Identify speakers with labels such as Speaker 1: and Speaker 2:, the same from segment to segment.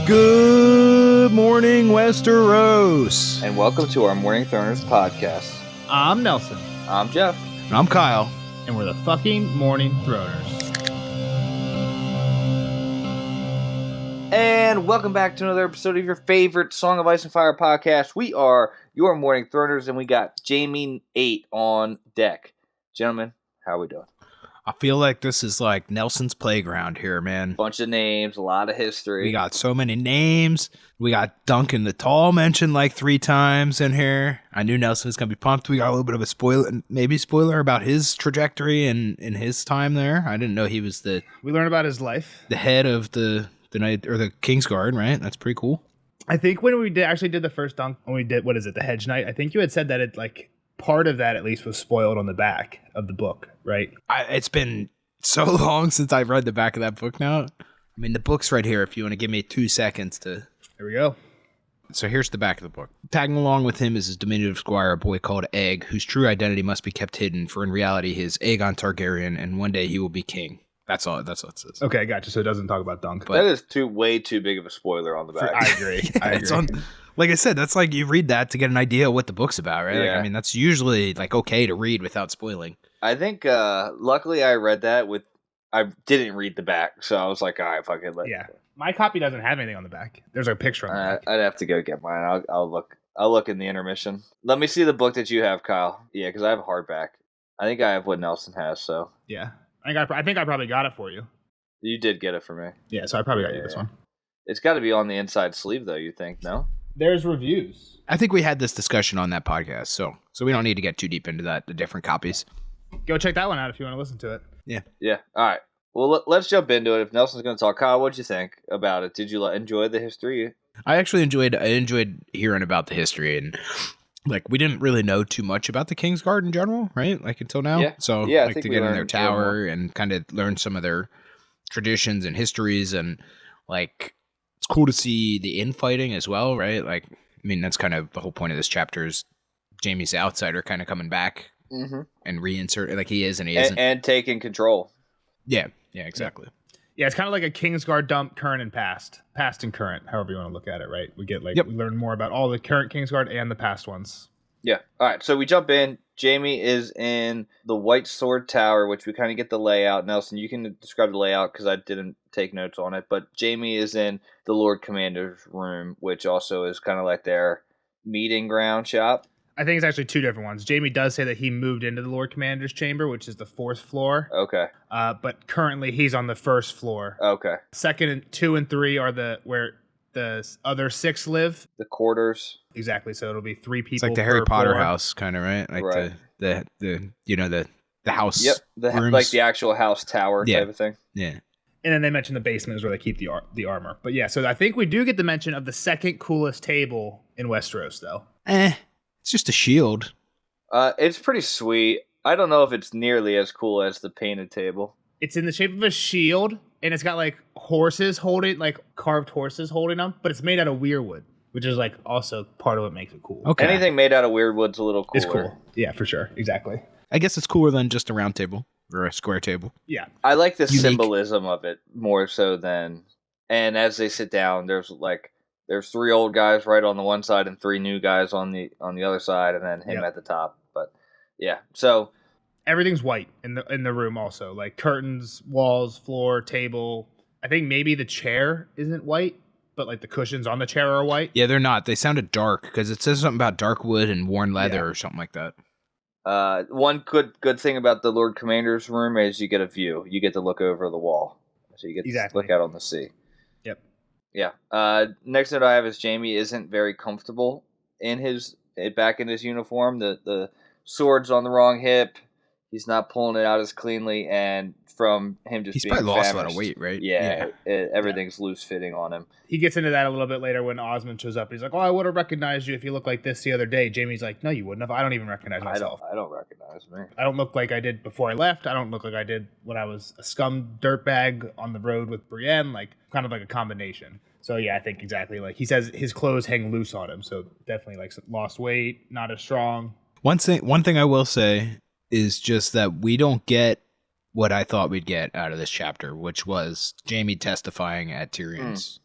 Speaker 1: Good morning, Westeros.
Speaker 2: And welcome to our Morning Throners podcast.
Speaker 3: I'm Nelson.
Speaker 2: I'm Jeff.
Speaker 1: And I'm Kyle.
Speaker 3: And we're the fucking Morning Throners.
Speaker 2: And welcome back to another episode of your favorite Song of Ice and Fire podcast. We are your Morning Throners, and we got Jaime VIII on deck. Gentlemen, how are we doing?
Speaker 1: I feel like this is like Nelson's playground here, man.
Speaker 2: Bunch of names, a lot of history.
Speaker 1: We got so many names. We got Duncan the Tall mentioned like 3 times in here. I knew Nelson was going to be pumped. We got a little bit of a spoiler about his trajectory and in his time there. I didn't know he was
Speaker 3: We learned about his life.
Speaker 1: the head of the Knight or the Kingsguard, right? That's pretty cool.
Speaker 3: I think when we did the first dunk, when we did, the Hedge Knight, I think you had said that it like part of that at least was spoiled on the back of the book, right?
Speaker 1: It's been so long since I've read the back of that book now. I mean, the book's right here if you want to give me 2 seconds to...
Speaker 3: Here we go.
Speaker 1: So here's the back of the book. Tagging along with him is his diminutive squire, a boy called Egg, whose true identity must be kept hidden, for in reality he is Aegon Targaryen, and one day he will be king. That's all it says.
Speaker 3: Okay, gotcha. So it doesn't talk about Dunk.
Speaker 2: But that is way too big of a spoiler on the back.
Speaker 3: I agree.
Speaker 1: Like I said, that's like you read that to get an idea of what the book's about, right?
Speaker 2: Yeah.
Speaker 1: Like, I mean, that's usually like okay to read without spoiling.
Speaker 2: I think, luckily I read that I didn't read the back, so I was like, all right, fuck it.
Speaker 3: Yeah. My copy doesn't have anything on the back. There's a picture on the back.
Speaker 2: I'd have to go get mine. I'll look in the intermission. Let me see the book that you have, Kyle. Yeah, because I have a hardback. I think I have what Nelson has, so.
Speaker 3: Yeah. I think I probably got it for you.
Speaker 2: You did get it for me.
Speaker 3: Yeah, so I probably got you this one.
Speaker 2: It's got to be on the inside sleeve, though, you think, no?
Speaker 3: There's reviews.
Speaker 1: I think we had this discussion on that podcast, so we don't need to get too deep into that, the different copies.
Speaker 3: Go check that one out if you want to listen to it.
Speaker 1: Yeah.
Speaker 2: Yeah, all right. Well, let's jump into it. If Nelson's going to talk, Kyle, what'd you think about it? Did you enjoy the history?
Speaker 1: I actually enjoyed hearing about the history, and like we didn't really know too much about the Kingsguard in general, right? Like until now.
Speaker 2: Yeah.
Speaker 1: So
Speaker 2: yeah,
Speaker 1: like to get in their tower and kind of learn some of their traditions and histories, and like it's cool to see the infighting as well, right? Like, I mean, that's kind of the whole point of this chapter is Jaime's the outsider kind of coming back and reinsert like he is and he isn't.
Speaker 2: And taking control.
Speaker 1: Yeah, exactly.
Speaker 3: Yeah, it's kind of like a Kingsguard dump, current and past and current, however you want to look at it, right? We get we learn more about all the current Kingsguard and the past ones. Yeah.
Speaker 2: All right, so we jump in. Jaime is in the White Sword Tower, which we kind of get the layout. Nelson, you can describe the layout because I didn't take notes on it. But Jaime is in the Lord Commander's room, which also is kind of like their meeting ground shop.
Speaker 3: I think it's actually 2 different ones. Jaime does say that he moved into the Lord Commander's chamber, which is the 4th floor.
Speaker 2: Okay.
Speaker 3: But currently he's on the 1st floor.
Speaker 2: Okay.
Speaker 3: 2nd and 2 and 3 are where the other 6 live.
Speaker 2: The quarters.
Speaker 3: Exactly. So it'll be 3 people.
Speaker 1: It's like the Harry Potter
Speaker 3: floor.
Speaker 1: house kind of, right? Like
Speaker 2: right.
Speaker 1: the house.
Speaker 2: Yep.
Speaker 1: Rooms.
Speaker 2: Like the actual house tower type of thing.
Speaker 1: Yeah.
Speaker 3: And then they mention the basement is where they keep the armor. But yeah, so I think we do get the mention of the second coolest table in Westeros, though.
Speaker 1: It's just a shield.
Speaker 2: It's pretty sweet. I don't know if it's nearly as cool as the painted table.
Speaker 3: It's in the shape of a shield, and it's got like carved horses holding them, but it's made out of weirwood, which is like also part of what makes it cool.
Speaker 1: Okay.
Speaker 2: Anything made out of weirdwood's a little cooler.
Speaker 3: It's cool. Yeah, for sure. Exactly.
Speaker 1: I guess it's cooler than just a round table or a square table.
Speaker 3: Yeah.
Speaker 2: I like the
Speaker 1: Unique.
Speaker 2: symbolism of it more so than... And as they sit down, there's 3 old guys right on the one side and 3 new guys on the other side, and then him at the top. But yeah, so
Speaker 3: everything's white in the room also, like curtains, walls, floor, table. I think maybe the chair isn't white, but like the cushions on the chair are white.
Speaker 1: Yeah, they're not. They sounded dark because it says something about dark wood and worn leather or something like that.
Speaker 2: one good thing about the Lord Commander's room is you get a view. You get to look over the wall, so you get to look out on the sea.
Speaker 3: Yep.
Speaker 2: Yeah. Next note I have is Jaime isn't very comfortable back in his uniform. The sword's on the wrong hip. He's not pulling it out as cleanly, and from him just
Speaker 1: he's
Speaker 2: being
Speaker 1: probably lost
Speaker 2: famished,
Speaker 1: a lot of weight, right?
Speaker 2: Yeah. Everything's loose fitting on him.
Speaker 3: He gets into that a little bit later when Osmond shows up. He's like, "Oh, I would have recognized you if you looked like this the other day." Jaime's like, "No, you wouldn't have. I don't even recognize myself.
Speaker 2: I don't recognize me.
Speaker 3: I don't look like I did before I left. I don't look like I did when I was a scum dirtbag on the road with Brienne. Like, kind of like a combination." So yeah, I think exactly like he says his clothes hang loose on him. So definitely like lost weight, not as strong.
Speaker 1: One thing I will say is just that we don't get what I thought we'd get out of this chapter, which was Jaime testifying at Tyrion's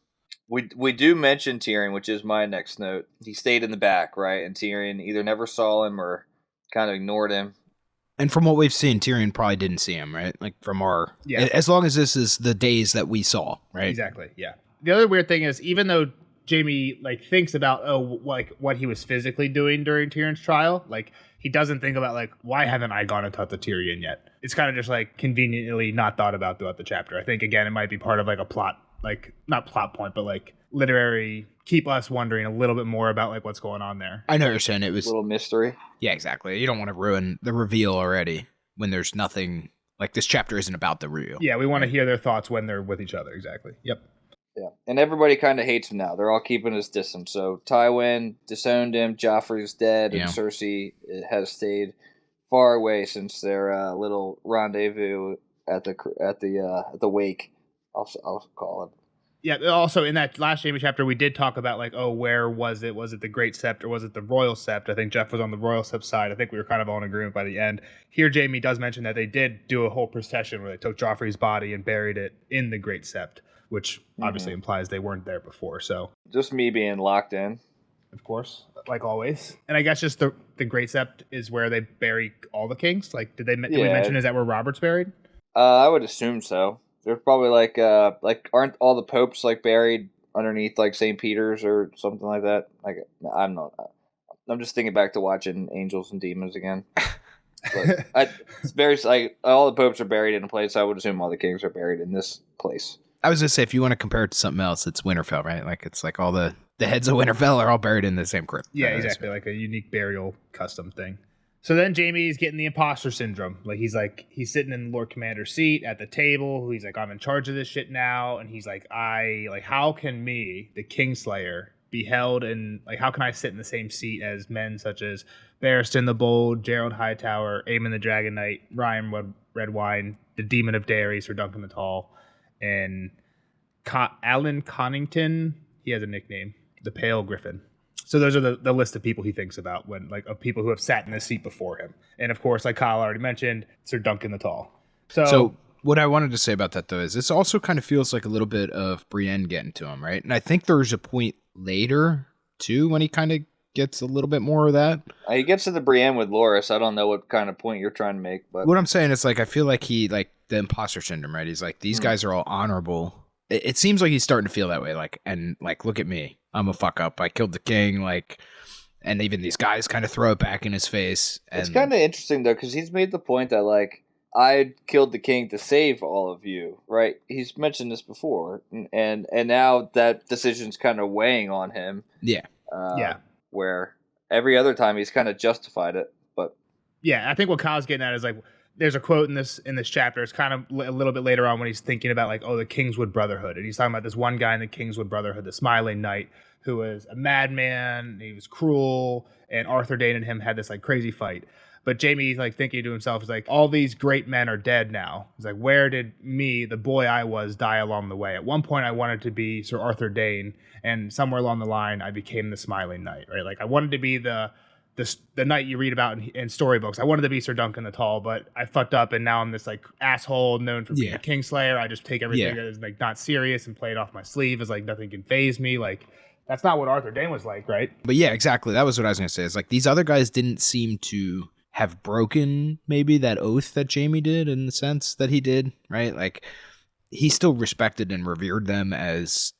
Speaker 2: We do mention Tyrion, which is my next note. He stayed in the back, right? And Tyrion either never saw him or kind of ignored him.
Speaker 1: And from what we've seen, Tyrion probably didn't see him, right? Like from our, as long as this is the days that we saw, right?
Speaker 3: Exactly. Yeah. The other weird thing is, even though Jaime like thinks about what he was physically doing during Tyrion's trial, like he doesn't think about like, why haven't I gone and talked to Tyrion yet? It's kind of just like conveniently not thought about throughout the chapter. I think again it might be part of like a plot, like not plot point, but like literary, keep us wondering a little bit more about like what's going on there.
Speaker 1: I know you're saying it was
Speaker 2: a little mystery.
Speaker 1: Yeah, exactly. You don't want to ruin the reveal already when there's nothing, like this chapter isn't about the reveal.
Speaker 3: Yeah, we want to hear their thoughts when they're with each other. Exactly. Yep.
Speaker 2: Yeah, and everybody kind of hates him now. They're all keeping his distance. So Tywin disowned him. Joffrey's dead, and Cersei has stayed far away since their little rendezvous at the wake. I'll call it.
Speaker 3: Yeah. Also, in that last Jaime chapter, we did talk about like, oh, where was it? Was it the Great Sept or was it the Royal Sept? I think Jeff was on the Royal Sept side. I think we were kind of all in agreement by the end. Here, Jaime does mention that they did do a whole procession where they took Joffrey's body and buried it in the Great Sept, which obviously implies they weren't there before. So
Speaker 2: just me being locked in,
Speaker 3: of course, like always. And I guess just the Great Sept is where they bury all the kings. Like, did we mention is that where Robert's buried?
Speaker 2: I would assume so. There's probably like aren't all the popes like buried underneath like St. Peter's or something like that? Like I'm just thinking back to watching Angels and Demons again. It's very like all the popes are buried in a place. I would assume all the kings are buried in this place.
Speaker 1: I was gonna say, if you want to compare it to something else, it's Winterfell, right? Like it's like all the heads of Winterfell are all buried in the same crypt.
Speaker 3: Yeah, exactly, like a unique burial custom thing. So then Jaime's getting the imposter syndrome. Like he's sitting in the Lord Commander's seat at the table. He's like, I'm in charge of this shit now, and he's like, how can me, the Kingslayer, be held and like how can I sit in the same seat as men such as Barristan the Bold, Gerald Hightower, Aemon the Dragon Knight, Ryan Redwine, the Demon of Derry, Sir Duncan the Tall, and Alan Connington, he has a nickname, the Pale Griffin. So those are the list of people he thinks about when like of people who have sat in this seat before him. And of course, like Kyle already mentioned, Sir Duncan the Tall. So
Speaker 1: what I wanted to say about that though is this also kind of feels like a little bit of Brienne getting to him, right? And I think there's a point later too when he kind of gets a little bit more of that.
Speaker 2: He gets to the Brienne with Loras. I don't know what kind of point you're trying to make, but
Speaker 1: what I'm saying is like I feel like he like the imposter syndrome, right? He's like these guys are all honorable. It seems like he's starting to feel that way, like and like look at me, I'm a fuck up. I killed the king, like, and even these guys kind of throw it back in his face. And
Speaker 2: it's kind of interesting though because he's made the point that like I killed the king to save all of you, right? He's mentioned this before, and now that decision's kind of weighing on him.
Speaker 1: Yeah,
Speaker 2: where every other time he's kind of justified it, but
Speaker 3: yeah, I think what Kyle's getting at is like there's a quote in this chapter. It's kind of a little bit later on when he's thinking about like, oh, the Kingswood Brotherhood, and he's talking about this one guy in the Kingswood Brotherhood, the Smiling Knight, who was a madman. He was cruel, and Arthur Dayne and him had this like crazy fight. But Jaime's like thinking to himself, is like, all these great men are dead now. He's like, where did me, the boy I was, die along the way? At one point, I wanted to be Sir Arthur Dayne, and somewhere along the line, I became the Smiling Knight, right? Like, I wanted to be the knight you read about in storybooks. I wanted to be Sir Duncan the Tall, but I fucked up, and now I'm this like asshole known for being a Kingslayer. I just take everything that is like not serious and play it off my sleeve as like nothing can faze me. Like, that's not what Arthur Dayne was like, right?
Speaker 1: But yeah, exactly. That was what I was gonna say. It's like these other guys didn't seem to have broken maybe that oath that Jaime did in the sense that he did, right? Like he still respected and revered them as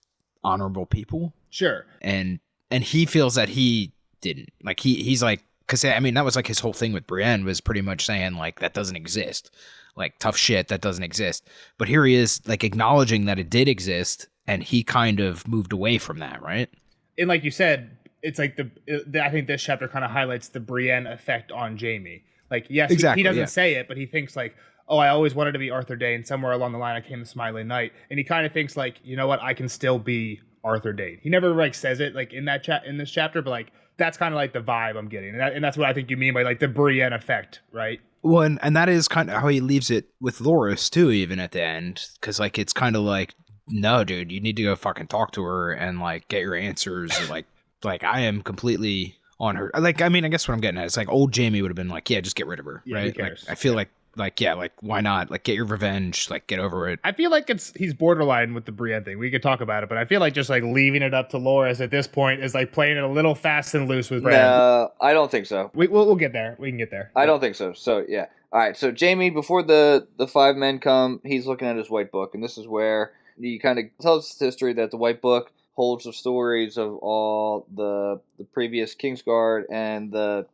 Speaker 1: honorable people.
Speaker 3: Sure.
Speaker 1: And he feels that he didn't. Like he's like, because I mean that was like his whole thing with Brienne was pretty much saying like that doesn't exist, like tough shit that doesn't exist. But here he is like acknowledging that it did exist, and he kind of moved away from that, right?
Speaker 3: And like you said, it's like I think this chapter kind of highlights the Brienne effect on Jaime. Like, yes,
Speaker 1: exactly,
Speaker 3: he doesn't say it, but he thinks like, oh, I always wanted to be Arthur Dayne. Somewhere along the line, I came the Smiling Knight, and he kind of thinks like, you know what, I can still be Arthur Dayne. He never like says it like in this chapter, but like that's kind of like the vibe I'm getting, and that's what I think you mean by like the Brienne effect, right?
Speaker 1: Well, and that is kind of how he leaves it with Loras too, even at the end, because like it's kind of like, no, dude, you need to go fucking talk to her and like get your answers, like I am completely on her. Like, I mean, I guess what I'm getting at is like old Jaime would have been like, yeah, just get rid of her, right?
Speaker 3: Who cares?
Speaker 1: Like, I feel like like, yeah, like, why not? Like, get your revenge, like, get over it.
Speaker 3: I feel like he's borderline with the Brienne thing. We could talk about it, but I feel like just like leaving it up to Loras at this point is like playing it a little fast and loose with Bran.
Speaker 2: No, I don't think so.
Speaker 3: We'll get there. We can get there.
Speaker 2: I don't think so. So yeah. All right. So Jamie, before the 5 men come, he's looking at his white book, and this is where he kind of tells us the history that the white book holds the stories of all the previous Kingsguard and the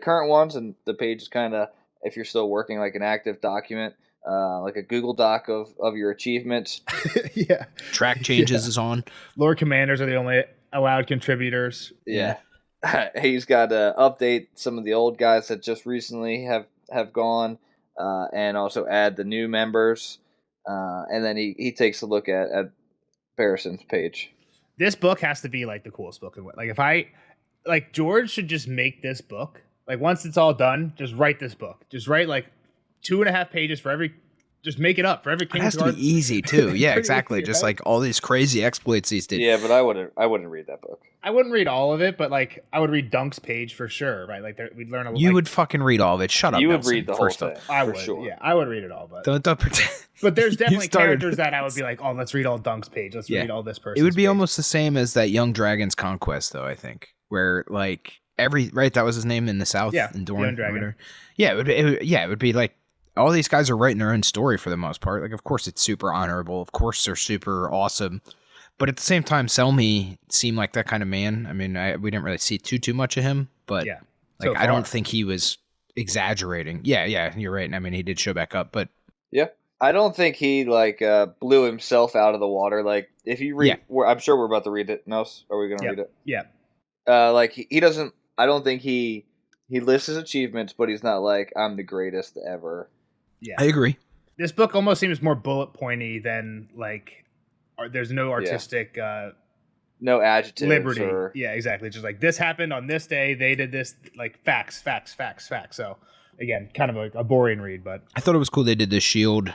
Speaker 2: current ones, and the page is kind of, if you're still working, like an active document, like a Google Doc of your achievements.
Speaker 3: Yeah.
Speaker 1: Track changes is on.
Speaker 3: Lord Commanders are the only allowed contributors.
Speaker 2: Yeah. He's got to update some of the old guys that just recently have gone, and also add the new members. And then he takes a look at Barristan's page.
Speaker 3: This book has to be like the coolest book. Like if like George should just make this book. Like once it's all done, just write this book. Just write like 2.5 pages for every. Just make it up for every Kingsguard.
Speaker 1: It has to be easy too. Yeah, exactly.
Speaker 3: Easy,
Speaker 1: just
Speaker 3: right?
Speaker 1: like all these crazy exploits he's did.
Speaker 2: Yeah, but I wouldn't read that book.
Speaker 3: I wouldn't read all of it, but like I would read Dunk's page for sure, right? Like we'd learn a lot.
Speaker 1: You would fucking read all of it. Shut up.
Speaker 2: You would
Speaker 1: Nelson,
Speaker 2: read the whole
Speaker 1: first
Speaker 2: thing.
Speaker 1: off.
Speaker 3: I
Speaker 2: for
Speaker 3: would,
Speaker 2: sure.
Speaker 3: yeah, I would read it all, but
Speaker 1: Don't pretend.
Speaker 3: but there's definitely
Speaker 1: started-
Speaker 3: characters that I would be like, oh, let's read all Dunk's page. Let's read all this person.
Speaker 1: It would be almost the same as that Young Dragon's Conquest, though. I think where like that was his name in the South.
Speaker 3: Yeah,
Speaker 1: in Dorne.
Speaker 3: Young Dragon.
Speaker 1: Yeah, it would be like. All these guys are writing their own story for the most part. Like, of course, it's super honorable. Of course, they're super awesome. But at the same time, Selmy seemed like that kind of man. I mean, we didn't really see too much of him, but
Speaker 3: yeah.
Speaker 1: like,
Speaker 3: So
Speaker 1: I don't
Speaker 3: far.
Speaker 1: think he was exaggerating. Yeah, you're right. I mean, he did show back up, but
Speaker 2: Yeah, I don't think he like blew himself out of the water. Like if you read, I'm sure we're about to read it. Nels, are we going to read it?
Speaker 3: Yeah.
Speaker 2: Like he doesn't. I don't think he lists his achievements, but he's not like I'm the greatest ever.
Speaker 3: Yeah.
Speaker 1: I agree.
Speaker 3: This book almost seems more bullet pointy than like there's no artistic
Speaker 2: No adjectives.
Speaker 3: liberty.
Speaker 2: Or,
Speaker 3: Yeah, exactly. Just like this happened on this day, they did this, like facts. So again, kind of like a boring read, but
Speaker 1: I thought it was cool they did the shield.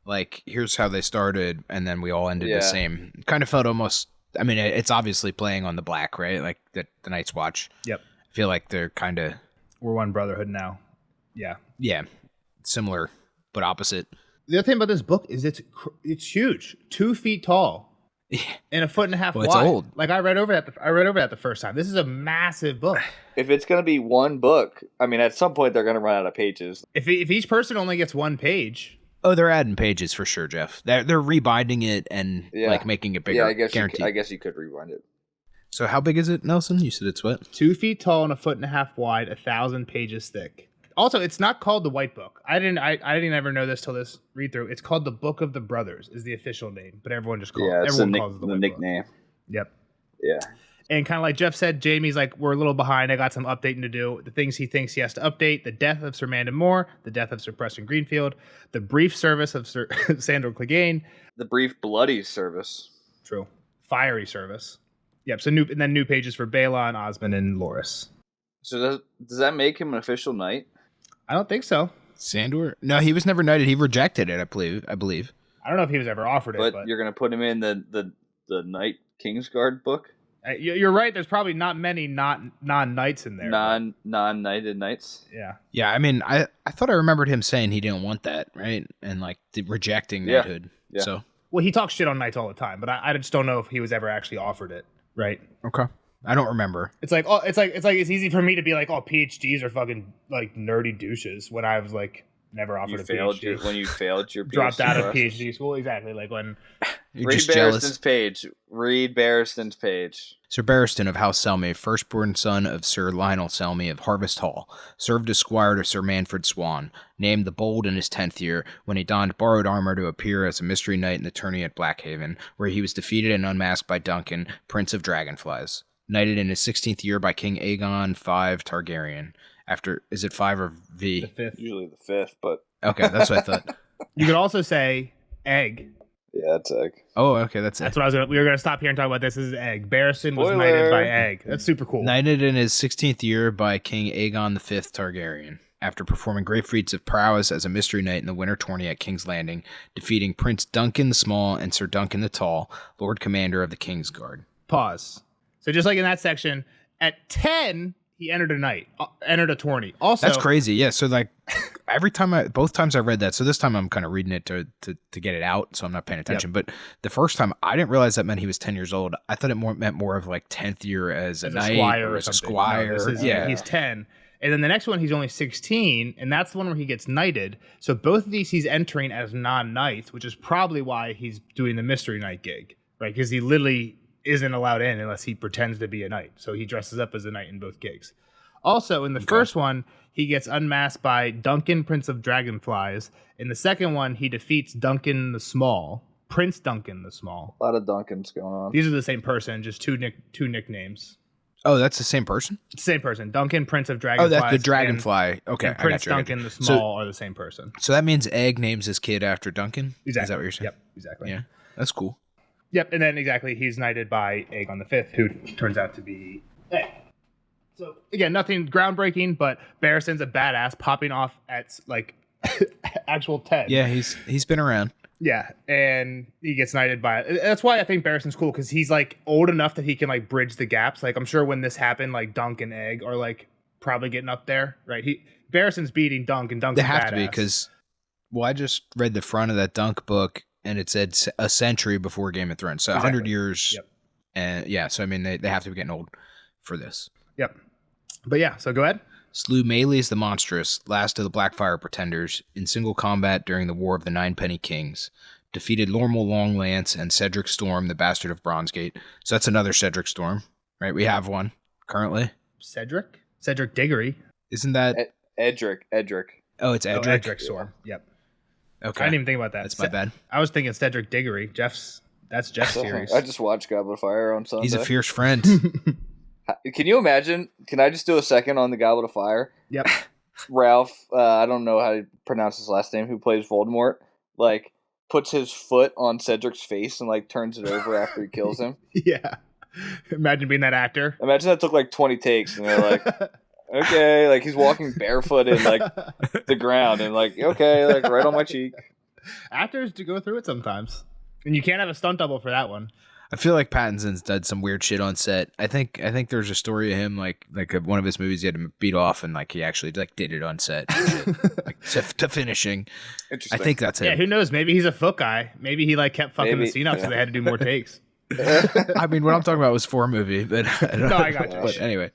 Speaker 1: Like, here's how they started, and then we all ended the same. Kind of felt almost. I mean, it's obviously playing on the black, right? Like the Night's Watch.
Speaker 3: Yep.
Speaker 1: I feel like they're kind of
Speaker 3: we're one brotherhood now. Yeah.
Speaker 1: similar but opposite.
Speaker 3: The other thing about this book is it's huge, 2 feet tall, and 1.5 feet
Speaker 1: Well,
Speaker 3: wide.
Speaker 1: it's old.
Speaker 3: Like I read over that the first time. This is a massive book.
Speaker 2: if it's going to be one book, I mean, at some point they're going to run out of pages.
Speaker 3: If each person only gets 1 page,
Speaker 1: Oh, they're adding pages for sure, Jeff. They're rebinding it and like making it bigger.
Speaker 2: Yeah, I guess you could rewind it.
Speaker 1: So how big is it, Nelson? You said it's what?
Speaker 3: 2 feet tall and 1.5 feet wide, 1,000 pages thick. Also, it's not called the White Book. I didn't ever know this till this read through. It's called the Book of the Brothers is the official name, but everyone just calls
Speaker 2: it's
Speaker 3: everyone calls it the
Speaker 2: the
Speaker 3: White
Speaker 2: nickname.
Speaker 3: Book. Yep.
Speaker 2: Yeah.
Speaker 3: And kind of like Jeff said, Jamie's like, we're a little behind. I got some updating to do. The things he thinks he has to update: the death of Sir Mandon Moore, the death of Sir Preston Greenfield, the brief service of Sir Sandor Clegane.
Speaker 2: The brief bloody service.
Speaker 3: True. Fiery service. Yep. So new pages for Balon, Osmond, and Loras.
Speaker 2: So does that make him an official knight?
Speaker 3: I don't think so.
Speaker 1: Sandor? No, he was never knighted. He rejected it, I believe.
Speaker 3: I don't know if he was ever offered it,
Speaker 2: But you're going to put him in the Knight Kingsguard book?
Speaker 3: You're right. There's probably not many non-knights in there.
Speaker 2: Non-knighted knights?
Speaker 3: Yeah.
Speaker 1: Yeah, I mean, I thought I remembered him saying he didn't want that, right? And like rejecting knighthood.
Speaker 2: Yeah.
Speaker 1: So
Speaker 3: Well, he talks shit on knights all the time, but I just don't know if he was ever actually offered it. Right.
Speaker 1: okay, I don't remember.
Speaker 3: It's easy for me to be like, oh, PhDs are fucking like nerdy douches when I was like never offered a PhD.
Speaker 2: When you failed your PhD.
Speaker 3: Dropped out of
Speaker 2: class.
Speaker 3: PhD school, exactly. Like when
Speaker 1: You're
Speaker 2: Read
Speaker 1: just jealous.
Speaker 2: Barristan's page. Read Barristan's page.
Speaker 1: Sir Barristan of House Selmy, firstborn son of Sir Lionel Selmy of Harvest Hall, served as squire to Sir Manfred Swan, named the Bold in his 10th year, when he donned borrowed armor to appear as a mystery knight in the tourney at Blackhaven, where he was defeated and unmasked by Duncan, Prince of Dragonflies. Knighted in his 16th year by King Aegon V Targaryen. Is it 5 or V?
Speaker 3: the fifth.
Speaker 2: Usually the fifth, but
Speaker 1: Okay, that's what I thought.
Speaker 3: You could also say egg.
Speaker 2: yeah, it's egg.
Speaker 1: Oh, okay, that's it.
Speaker 3: That's what we were gonna stop here and talk about. This is egg. Barristan was
Speaker 2: Spoiler.
Speaker 3: knighted by egg. That's super cool.
Speaker 1: Knighted in his 16th year by King Aegon V Targaryen, after performing great feats of prowess as a mystery knight in the winter tourney at King's Landing, defeating Prince Duncan the Small and Sir Duncan the Tall, Lord Commander of the King's Guard.
Speaker 3: Pause. So just like in that section, at 10 he entered a tourney. Also,
Speaker 1: That's crazy. Yeah, so like both times I read that, so this time I'm kind of reading it to get it out, so I'm not paying attention. But the first time, I didn't realize that meant he was 10 years old. I thought it meant more of like 10th year as a knight
Speaker 3: squire
Speaker 1: or as a
Speaker 3: something.
Speaker 1: squire.
Speaker 3: No, he's 10. And then the next one, he's only 16, and that's the one where he gets knighted. So both of these he's entering as non-knights, which is probably why he's doing the mystery knight gig, right? Because he literally isn't allowed in unless he pretends to be a knight. So he dresses up as a knight in both gigs. Also, in the first one, he gets unmasked by Duncan, Prince of Dragonflies. In the second one, he defeats Duncan the Small, Prince Duncan the Small.
Speaker 2: A lot of Duncans going on.
Speaker 3: These are the same person, just two nicknames.
Speaker 1: Oh, that's the same person?
Speaker 3: Same person. Duncan, Prince of Dragonflies.
Speaker 1: Oh, that's the Dragonfly. Okay,
Speaker 3: and Prince Duncan the Small are the same person.
Speaker 1: So that means Egg names his kid after Duncan?
Speaker 3: Exactly.
Speaker 1: Is that what you're saying?
Speaker 3: Yep, exactly.
Speaker 1: Yeah, that's cool.
Speaker 3: Yep, and then exactly, he's knighted by Egg on the 5th, who turns out to be Egg. So, again, nothing groundbreaking, but Barristan's a badass, popping off at, like, actual 10.
Speaker 1: Yeah, he's been around.
Speaker 3: Yeah, and he gets knighted by... That's why I think Barristan's cool, because he's, like, old enough that he can, like, bridge the gaps. Like, I'm sure when this happened, like, Dunk and Egg are, like, probably getting up there, right? Barristan's beating Dunk, and Dunk's
Speaker 1: They have
Speaker 3: badass.
Speaker 1: to be, because... Well, I just read the front of that Dunk book, and it said a century before Game of Thrones. So 100 years.
Speaker 3: Yep. And
Speaker 1: yeah, so I mean, they have to be getting old for this.
Speaker 3: Yep. But yeah, so go ahead.
Speaker 1: Slew Melees the Monstrous, last of the Blackfire Pretenders, in single combat during the War of the Ninepenny Kings. Defeated Lormal Longlance and Cedric Storm, the Bastard of Bronzegate. So that's another Cedric Storm, right? We have one currently.
Speaker 3: Cedric Diggory.
Speaker 1: Isn't that...
Speaker 2: Edric.
Speaker 1: Oh, it's Edric?
Speaker 3: Edric Storm. Yep.
Speaker 1: Okay.
Speaker 3: I didn't even think about that.
Speaker 1: That's my bad.
Speaker 3: I was thinking Cedric Diggory. That's Jeff's series.
Speaker 2: I just watched Goblet of Fire on Sunday.
Speaker 1: He's a fierce friend.
Speaker 2: Can you imagine? Can I just do a second on the Goblet of Fire?
Speaker 3: Yep.
Speaker 2: Ralph, I don't know how to pronounce his last name, who plays Voldemort, like, puts his foot on Cedric's face and, like, turns it over after he kills him.
Speaker 3: Yeah. Imagine being that actor.
Speaker 2: Imagine that took, like, 20 takes, and they're like, okay, like, he's walking barefoot in, like, the ground, and, like, okay, like, right on my cheek.
Speaker 3: Actors do go through it sometimes. And you can't have a stunt double for that one.
Speaker 1: I feel like Pattinson's done some weird shit on set. I think there's a story of him like one of his movies he had to beat off and like he actually like did it on set, like to finishing.
Speaker 2: Interesting.
Speaker 1: I think that's it.
Speaker 3: Yeah, who knows? Maybe he's a foot guy. Maybe he like kept fucking the scene up, so they had to do more takes.
Speaker 1: I mean, what I'm talking about was for a movie, but I don't know.
Speaker 3: I got you.
Speaker 1: But anyway,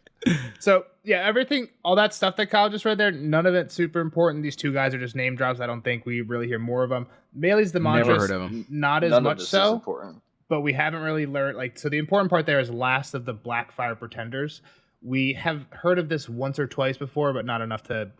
Speaker 3: so yeah, everything, all that stuff that Kyle just read there, none of it's super important. These two guys are just name drops. I don't think we really hear more of them. Melees the Monstrous,
Speaker 1: never heard of him.
Speaker 3: not as
Speaker 2: None
Speaker 3: much
Speaker 2: of this is
Speaker 3: so.
Speaker 2: important.
Speaker 3: But we haven't really learned, like, so the important part there is last of the Blackfire Pretenders. We have heard of this once or twice before, but not enough to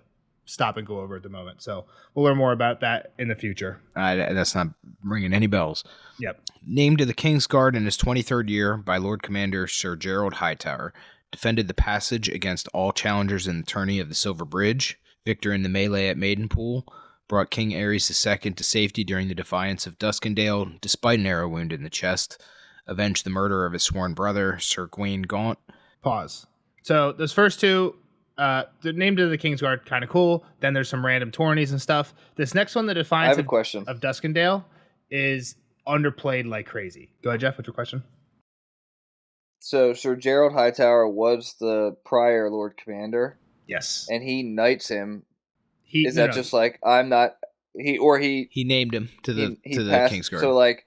Speaker 3: stop and go over at the moment. So we'll learn more about that in the future.
Speaker 1: That's not ringing any bells.
Speaker 3: Yep.
Speaker 1: Named to the King's Guard in his 23rd year by Lord Commander Sir Gerald Hightower, defended the passage against all challengers in the tourney of the Silver Bridge, victor in the melee at Maidenpool, brought King Ares II to safety during the defiance of Duskendale, despite an arrow wound in the chest, avenged the murder of his sworn brother, Sir Gawain Gaunt.
Speaker 3: Pause. So those first two, the name to the Kingsguard, kind of cool. Then there's some random tourneys and stuff. This next one, the
Speaker 2: I
Speaker 3: defiance
Speaker 2: have a question.
Speaker 3: of Duskendale, is underplayed like crazy. Go ahead, Jeff. What's your question?
Speaker 2: So Sir Gerald Hightower was the prior Lord Commander,
Speaker 3: Yes.
Speaker 2: and he knights him. Is
Speaker 3: No,
Speaker 2: that just like I'm not he
Speaker 1: He named him to the
Speaker 2: passed,
Speaker 1: King's Guard.
Speaker 2: So like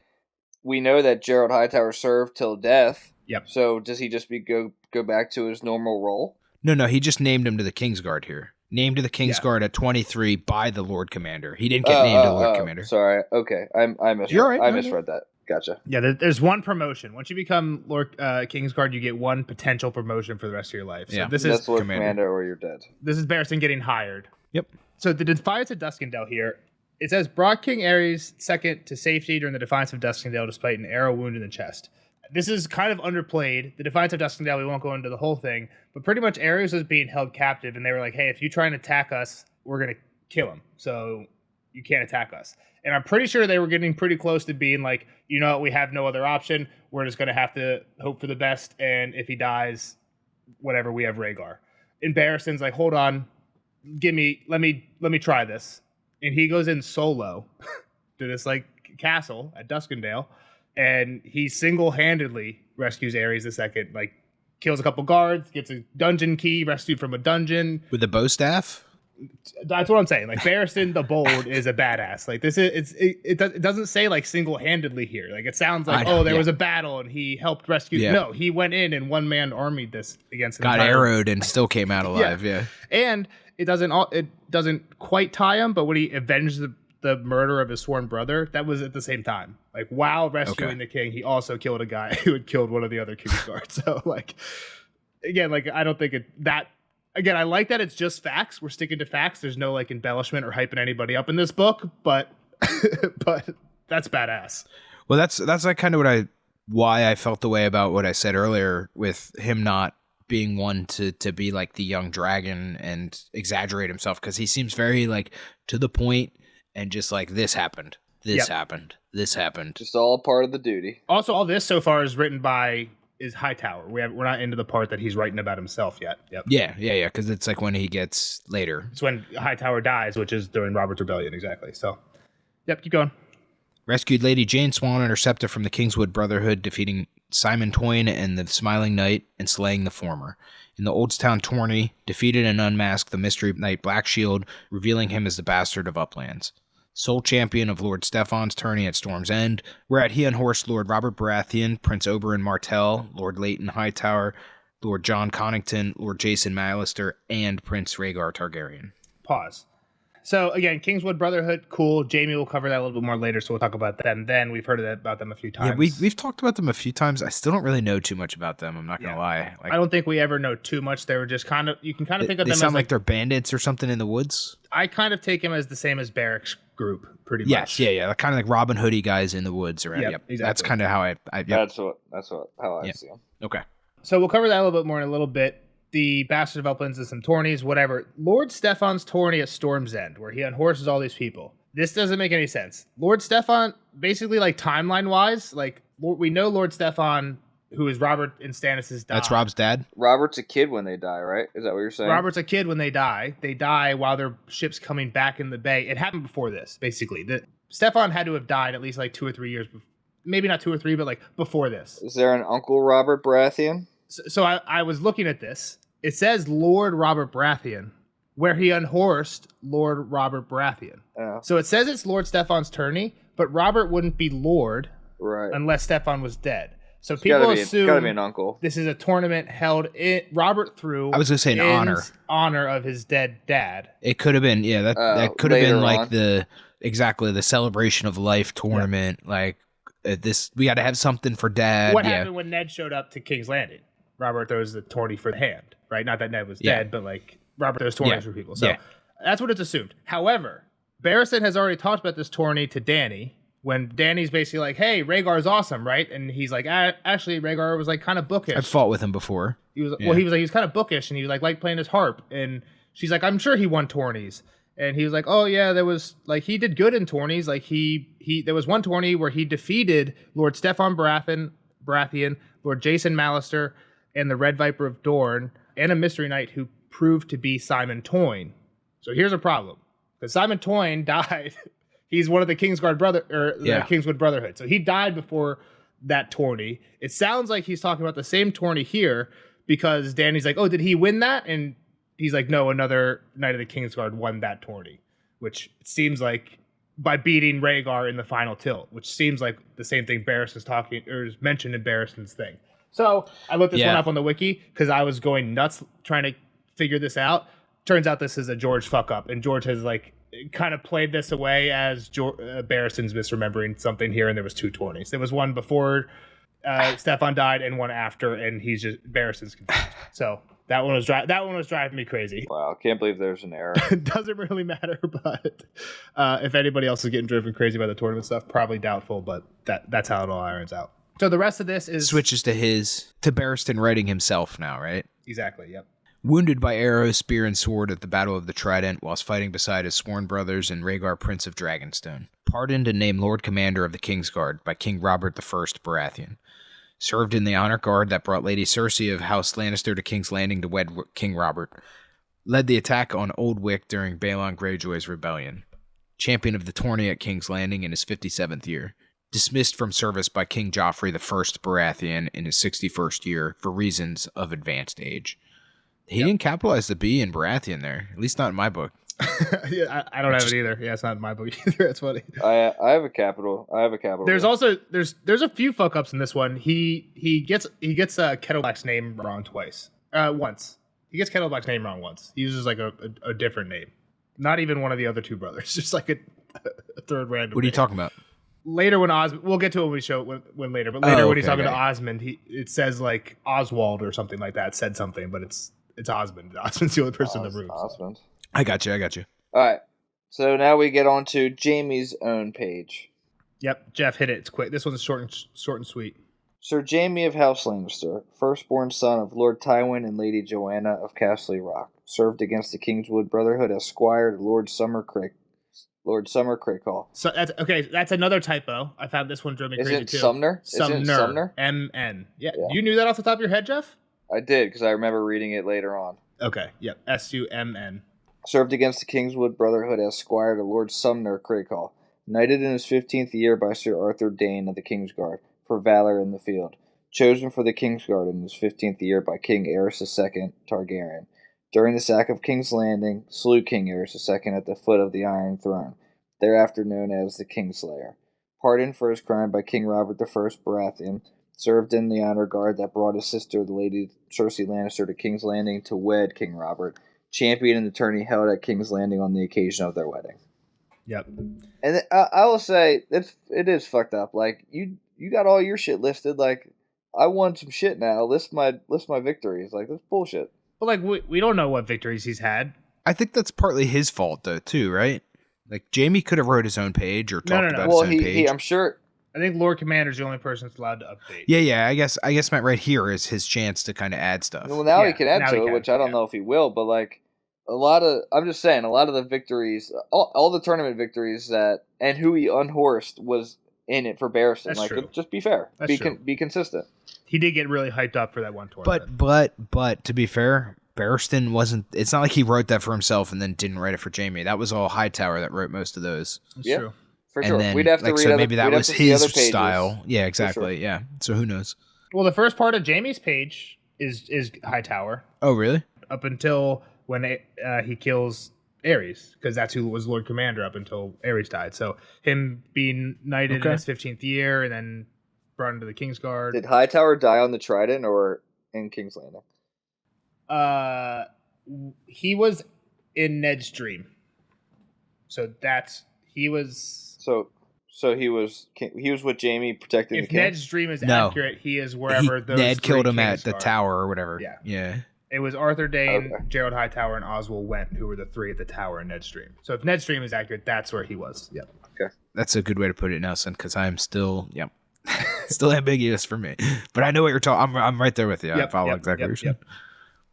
Speaker 2: we know that Gerald Hightower served till death.
Speaker 3: Yep.
Speaker 2: So does he just go back to his normal role?
Speaker 1: No, he just named him to the King's Guard here. Named to the King's Guard at 23 by the Lord Commander. He didn't get named to Lord Commander.
Speaker 2: Sorry. Okay. I misread.
Speaker 1: You're right.
Speaker 2: I misread that. Gotcha.
Speaker 3: Yeah, there's one promotion. Once you become Lord Kingsguard, you get one potential promotion for the rest of your life. So
Speaker 1: Yeah.
Speaker 3: this
Speaker 2: That's
Speaker 3: is
Speaker 2: Lord
Speaker 1: Commander.
Speaker 2: Commander or you're dead.
Speaker 3: this is Barristan getting hired.
Speaker 1: Yep.
Speaker 3: So the Defiance of Duskendale here, it says brought King Ares II to safety during the Defiance of Duskendale despite an arrow wound in the chest. This is kind of underplayed. The Defiance of Duskendale, we won't go into the whole thing, but pretty much Ares was being held captive, and they were like, hey, if you try and attack us, we're going to kill him. So you can't attack us. And I'm pretty sure they were getting pretty close to being like, you know what, we have no other option. We're just going to have to hope for the best, and if he dies, whatever, we have Rhaegar. And Barristan's like, hold on, let me try this. And he goes in solo to this like castle at Duskendale, and he single-handedly rescues Ares II. Like, kills a couple guards, gets a dungeon key, rescued from a dungeon.
Speaker 1: With the bow staff?
Speaker 3: That's what I'm saying. Like Barristan the Bold is a badass. Like this is it doesn't say like single-handedly here. Like it sounds like there was a battle and he helped rescue.
Speaker 1: Yeah.
Speaker 3: No, he went in and one man armied this against.
Speaker 1: Got arrowed and still came out alive. Yeah.
Speaker 3: And it doesn't quite tie him, but when he avenged the murder of his sworn brother, that was at the same time. Like while rescuing the king, he also killed a guy who had killed one of the other Kingsguard. So like again, like I don't think that. Again, I like that it's just facts. We're sticking to facts. There's no like embellishment or hyping anybody up in this book, but but that's badass.
Speaker 1: Well, that's like kind of why I felt the way about what I said earlier with him not being one to be like the young dragon and exaggerate himself, because he seems very like to the point and just like this happened. This happened.
Speaker 2: Just all part of the duty.
Speaker 3: Also, all this so far is written by Hightower. We're not into the part that he's writing about himself yet. Yep.
Speaker 1: Yeah. Because it's like when he gets later.
Speaker 3: It's when Hightower dies, which is during Robert's Rebellion, exactly. So, yep, keep going.
Speaker 1: Rescued Lady Jane Swan and her scepter from the Kingswood Brotherhood, defeating Simon Toyne and the Smiling Knight and slaying the former. In the Oldstown tourney, defeated and unmasked the Mystery Knight Blackshield, revealing him as the bastard of Uplands. Sole champion of Lord Stefan's tourney at Storm's End, whereat he unhorsed Lord Robert Baratheon, Prince Oberyn Martell, Lord Leighton Hightower, Lord John Connington, Lord Jason Mallister, and Prince Rhaegar Targaryen.
Speaker 3: Pause. So again, Kingswood Brotherhood, cool. Jamie will cover that a little bit more later, so we'll talk about them then. We've heard about them a few times.
Speaker 1: Yeah, we've talked about them a few times. I still don't really know too much about them. I'm not going to lie. Like,
Speaker 3: I don't think we ever know too much. They were just kind of, you can kind of think of them as
Speaker 1: they sound like they're bandits or something in the woods.
Speaker 3: I kind of take them as the same as Barrack's group, pretty much.
Speaker 1: Yeah. Kind of like Robin Hoodie guys in the woods around. Yep. Exactly. That's kind of how I
Speaker 2: That's how I see them.
Speaker 1: Okay.
Speaker 3: So we'll cover that a little bit more in a little bit. The Bastard of Uplands and some tourneys, whatever. Lord Stefan's tourney at Storm's End, where he unhorses all these people. This doesn't make any sense. Lord Stefan, basically, like timeline-wise, like we know Lord Stefan, who is Robert and Stannis' dad.
Speaker 1: That's Rob's dad?
Speaker 2: Robert's a kid when they die, right? Is that what you're saying?
Speaker 3: Robert's a kid when they die. They die while their ship's coming back in the bay. It happened before this, basically. Stefan had to have died at least like 2 or 3 years before. Maybe not 2 or 3, but like before this.
Speaker 2: Is there an Uncle Robert Baratheon?
Speaker 3: So I was looking at this. It says Lord Robert Baratheon, where he unhorsed Lord Robert Baratheon.
Speaker 2: Oh.
Speaker 3: So it says it's Lord Stefan's tourney, but Robert wouldn't be Lord unless Stefan was dead. So it's people assume
Speaker 2: gotta be an uncle.
Speaker 3: This is a tournament held in Robert threw.
Speaker 1: I was gonna say in
Speaker 3: honor of his dead dad.
Speaker 1: It could have been, that could have been like
Speaker 2: on.
Speaker 1: the celebration of life tournament. Yeah. Like this, we got to have something for dad.
Speaker 3: What happened when Ned showed up to King's Landing? Robert throws the tourney for the hand, right? Not that Ned was dead, but like Robert throws tourneys for people. So that's what it's assumed. However, Barristan has already talked about this tourney to Dany when Dany's basically like, hey, Rhaegar's awesome, right? And he's like, actually, Rhaegar was like kind of bookish.
Speaker 1: I've fought with him before.
Speaker 3: He was he was kind of bookish and he like playing his harp. And she's like, I'm sure he won tourneys. And he was like, oh yeah, there was like he did good in tourneys. Like there was one tourney where he defeated Lord Stefan Baratheon, Lord Jason Mallister, and the Red Viper of Dorne, and a Mystery Knight who proved to be Simon Toyne. So here's a problem. Because Simon Toyne died. He's one of the Kingswood Brotherhood. So he died before that tourney. It sounds like he's talking about the same tourney here because Dany's like, oh, did he win that? And he's like, no, another Knight of the Kingsguard won that tourney. Which it seems like by beating Rhaegar in the final tilt, which seems like the same thing Barristan's talking or is mentioned in Barristan's thing. So I looked this one up on the wiki because I was going nuts trying to figure this out. Turns out this is a George fuck up, and George has like kind of played this away as Barristan's misremembering something here, and there was 2 tourneys. There was one before Stefan died and one after, and he's just Barristan's confused. So that one was driving me crazy.
Speaker 2: Wow, can't believe there's an error.
Speaker 3: It doesn't really matter, but if anybody else is getting driven crazy by the tournament stuff, probably doubtful. But that's how it all irons out. So the rest of this is
Speaker 1: switches to Barristan writing himself now, right?
Speaker 3: Exactly. Yep.
Speaker 1: Wounded by arrow, spear, and sword at the Battle of the Trident whilst fighting beside his sworn brothers and Rhaegar, Prince of Dragonstone. Pardoned and named Lord Commander of the Kingsguard by King Robert I Baratheon. Served in the honor guard that brought Lady Cersei of House Lannister to King's Landing to wed King Robert. Led the attack on Old Wick during Balon Greyjoy's rebellion. Champion of the tourney at King's Landing in his 57th year. Dismissed from service by King Joffrey I Baratheon in his 61st year for reasons of advanced age. He didn't capitalize the B in Baratheon there, at least not in my book.
Speaker 3: Yeah, I don't have it either. Yeah, it's not in my book either. That's funny.
Speaker 2: I have a capital.
Speaker 3: There's also there's a few fuck ups in this one. He gets Kettle Black's name wrong twice. Once he gets Kettle Black's name wrong once. He uses like a different name. Not even one of the other two brothers. Just like a third random.
Speaker 1: What are you
Speaker 3: name.
Speaker 1: talking about?
Speaker 3: Later when Osmond, we'll get to it when we show it when later. But later when he's talking to
Speaker 1: okay.
Speaker 3: Osmond, it says like Oswald or something like that. Said something, but it's Osmond. Osmond's the only person in the room.
Speaker 2: Osmond.
Speaker 1: I got you.
Speaker 2: All right. So now we get on to Jaime's own page.
Speaker 3: Yep, Jeff hit it. It's quick. This one's short and sweet.
Speaker 2: Sir Jaime of House Lannister, firstborn son of Lord Tywin and Lady Joanna of Castle Rock, served against the Kingswood Brotherhood as squire to Lord Summer Crickall.
Speaker 3: So that's okay. That's another typo. I found this one drove me
Speaker 2: Is
Speaker 3: crazy
Speaker 2: it
Speaker 3: too.
Speaker 2: Sumner? Isn't it Sumner?
Speaker 3: MN. Yeah. You knew that off the top of your head, Jeff?
Speaker 2: I did, because I remember reading it later on.
Speaker 3: Okay. Yep. SUMN.
Speaker 2: Served against the Kingswood Brotherhood as squire to Lord Sumner Crickall, knighted in his 15th year by Sir Arthur Dane of the Kingsguard for valor in the field, chosen for the Kingsguard in his 15th year by King Aerys II Targaryen. During the sack of King's Landing, slew King Aerys II at the foot of the Iron Throne, thereafter known as the Kingslayer. Pardoned for his crime by King Robert I Baratheon, served in the honor guard that brought his sister, the Lady Cersei Lannister, to King's Landing to wed King Robert, champion in the tourney held at King's Landing on the occasion of their wedding.
Speaker 3: Yep.
Speaker 2: And I will say, it is fucked up. Like, you got all your shit listed. Like, I won some shit now. List my victories. Like, that's bullshit.
Speaker 3: But like we don't know what victories he's had.
Speaker 1: I think that's partly his fault though, too, right? Like Jaime could have wrote his own page or talked about
Speaker 2: Well,
Speaker 1: his own page.
Speaker 2: I'm sure.
Speaker 3: I think Lord Commander's the only person that's allowed to update.
Speaker 1: Yeah. I guess Matt right here is his chance to kind of add stuff.
Speaker 2: Well, now
Speaker 3: Yeah,
Speaker 2: he can add
Speaker 3: now
Speaker 2: to
Speaker 3: he
Speaker 2: it,
Speaker 3: can,
Speaker 2: which I don't
Speaker 3: yeah.
Speaker 2: know if he will. But like, I'm just saying, a lot of the victories, all the tournament victories and who he unhorsed was in it for Barristan.
Speaker 3: That's
Speaker 2: Like,
Speaker 3: true.
Speaker 2: just be fair.
Speaker 3: That's true.
Speaker 2: Be consistent.
Speaker 3: He did get really hyped up for that one tournament.
Speaker 1: But to be fair, Barristan wasn't. It's not like he wrote that for himself and then didn't write it for Jaime. That was all Hightower that wrote most of those.
Speaker 3: That's
Speaker 2: Yeah.
Speaker 3: true.
Speaker 2: For
Speaker 1: And
Speaker 2: sure.
Speaker 1: then,
Speaker 2: We'd have to
Speaker 1: like,
Speaker 2: read
Speaker 1: so
Speaker 2: other,
Speaker 1: maybe that
Speaker 2: we'd have
Speaker 1: was
Speaker 2: to see
Speaker 1: his
Speaker 2: other pages.
Speaker 1: style. Yeah, exactly.
Speaker 2: sure.
Speaker 1: Yeah. So who knows?
Speaker 3: Well, the first part of Jaime's page is Hightower
Speaker 1: Oh, really?
Speaker 3: up until when he kills Aerys, because that's who was Lord Commander up until Aerys died. So him being knighted in his 15th year and then brought into the Kingsguard.
Speaker 2: Did Hightower die on the Trident or in King's Landing?
Speaker 3: He was in Ned's dream. So he was.
Speaker 2: So he was with Jaime protecting the
Speaker 3: If
Speaker 2: king.
Speaker 3: Ned's dream is
Speaker 1: No.
Speaker 3: accurate, he is wherever those
Speaker 1: Ned
Speaker 3: three
Speaker 1: killed him
Speaker 3: kings
Speaker 1: at the
Speaker 3: are.
Speaker 1: tower or whatever.
Speaker 3: Yeah.
Speaker 1: Yeah.
Speaker 3: It was Arthur Dane,
Speaker 2: Okay.
Speaker 3: Gerald Hightower, and Oswald Went, who were the three at the tower in Ned's dream. So if Ned's dream is accurate, that's where he was. Yep.
Speaker 1: That's a good way to put it, Nelson, because I'm still, still ambiguous for me. But I know what you're talking. I'm right there with you. I follow exactly what you're saying.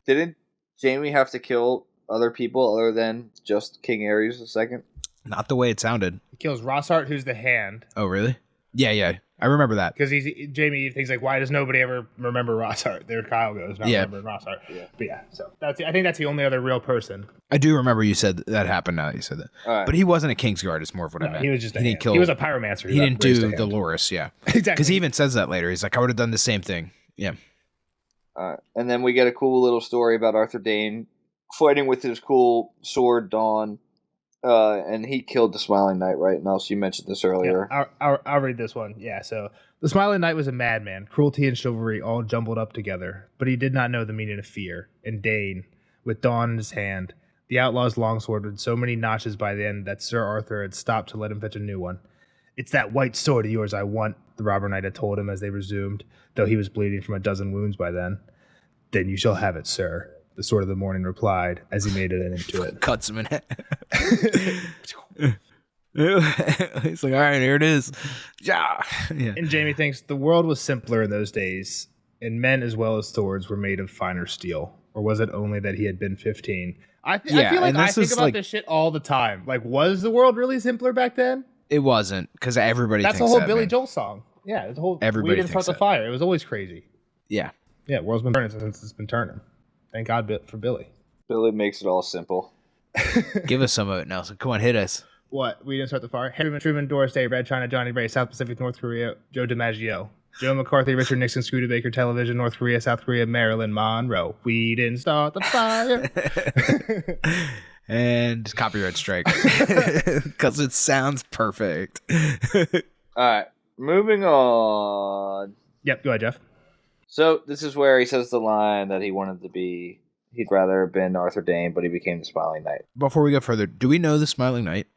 Speaker 2: Didn't Jaime have to kill other people other than just King Aerys II?
Speaker 1: Not the way it sounded.
Speaker 3: He kills Rosshart, who's the hand,
Speaker 1: Oh, really? Yeah. I remember that.
Speaker 3: because Jaime thinks like, why does nobody ever remember Rosshart? There Kyle goes, not remembering Rosshart.
Speaker 2: Yeah.
Speaker 3: But yeah, so I think that's the only other real person.
Speaker 1: I do remember you said that happened now that you said that.
Speaker 2: All right.
Speaker 1: But he wasn't a Kingsguard, is more of what I
Speaker 3: No,
Speaker 1: meant.
Speaker 3: he was just a
Speaker 1: He
Speaker 3: hand.
Speaker 1: didn't kill.
Speaker 3: He was a pyromancer.
Speaker 1: He didn't
Speaker 3: raised
Speaker 1: do
Speaker 3: a hand.
Speaker 1: Dolores, yeah.
Speaker 3: Exactly.
Speaker 1: Because he even says that later. He's like, I would have done the same thing. Yeah.
Speaker 2: And then we get a cool little story about Arthur Dane fighting with his cool sword, Dawn. And he killed the Smiling Knight, right? And also, you mentioned this earlier.
Speaker 3: Yeah, I'll read this one. Yeah, so the Smiling Knight was a madman, cruelty and chivalry all jumbled up together, but he did not know the meaning of fear. And Dane, with Dawn in his hand, the outlaw's longsword with so many notches by the end that Sir Arthur had stopped to let him fetch a new one. It's that white sword of yours I want, the robber knight had told him as they resumed, though he was bleeding from a dozen wounds by then. Then you shall have it, sir, the Sword of the Morning replied as he made it into it.
Speaker 1: Cuts him in half. He's like, all right, here it is. Yeah.
Speaker 3: And Jaime thinks the world was simpler in those days, and men as well as swords were made of finer steel. Or was it only that he had been 15? I feel like
Speaker 1: and
Speaker 3: I
Speaker 1: this
Speaker 3: think
Speaker 1: is
Speaker 3: about
Speaker 1: like-
Speaker 3: this shit all the time. Like, was the world really simpler back then?
Speaker 1: It wasn't, because everybody
Speaker 3: That's the
Speaker 1: thinks
Speaker 3: whole
Speaker 1: that,
Speaker 3: Billy
Speaker 1: man.
Speaker 3: Joel song. Yeah, the whole
Speaker 1: Everybody
Speaker 3: we didn't start
Speaker 1: thinks
Speaker 3: the
Speaker 1: that.
Speaker 3: fire. It was always crazy.
Speaker 1: Yeah.
Speaker 3: Yeah, world's been turning since it's been turning. Thank God for Billy.
Speaker 2: Billy makes it all simple.
Speaker 1: Give us some of it, Nelson. Come on, hit us.
Speaker 3: What? We didn't start the fire? Truman, Doris Day, Red China, Johnny Ray, South Pacific, North Korea, Joe DiMaggio. Joe McCarthy, Richard Nixon, Studebaker, Television, North Korea, South Korea, Marilyn Monroe. We didn't start the fire.
Speaker 1: And copyright strike. Because it sounds perfect.
Speaker 2: All right, moving on.
Speaker 3: Yep, go ahead, Jeff.
Speaker 2: So this is where he says the line that he wanted to be. He'd rather have been Arthur Dane, but he became the Smiling Knight.
Speaker 1: Before we go further, do we know the Smiling Knight?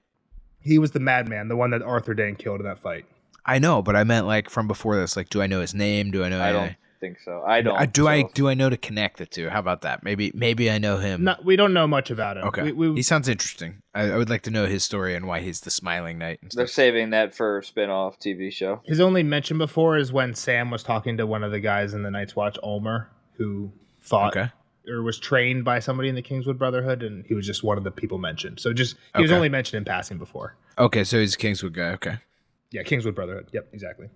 Speaker 3: He was the madman, the one that Arthur Dane killed in that fight.
Speaker 1: I know, but I meant like from before this. Like, do I know his name? Do I know?
Speaker 2: I don't think so. I don't.
Speaker 1: Do I know to connect the two? How about that? Maybe I know him.
Speaker 3: No, we don't know much about him.
Speaker 1: Okay, he sounds interesting. I would like to know his story and why he's the Smiling Knight. And stuff.
Speaker 2: They're saving that for a spin-off TV show.
Speaker 3: His only mention before is when Sam was talking to one of the guys in the Night's Watch, Ulmer, who fought or was trained by somebody in the Kingswood Brotherhood, and he was just one of the people mentioned. So he was only mentioned in passing before.
Speaker 1: Okay, so he's a Kingswood guy. Okay.
Speaker 3: Yeah, Kingswood Brotherhood. Yep, exactly.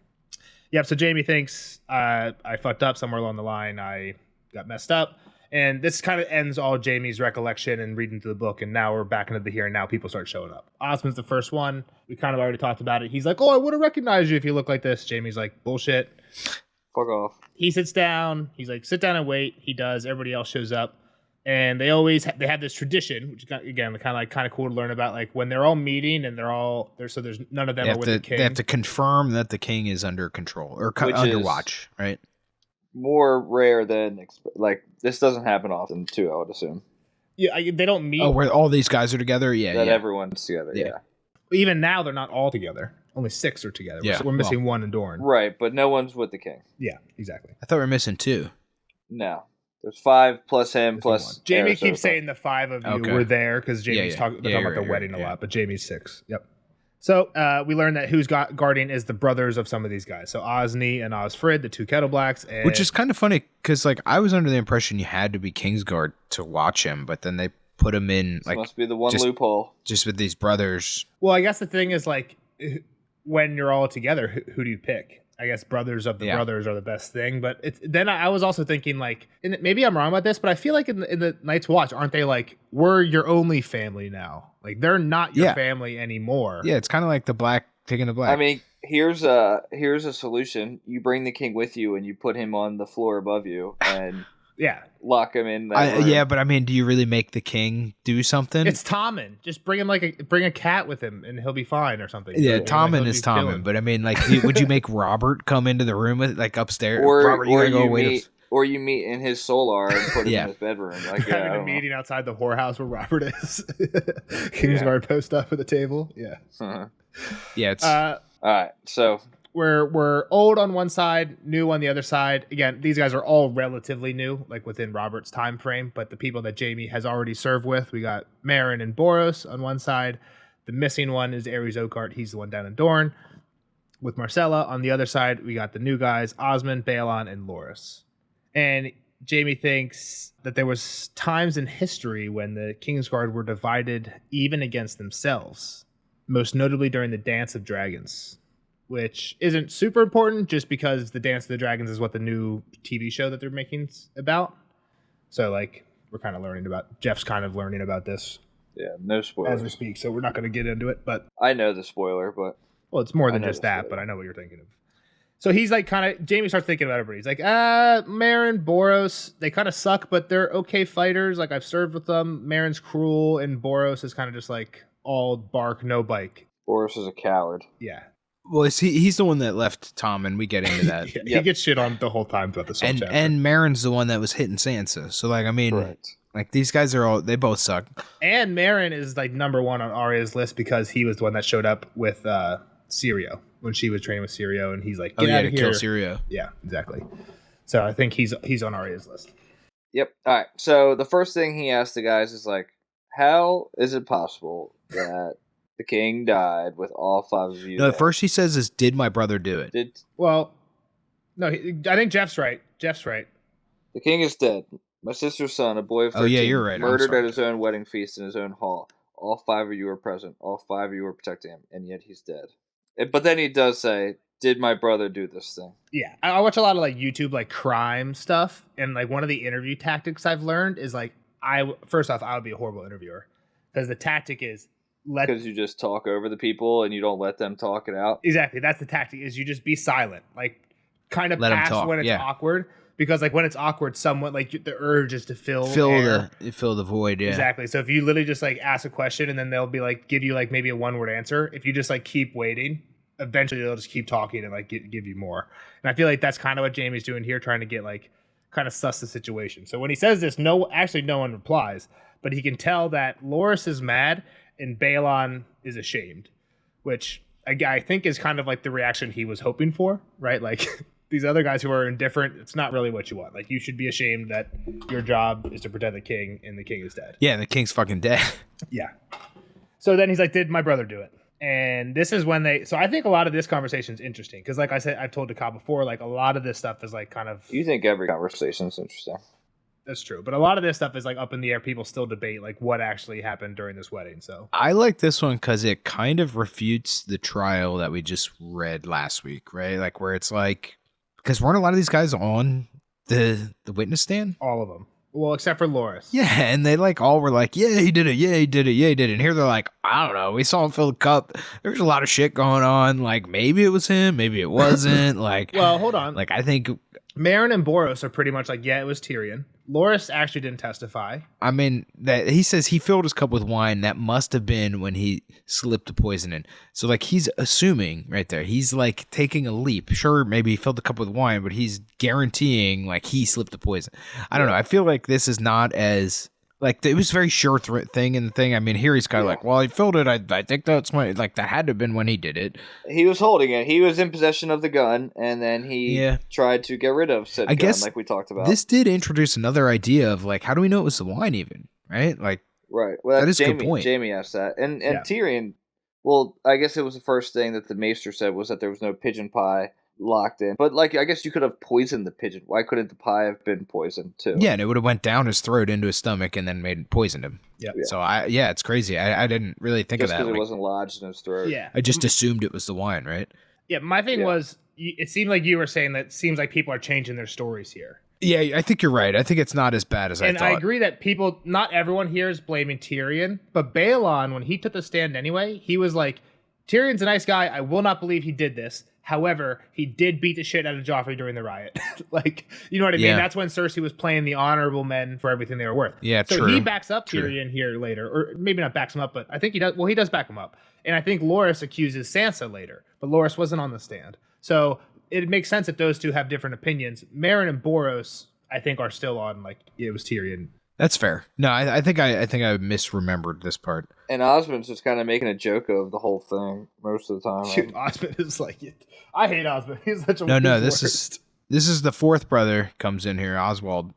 Speaker 3: Yep, so Jamie thinks, I fucked up somewhere along the line. I got messed up. And this kind of ends all Jamie's recollection and reading through the book. And now we're back into the here and now. People start showing up. Osmond's the first one. We kind of already talked about it. He's like, oh, I would have recognized you if you look like this. Jamie's like, bullshit.
Speaker 2: Fuck off.
Speaker 3: He sits down. He's like, sit down and wait. He does. Everybody else shows up. And they always they have this tradition, which is again kind of cool to learn about. Like when they're all meeting and they're all there, so there's none of them are with the king.
Speaker 1: They have to confirm that the king is under control or under watch, right?
Speaker 2: More rare than like this doesn't happen often too. I would assume.
Speaker 3: Yeah, they don't meet.
Speaker 1: Oh, where all these guys are together. Yeah,
Speaker 2: that everyone's together. Yeah.
Speaker 3: Even now they're not all together. Only 6 are together.
Speaker 1: Yeah,
Speaker 3: we're missing one in Dorne.
Speaker 2: Right, but no one's with the king.
Speaker 3: Yeah, exactly.
Speaker 1: I thought we were missing 2.
Speaker 2: No. There's 5 plus him plus
Speaker 3: one. Jamie keeps saying the 5 of you were there because Jamie's talking about the wedding a lot, but Jamie's 6. Yep. So we learned that who's guarding is the brothers of some of these guys. So Osney and Osfrid, the 2 Kettleblacks. And
Speaker 1: which is kind of funny because like I was under the impression you had to be Kingsguard to watch him, but then they put him in like
Speaker 2: must be the one loophole.
Speaker 1: Just with these brothers.
Speaker 3: Well, I guess the thing is like when you're all together, who do you pick? I guess brothers of the brothers are the best thing, but then I was also thinking like, and maybe I'm wrong about this, but I feel like in the Night's Watch, aren't they like, we're your only family now? Like they're not your family anymore.
Speaker 1: Yeah, it's kind of like the black taking the black.
Speaker 2: I mean, here's a solution. You bring the king with you and you put him on the floor above you and lock him in that room.
Speaker 1: Yeah, but I mean, do you really make the king do something?
Speaker 3: It's Tommen. Just bring him bring a cat with him and he'll be fine or something.
Speaker 1: Yeah, Tommen is Tommen, but I mean, like, would you make Robert come into the room with like upstairs?
Speaker 2: Or
Speaker 1: Robert,
Speaker 2: you meet in his solar and put him in his bedroom. Like
Speaker 3: having a meeting outside the whorehouse where Robert is. Kingsguard post up at the table. Yeah.
Speaker 2: Uh-huh.
Speaker 1: Yeah. It's
Speaker 2: all right. So
Speaker 3: we're old on one side, new on the other side. Again, these guys are all relatively new, like within Robert's time frame. But the people that Jamie has already served with, we got Marin and Boros on one side. The missing one is Ares Oakheart. He's the one down in Dorne. With Marcella on the other side, we got the new guys, Osmond, Balon, and Loras. And Jamie thinks that there was times in history when the Kingsguard were divided even against themselves, most notably during the Dance of Dragons, which isn't super important just because the Dance of the Dragons is what the new TV show that they're making is about. So, like, Jeff's kind of learning about this.
Speaker 2: Yeah, no spoilers.
Speaker 3: As we speak, so we're not going to get into it, but...
Speaker 2: I know the spoiler, but...
Speaker 3: Well, it's more than just that, but I know what you're thinking of. So he's like Jamie starts thinking about everybody. He's like, Marin, Boros, they kind of suck, but they're okay fighters. Like, I've served with them. Marin's cruel, and Boros is kind of just like all bark, no bite.
Speaker 2: Boros is a coward.
Speaker 3: Yeah.
Speaker 1: Well, he's the one that left Tom, and we get into that.
Speaker 3: He gets shit on the whole time throughout the whole chapter.
Speaker 1: And Marin's the one that was hitting Sansa. So, like, I mean, like, these guys they both suck.
Speaker 3: And Marin is, like, number 1 on Arya's list because he was the one that showed up with Syrio when she was training with Syrio, and he's like, get out of here.
Speaker 1: Kill Syrio.
Speaker 3: Yeah, exactly. So I think he's on Arya's list.
Speaker 2: Yep. All right. So the first thing he asked the guys is like, how is it possible that the king died with all 5 of you?
Speaker 1: No, the first he says is, did my brother do it?
Speaker 3: Well, no, I think Jeff's right.
Speaker 2: The king is dead. My sister's son, a boy of 13,
Speaker 1: you're right.
Speaker 2: murdered at his own wedding feast in his own hall. All 5 of you were present. All 5 of you were protecting him, and yet he's dead. But then he does say, did my brother do this thing?
Speaker 3: Yeah. I watch a lot of like YouTube, like crime stuff. And like one of the interview tactics I've learned is like, first off, I would be a horrible interviewer because the tactic is
Speaker 2: because you just talk over the people and you don't let them talk it out.
Speaker 3: Exactly. That's the tactic is you just be silent. Like kind of pass when it's awkward because like when it's awkward, someone like the urge is to fill
Speaker 1: the void. Yeah,
Speaker 3: exactly. So if you literally just like ask a question and then they'll be like give you like maybe a 1-word answer, if you just like keep waiting, eventually they'll just keep talking and like give you more. And I feel like that's kind of what Jamie's doing here, trying to get like kind of suss the situation. So when he says this, no one replies, but he can tell that Loras is mad and Balon is ashamed, which I think is kind of like the reaction he was hoping for, right? Like these other guys who are indifferent, it's not really what you want. Like you should be ashamed that your job is to protect the king and the king is dead.
Speaker 1: Yeah, and the king's fucking dead.
Speaker 3: Yeah. So then he's like, did my brother do it? And this is when so I think a lot of this conversation is interesting because like I said, I've told Dakar before, like a lot of this stuff is like kind of...
Speaker 2: You think every conversation is interesting.
Speaker 3: That's true. But a lot of this stuff is like up in the air. People still debate like what actually happened during this wedding. So
Speaker 1: I like this one because it kind of refutes the trial that we just read last week, right? Like where it's like, because weren't a lot of these guys on the witness stand?
Speaker 3: All of them. Well, except for Loras.
Speaker 1: Yeah, and they like all were like, yeah, he did it, yeah, he did it, yeah, he did it. And here they're like, I don't know, we saw him fill the cup. There's a lot of shit going on. Like maybe it was him, maybe it wasn't. Like,
Speaker 3: well, hold on.
Speaker 1: Like I think
Speaker 3: Meryn and Boros are pretty much like, yeah, it was Tyrion. Loras actually didn't testify.
Speaker 1: I mean, that he says he filled his cup with wine. That must have been when he slipped the poison in. So, like, he's assuming right there. He's, like, taking a leap. Sure, maybe he filled the cup with wine, but he's guaranteeing, like, he slipped the poison. I don't know. I feel like this is not as... Like, it was a very sure thing in the thing. I mean, here he's kind of like, well, he filled it. I think that's when, like, that had to have been when he did it.
Speaker 2: He was holding it. He was in possession of the gun, and then he tried to get rid of said gun, like we talked about.
Speaker 1: This did introduce another idea of, like, how do we know it was the wine even, right? Like,
Speaker 2: right. Well,
Speaker 1: that is
Speaker 2: Jamie,
Speaker 1: a good point.
Speaker 2: Jamie asked that. And Tyrion, well, I guess it was the first thing that the maester said was that there was no pigeon pie locked in, but like I guess you could have poisoned the pigeon. Why couldn't the pie have been poisoned too?
Speaker 1: Yeah, and it would have went down his throat into his stomach and then poisoned him.
Speaker 3: Yep.
Speaker 1: Yeah. So it's crazy. I didn't really think
Speaker 2: just
Speaker 1: of that.
Speaker 2: Because it wasn't lodged in his throat.
Speaker 3: Yeah,
Speaker 1: I just assumed it was the wine, right?
Speaker 3: Yeah, my thing was, it seemed like you were saying that it seems like people are changing their stories here.
Speaker 1: Yeah, I think you're right. I think it's not as bad as I thought.
Speaker 3: And I agree that not everyone here is blaming Tyrion, but Balon, when he took the stand anyway, he was like, Tyrion's a nice guy. I will not believe he did this. However, he did beat the shit out of Joffrey during the riot. Like, you know what I mean? That's when Cersei was playing the honorable men for everything they were worth.
Speaker 1: Yeah,
Speaker 3: so
Speaker 1: true.
Speaker 3: he backs up Tyrion here later, or maybe not backs him up, but I think he does. Well, he does back him up. And I think Loras accuses Sansa later, but Loras wasn't on the stand. So it makes sense that those two have different opinions. Meryn and Boros, I think, are still on, like, it was Tyrion.
Speaker 1: That's fair. No, I think I misremembered this part.
Speaker 2: And Osmond's just kind of making a joke of the whole thing most of the time.
Speaker 3: Dude, Osmond is like, I hate Osmond. He's such a
Speaker 1: no. This is the fourth brother comes in here, Oswald.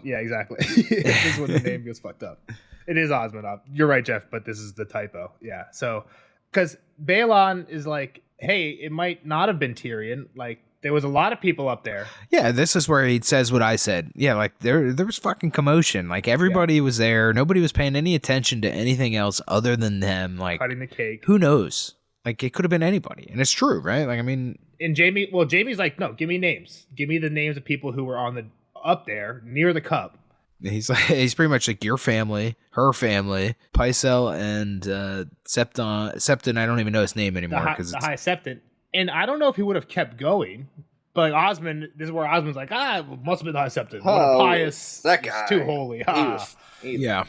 Speaker 3: Yeah, exactly. This is when the name gets fucked up. It is Osmond. You're right, Jeff, but this is the typo. Yeah. So, because Balon is like, hey, it might not have been Tyrion. Like, there was a lot of people up there.
Speaker 1: Yeah, this is where he says what I said. Yeah, like there was fucking commotion. Like everybody was there. Nobody was paying any attention to anything else other than them. Like
Speaker 3: cutting the cake.
Speaker 1: Who knows? Like it could have been anybody, and it's true, right? Like I mean,
Speaker 3: and Jamie's like, no, give me names. Give me the names of people who were up there near the cup.
Speaker 1: He's pretty much like your family, her family, Pycelle and Septon. I don't even know his name anymore because
Speaker 3: the High Septon. And I don't know if he would have kept going, but like Osmond, this is where Osmond's like, it must have been the High Septon. What a pious,
Speaker 2: that guy.
Speaker 3: Too holy.
Speaker 1: Yeah.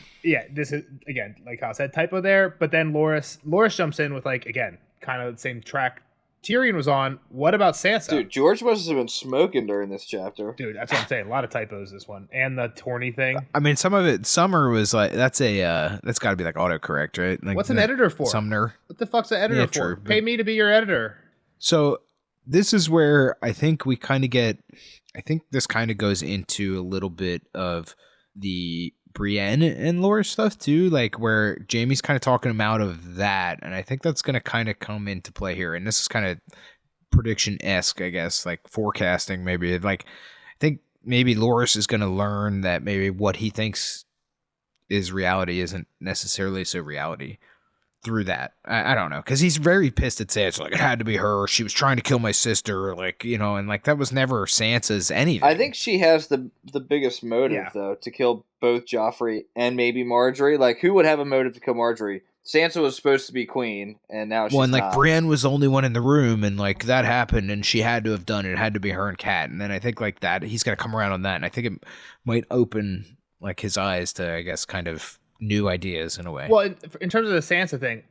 Speaker 3: This is, again, like how I said, typo there. But then Loras jumps in with, like, again, kind of the same track Tyrion was on. What about Sansa?
Speaker 2: Dude, George must have been smoking during this chapter.
Speaker 3: Dude, that's what I'm saying. A lot of typos this one. And the Torny thing.
Speaker 1: I mean, some of it, Summer was like, that's got to be like autocorrect, right? Like,
Speaker 3: what's an editor for?
Speaker 1: Sumner.
Speaker 3: What the fuck's an editor for?
Speaker 1: True,
Speaker 3: Pay me to be your editor.
Speaker 1: So this is where I think we kind of this kind of goes into a little bit of the Brienne and Laura stuff too, like where Jamie's kind of talking him out of that. And I think that's going to kind of come into play here. And this is kind of prediction-esque, I guess, like forecasting maybe. Like I think maybe Loras is going to learn that maybe what he thinks is reality isn't necessarily so reality. Through that, I don't know, because he's very pissed at Sansa. Like it had to be her. She was trying to kill my sister. Like and like that was never Sansa's anything.
Speaker 2: I think she has the biggest motive though to kill both Joffrey and maybe Marjorie. Like who would have a motive to kill Marjorie Sansa was supposed to be queen, and now she's
Speaker 1: Well, and like
Speaker 2: not.
Speaker 1: Brienne was the only one in the room, and like that happened, and she had to have done it. It had to be her and Kat, and then I think like that he's gonna come around on that, and I think it might open like his eyes to, I guess, kind of new ideas in a way.
Speaker 3: Well, in terms of the Sansa thing,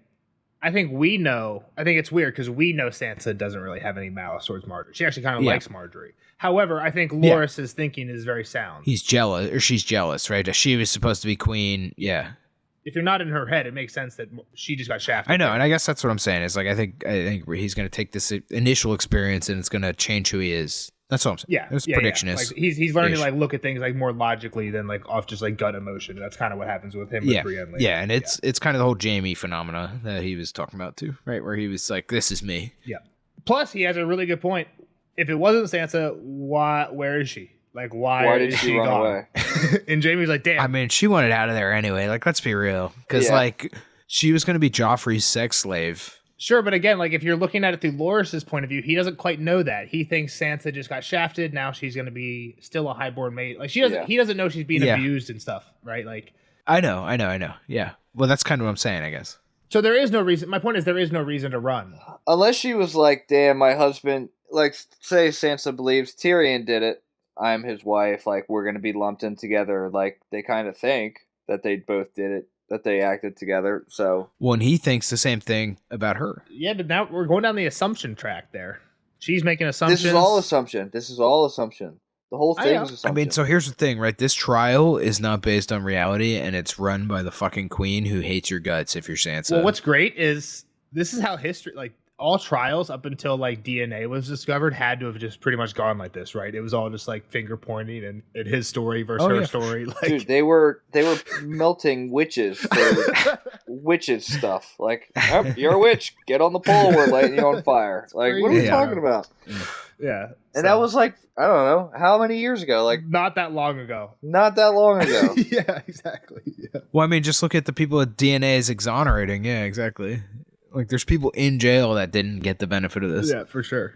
Speaker 3: I think we know. I think it's weird because we know Sansa doesn't really have any malice towards Marjorie. She actually kind of likes Marjorie. However, I think Loris's thinking is very sound.
Speaker 1: He's jealous, or she's jealous, right? She was supposed to be queen. Yeah.
Speaker 3: If you're not in her head, it makes sense that she just got shafted.
Speaker 1: I know, and I guess that's what I'm saying. Is like I think he's going to take this initial experience and it's going to change who he is. That's all I'm saying.
Speaker 3: Yeah,
Speaker 1: his prediction is
Speaker 3: like he's learning to like look at things like more logically than like off just like gut emotion. That's kind of what happens with him.
Speaker 1: Yeah,
Speaker 3: with Brienne later.
Speaker 1: yeah, and it's kind of the whole Jamie phenomena that he was talking about too, right? Where he was like, "This is me."
Speaker 3: Yeah. Plus, he has a really good point. If it wasn't Sansa, where is she? Like, why
Speaker 2: did
Speaker 3: is
Speaker 2: she
Speaker 3: she
Speaker 2: run
Speaker 3: gone?
Speaker 2: away?
Speaker 3: And Jamie's like, damn.
Speaker 1: I mean, she wanted out of there anyway. Like, let's be real, because like she was going to be Joffrey's sex slave.
Speaker 3: Sure, but again, like if you're looking at it through Loris's point of view, he doesn't quite know that. He thinks Sansa just got shafted. Now she's going to be still a highborn mate. Like she doesn't.
Speaker 2: Yeah.
Speaker 3: He doesn't know she's being abused and stuff, right? Like,
Speaker 1: I know. Yeah. Well, that's kind of what I'm saying, I guess.
Speaker 3: so there is no reason. My point is there is no reason to run.
Speaker 2: Unless she was like, damn, my husband, like, say Sansa believes Tyrion did it, I'm his wife, like, we're going to be lumped in together. Like, they kind of think that they both did it, that they acted together, so.
Speaker 1: Well, and he thinks the same thing about her.
Speaker 3: Yeah, but now we're going down the assumption track there. She's making assumptions.
Speaker 2: This is all assumption. The whole thing is assumption.
Speaker 1: I mean, so here's the thing, right? This trial is not based on reality, and it's run by the fucking queen who hates your guts if you're Sansa.
Speaker 3: Well, what's great is this is how history, like all trials up until like DNA was discovered, had to have just pretty much gone like this, right? It was all just like finger pointing and his story versus her story. Like,
Speaker 2: dude, they were melting witches for witches stuff. Like, oh, you're a witch. Get on the pole. We're lighting you on fire. Like, what are we talking about?
Speaker 3: Yeah,
Speaker 2: and that was like, I don't know, how many years ago? Like,
Speaker 3: not that long ago.
Speaker 2: Not that long ago.
Speaker 3: Yeah, exactly. Yeah.
Speaker 1: Well, I mean, just look at the people that DNA is exonerating. Yeah, exactly. Like, there's people in jail that didn't get the benefit of this.
Speaker 3: Yeah, for sure.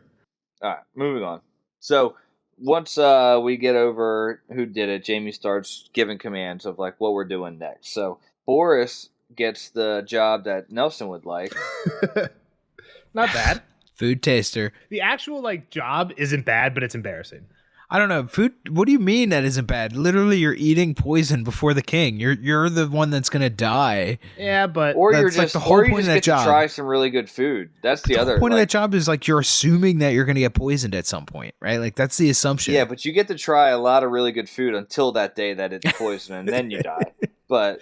Speaker 2: All right, moving on. So once we get over who did it, Jamie starts giving commands of like what we're doing next. So Boris gets the job that Nelson would like.
Speaker 3: Not bad.
Speaker 1: Food taster.
Speaker 3: The actual like job isn't bad, but it's embarrassing.
Speaker 1: I don't know. Food. What do you mean that isn't bad? Literally, you're eating poison before the king. You're the one that's gonna die.
Speaker 3: Yeah, but
Speaker 2: or you're
Speaker 1: that's like
Speaker 2: just
Speaker 1: the whole
Speaker 2: or you
Speaker 1: point
Speaker 2: just
Speaker 1: of that
Speaker 2: get
Speaker 1: job.
Speaker 2: to try some really good food. That's the other
Speaker 1: point of
Speaker 2: like,
Speaker 1: that job is like you're assuming that you're gonna get poisoned at some point, right? Like that's the assumption.
Speaker 2: Yeah, but you get to try a lot of really good food until that day that it's poison, and then you die. But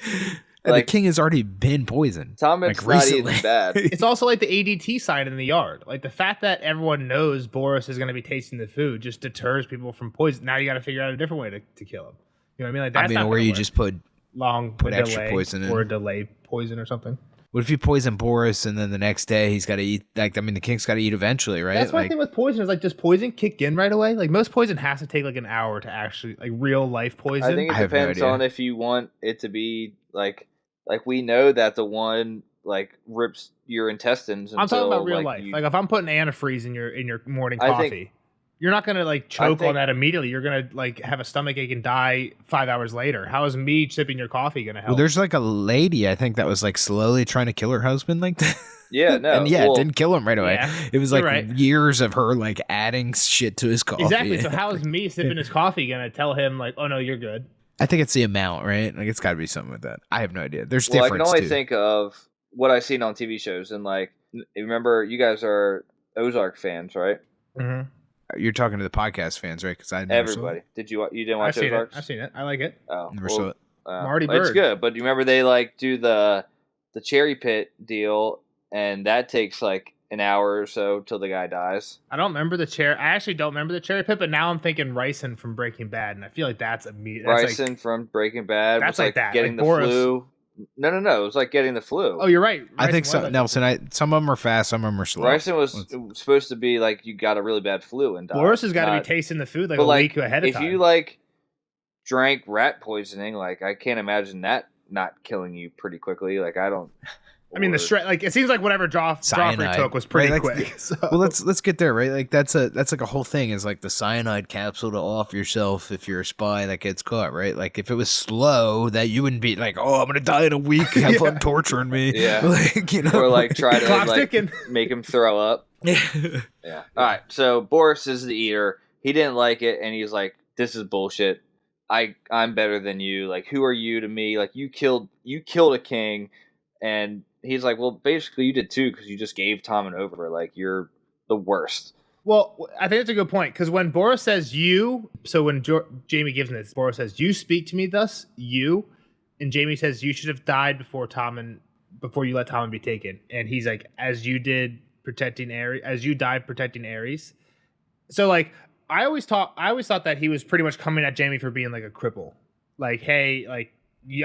Speaker 1: and
Speaker 2: like,
Speaker 1: the king has already been poisoned.
Speaker 2: Tommen's
Speaker 1: like,
Speaker 2: not even bad.
Speaker 3: it's also like the ADT sign in the yard. Like the fact that everyone knows Boris is going to be tasting the food just deters people from poison. Now you got to figure out a different way to kill him. You know what I mean? Like that's not
Speaker 1: where you
Speaker 3: work.
Speaker 1: just put
Speaker 3: delay
Speaker 1: extra poison in.
Speaker 3: or delay poison or something.
Speaker 1: What if you poison Boris and then the next day he's got to eat? Like, I mean, the king's got to eat eventually, right?
Speaker 3: That's my
Speaker 1: like,
Speaker 3: thing with poison is like, does poison kick in right away? Like most poison has to take like an hour to actually like real life poison.
Speaker 2: I think it
Speaker 1: I have no
Speaker 2: depends
Speaker 1: idea.
Speaker 2: on if you want it to be like we know that the one like rips your intestines.
Speaker 3: I'm talking about real
Speaker 2: like,
Speaker 3: life. Like if I'm putting antifreeze in your morning
Speaker 2: I
Speaker 3: coffee,
Speaker 2: think-
Speaker 3: you're not gonna like choke on that immediately. You're gonna like have a stomach ache and die 5 hours later. How is me sipping your coffee gonna help?
Speaker 1: well, there's like a lady I think that was like slowly trying to kill her husband, like that.
Speaker 2: Yeah, no,
Speaker 1: and yeah,
Speaker 2: well,
Speaker 1: it didn't kill him right away.
Speaker 3: Yeah,
Speaker 1: it was like
Speaker 3: you're right.
Speaker 1: years of her like adding shit to his coffee.
Speaker 3: Exactly. So how is me sipping his coffee gonna tell him like, oh no, you're good?
Speaker 1: I think it's the amount, right? Like it's got to be something with that. I have no idea. There's
Speaker 2: well, I
Speaker 1: difference
Speaker 2: can only
Speaker 1: too.
Speaker 2: think of what I've seen on TV shows, and like, remember, you guys are Ozark fans, right?
Speaker 3: Mm-hmm.
Speaker 1: You're talking to the podcast fans, right? Because I never
Speaker 2: Everybody.
Speaker 1: saw
Speaker 2: Did you didn't watch
Speaker 3: I've seen
Speaker 2: Ozark?
Speaker 3: it. I've seen it. I like it.
Speaker 2: Oh,
Speaker 1: it. Never saw it.
Speaker 3: Marty
Speaker 2: It's
Speaker 3: Bird.
Speaker 2: good, but you remember they like do the cherry pit deal, and that takes like an hour or so till the guy dies.
Speaker 3: I don't remember the chair. I actually don't remember the cherry pit, but now I'm thinking Ryson from Breaking Bad, and I feel like that's immediate.
Speaker 2: Bryson
Speaker 3: like,
Speaker 2: from Breaking Bad
Speaker 3: that's
Speaker 2: was
Speaker 3: like
Speaker 2: like
Speaker 3: that,
Speaker 2: getting
Speaker 3: like
Speaker 2: the
Speaker 3: Boris.
Speaker 2: flu. No, it was like getting the flu.
Speaker 3: oh, you're right.
Speaker 1: I think
Speaker 3: Ryson
Speaker 1: so,
Speaker 3: was like-
Speaker 1: Nelson. Some of them are fast, some of them are slow.
Speaker 2: Bryson was supposed to be like you got a really bad flu and died.
Speaker 3: Boris has got to
Speaker 2: Not-
Speaker 3: be tasting the food like
Speaker 2: but
Speaker 3: a
Speaker 2: like,
Speaker 3: week ahead of
Speaker 2: if
Speaker 3: time.
Speaker 2: you like drank rat poisoning, like I can't imagine that not killing you pretty quickly. Like I don't.
Speaker 3: I mean, it seems like whatever Joffrey took was pretty quick. So.
Speaker 1: Well, let's get there, right? Like that's like a whole thing is like the cyanide capsule to off yourself if you're a spy that gets caught, right? Like if it was slow, that you wouldn't be like, oh, I'm gonna die in a week. Have fun torturing me.
Speaker 2: Yeah,
Speaker 1: like, you know,
Speaker 2: or like try to like make him throw up. Yeah. All right. So Boris is the eater. He didn't like it, and he's like, "This is bullshit. I'm better than you. Like, who are you to me? Like, you killed a king." And he's like, well, basically you did too, because you just gave Tommen over. Like, you're the worst.
Speaker 3: Well, I think that's a good point, because when Boris says you, so when Jaime gives him this, Boris says, you speak to me thus, you, and Jaime says, you should have died before you let Tommen be taken. And he's like, as you died protecting Aerys. So, like, I always thought that he was pretty much coming at Jaime for being like a cripple. Like, hey, like,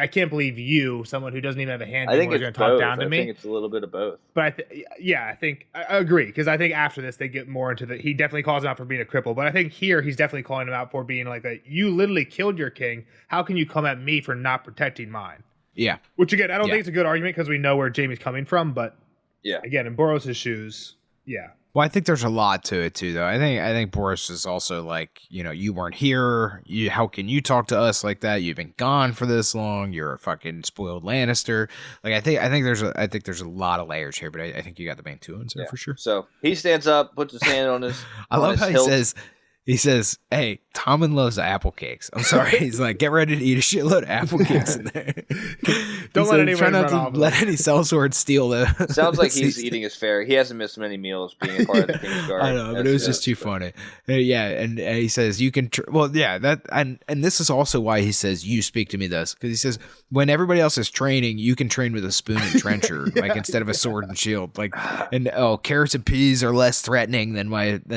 Speaker 3: I can't believe you, someone who doesn't even have a hand, is going to talk down to me.
Speaker 2: I think it's a little bit of both.
Speaker 3: But I agree, because I think after this they get more into he definitely calls him out for being a cripple. But I think here he's definitely calling him out for being like you literally killed your king. How can you come at me for not protecting mine?
Speaker 1: Yeah.
Speaker 3: Which again, I don't think it's a good argument because we know where Jaime's coming from. But
Speaker 2: yeah,
Speaker 3: again, in Boros' shoes, yeah.
Speaker 1: Well, I think there's a lot to it too, though. I think Boris is also like, you know, you weren't here. How can you talk to us like that? You've been gone for this long. You're a fucking spoiled Lannister. Like, I think there's a lot of layers here, but I think you got the main two ones there for sure.
Speaker 2: So he stands up, puts his hand on his.
Speaker 1: I love how he says, "Hey, Tommen loves the apple cakes." I'm sorry. He's like, "Get ready to eat a shitload of apple cakes in there."
Speaker 3: Don't let anyone
Speaker 1: try not to let any sellsword steal them.
Speaker 2: Sounds like he's eating his fare. He hasn't missed many meals being a part of the Kingsguard.
Speaker 1: I know, but it was just too funny. Yeah, and he says, "You can." And this is also why he says, "You speak to me thus," because he says, when everybody else is training, you can train with a spoon and trencher, like instead of a sword and shield. Like, and carrots and peas are less threatening than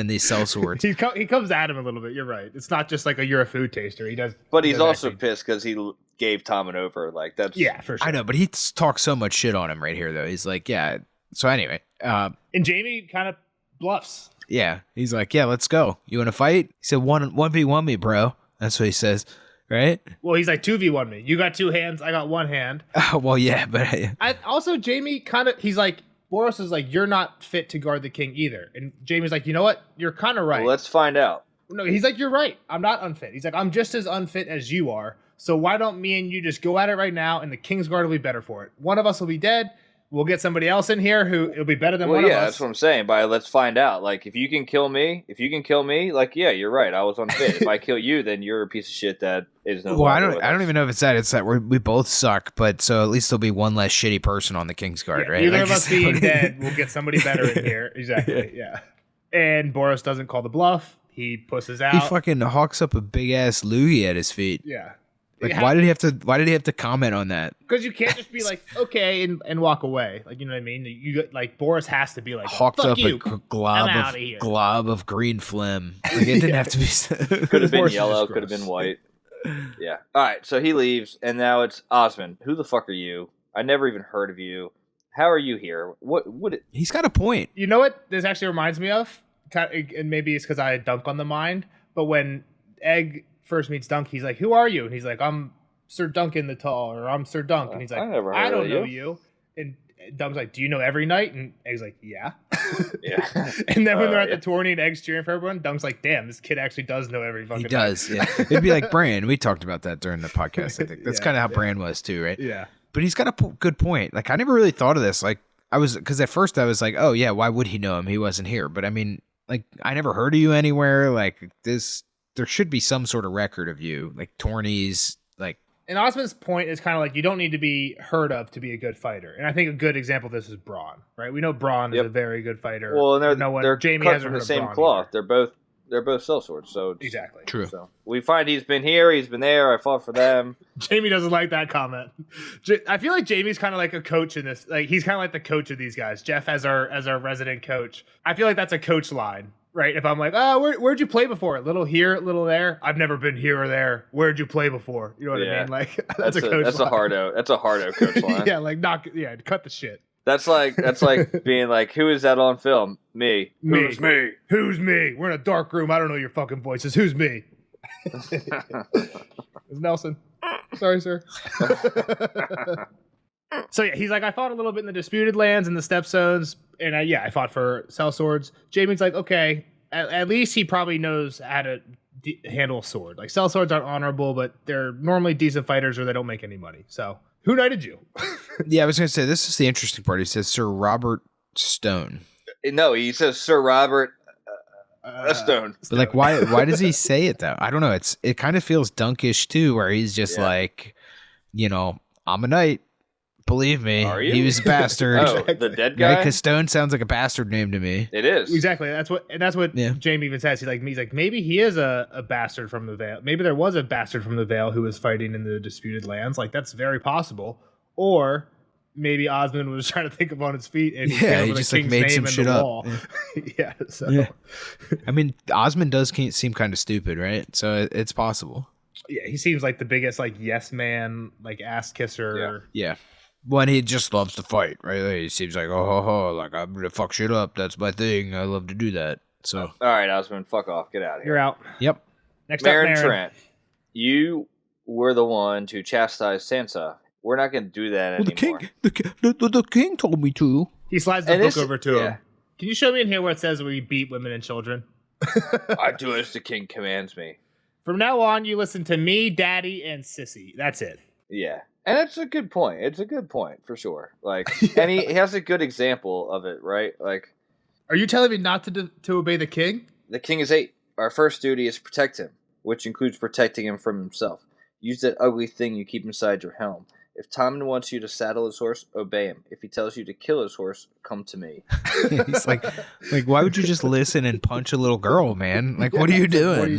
Speaker 1: these sellswords.
Speaker 3: He comes at him a little bit. You're right. It's not just like you're a food taster. He does,
Speaker 2: but he's also pissed because he gave Tommen over. Like that's
Speaker 3: for sure.
Speaker 1: I know, but he talks so much shit on him right here, though. He's like, yeah. So anyway,
Speaker 3: and Jaime kind of bluffs.
Speaker 1: Yeah, he's like, yeah, let's go. You want to fight? He said, 1v1 me, bro. That's what he says, right?
Speaker 3: Well, he's like 2v1 me. You got two hands. I got one hand.
Speaker 1: Well, yeah, but
Speaker 3: also Jaime he's like. Boros is like, you're not fit to guard the king either. And Jaime's like, you know what? You're kind of right.
Speaker 2: Well, let's find out.
Speaker 3: No, he's like, you're right. I'm not unfit. He's like, I'm just as unfit as you are. So why don't me and you just go at it right now, and the Kingsguard will be better for it. One of us will be dead. We'll get somebody else in here who it'll be better than one of us.
Speaker 2: Yeah, that's what I'm saying. By let's find out. Like, if you can kill me, like, yeah, you're right. I was unfit. If I kill you, then you're a piece of shit that is no.
Speaker 1: Well, I don't even know if it's that. It's that we both suck, but so at least there'll be one less shitty person on the Kingsguard, right?
Speaker 3: Either of us being dead, we'll get somebody better in here. Exactly. Yeah. And Boris doesn't call the bluff. He pusses out.
Speaker 1: He fucking hawks up a big ass loogie at his feet.
Speaker 3: Yeah.
Speaker 1: Like, why did he have to comment on that?
Speaker 3: Because you can't just be like, okay, and walk away. Like, you know what I mean? You like, Boris has to be like,
Speaker 1: hawked
Speaker 3: fuck
Speaker 1: up
Speaker 3: you.
Speaker 1: a glob of green phlegm. Like, it didn't have to be.
Speaker 2: Could have been yellow. Could have been white. Yeah. All right. So he leaves, and now it's Osmond. Who the fuck are you? I never even heard of you. How are you here? What?
Speaker 1: He's got a point.
Speaker 3: You know what? This actually reminds me of, and maybe it's because I had Dunk on the mind. But when Egg first meets Dunk, he's like, who are you? And he's like, I'm Sir Duncan the Tall, or I'm Sir Dunk. And he's like, I don't know you. And Dunk's like, do you know every night? And Egg's like, yeah.
Speaker 2: Yeah.
Speaker 3: And then when they're at the tourney and Egg's cheering for everyone, Dunk's like, damn, this kid actually does know every fucking
Speaker 1: night. He does, yeah. It'd be like Bran. We talked about that during the podcast, I think. That's kind of how Bran was too, right?
Speaker 3: Yeah.
Speaker 1: But he's got a good point. Like, I never really thought of this. Like, because at first I was like, oh yeah, why would he know him? He wasn't here. But I mean, like, I never heard of you anywhere. Like, there should be some sort of record of you, like tourneys, like.
Speaker 3: And Osmond's point is kind of like, you don't need to be heard of to be a good fighter. And I think a good example of this is Bronn, right? We know Bronn is a very good fighter.
Speaker 2: Well, and they're
Speaker 3: Jaime
Speaker 2: cut
Speaker 3: hasn't
Speaker 2: from
Speaker 3: heard
Speaker 2: the same
Speaker 3: Bronn
Speaker 2: cloth.
Speaker 3: either.
Speaker 2: They're both sellswords, so
Speaker 3: exactly
Speaker 1: true.
Speaker 2: So we find he's been here, he's been there. I fought for them.
Speaker 3: Jaime doesn't like that comment. I feel like Jaime's kind of like a coach in this. Like, he's kind of like the coach of these guys. Jeff as our resident coach. I feel like that's a coach line. Right, if I'm like, where'd you play before? Little here, little there. I've never been here or there. Where'd you play before? You know what I mean? Like, that's a coach.
Speaker 2: That's
Speaker 3: line.
Speaker 2: a hardo. That's a hardo coach line.
Speaker 3: Yeah, cut the shit.
Speaker 2: That's like being like, who is that on film? Me.
Speaker 3: Who's me? Who's me? We're in a dark room. I don't know your fucking voices. Who's me? It's Nelson. Sorry, sir. So yeah, he's like, I fought a little bit in the disputed lands and the stepstones, and I fought for sellswords. Jaime's like, okay, at least he probably knows how to handle a sword. Like sellswords aren't honorable, but they're normally decent fighters or they don't make any money. So who knighted you?
Speaker 1: Yeah, I was gonna say this is the interesting part. He says Sir Robert Stone.
Speaker 2: No, he says Sir Robert Stone.
Speaker 1: But like, why does he say it though? I don't know. It kind of feels Dunkish too, where he's just like, I'm a knight. Believe me,
Speaker 2: Are you?
Speaker 1: he was a bastard.
Speaker 2: Oh, the dead guy?
Speaker 1: Because Stone sounds like a bastard name to me.
Speaker 2: It is.
Speaker 3: Exactly. That's what Jaime even says. He's like, maybe he is a bastard from the Vale. Maybe there was a bastard from the Vale who was fighting in the disputed lands. Like, that's very possible. Or maybe Osmond was trying to think of on his feet and
Speaker 1: he just like made some shit up.
Speaker 3: Yeah. So
Speaker 1: I mean, Osmond does seem kind of stupid, right? So it's possible.
Speaker 3: Yeah, he seems like the biggest like yes man, like ass kisser.
Speaker 1: Yeah. When he just loves to fight, right? He seems like, like I'm gonna fuck shit up. That's my thing. I love to do that. So,
Speaker 2: all right, Osmond, fuck off. Get out of here.
Speaker 3: You're out.
Speaker 1: Yep.
Speaker 3: Next
Speaker 2: Meryn
Speaker 3: up, Meryn.
Speaker 2: Trent, you were the one to chastise Sansa. We're not going to do that anymore.
Speaker 1: The king told me to.
Speaker 3: He slides the book over to him. Can you show me in here where it says we beat women and children?
Speaker 2: I do as the king commands me.
Speaker 3: From now on, you listen to me, Daddy, and Sissy. That's it.
Speaker 2: Yeah. And it's a good point. It's a good point, for sure. Like, and he has a good example of it, right? Like,
Speaker 3: are you telling me not to obey the king?
Speaker 2: The king is 8. Our first duty is protect him, which includes protecting him from himself. Use that ugly thing you keep inside your helm. If Tommen wants you to saddle his horse, obey him. If he tells you to kill his horse, come to me.
Speaker 1: He's like, why would you just listen and punch a little girl, man? Like, what are you doing?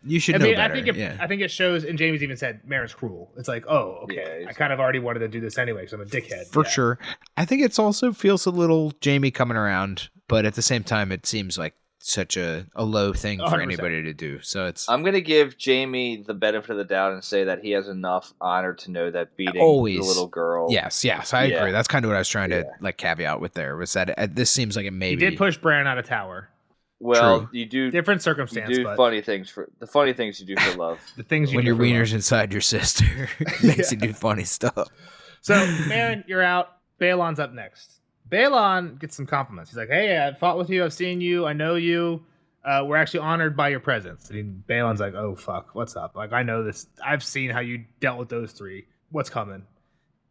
Speaker 1: You should know better.
Speaker 3: I think it shows, and Jaime's even said, Meryn's cruel. It's like, oh, okay.
Speaker 2: Yeah,
Speaker 3: I kind of already wanted to do this anyway, so I'm a dickhead.
Speaker 1: For sure. I think it's also feels a little Jaime coming around, but at the same time, it seems like such a low thing for 100%. Anybody to do. So I'm
Speaker 2: going to give Jaime the benefit of the doubt and say that he has enough honor to know that beating the little girl.
Speaker 1: Yes, I agree. That's kind of what I was trying to caveat with there, was that this seems like it maybe.
Speaker 3: He did push Bran out of tower.
Speaker 2: Well,
Speaker 1: True.
Speaker 2: You do
Speaker 3: different circumstance.
Speaker 2: You do funny things you do for love.
Speaker 3: The things you
Speaker 1: when
Speaker 3: do
Speaker 1: your
Speaker 3: for
Speaker 1: wiener's
Speaker 3: love.
Speaker 1: Inside your sister makes you do funny stuff.
Speaker 3: So Meryn, you're out. Balon's up next. Balon gets some compliments. He's like, "Hey, I fought with you. I've seen you. I know you. We're actually honored by your presence." And Balon's like, "Oh fuck, what's up? Like, I know this. I've seen how you dealt with those 3. What's coming?"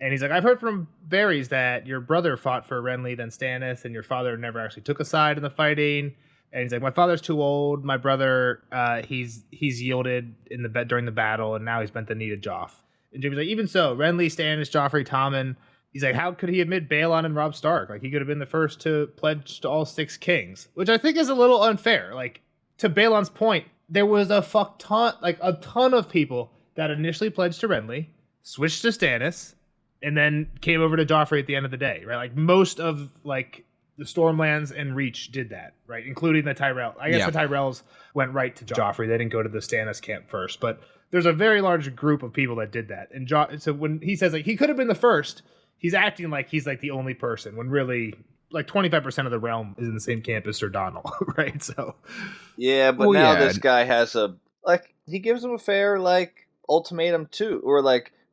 Speaker 3: And he's like, "I've heard from Varys that your brother fought for Renly, then Stannis, and your father never actually took a side in the fighting." And he's like, "My father's too old. My brother, he's yielded in the during the battle, and now he's bent the knee to Joff." And Jaime's like, "Even so, Renly, Stannis, Joffrey, Tommen." He's like, how could he admit Balon and Robb Stark? Like, he could have been the first to pledge to all 6 kings, which I think is a little unfair. Like, to Balon's point, there was a ton of people that initially pledged to Renly, switched to Stannis, and then came over to Joffrey at the end of the day, right? Like, most of, like, the Stormlands and Reach did that, right? Including the Tyrell. I guess the Tyrells went right to Joffrey. They didn't go to the Stannis camp first, but there's a very large group of people that did that. And so when he says, like, he could have been the first, he's acting like he's like the only person when really like 25% of the realm is in the same camp as Sir Donald, right? So
Speaker 2: yeah, but this guy has he gives him a fair ultimatum too, or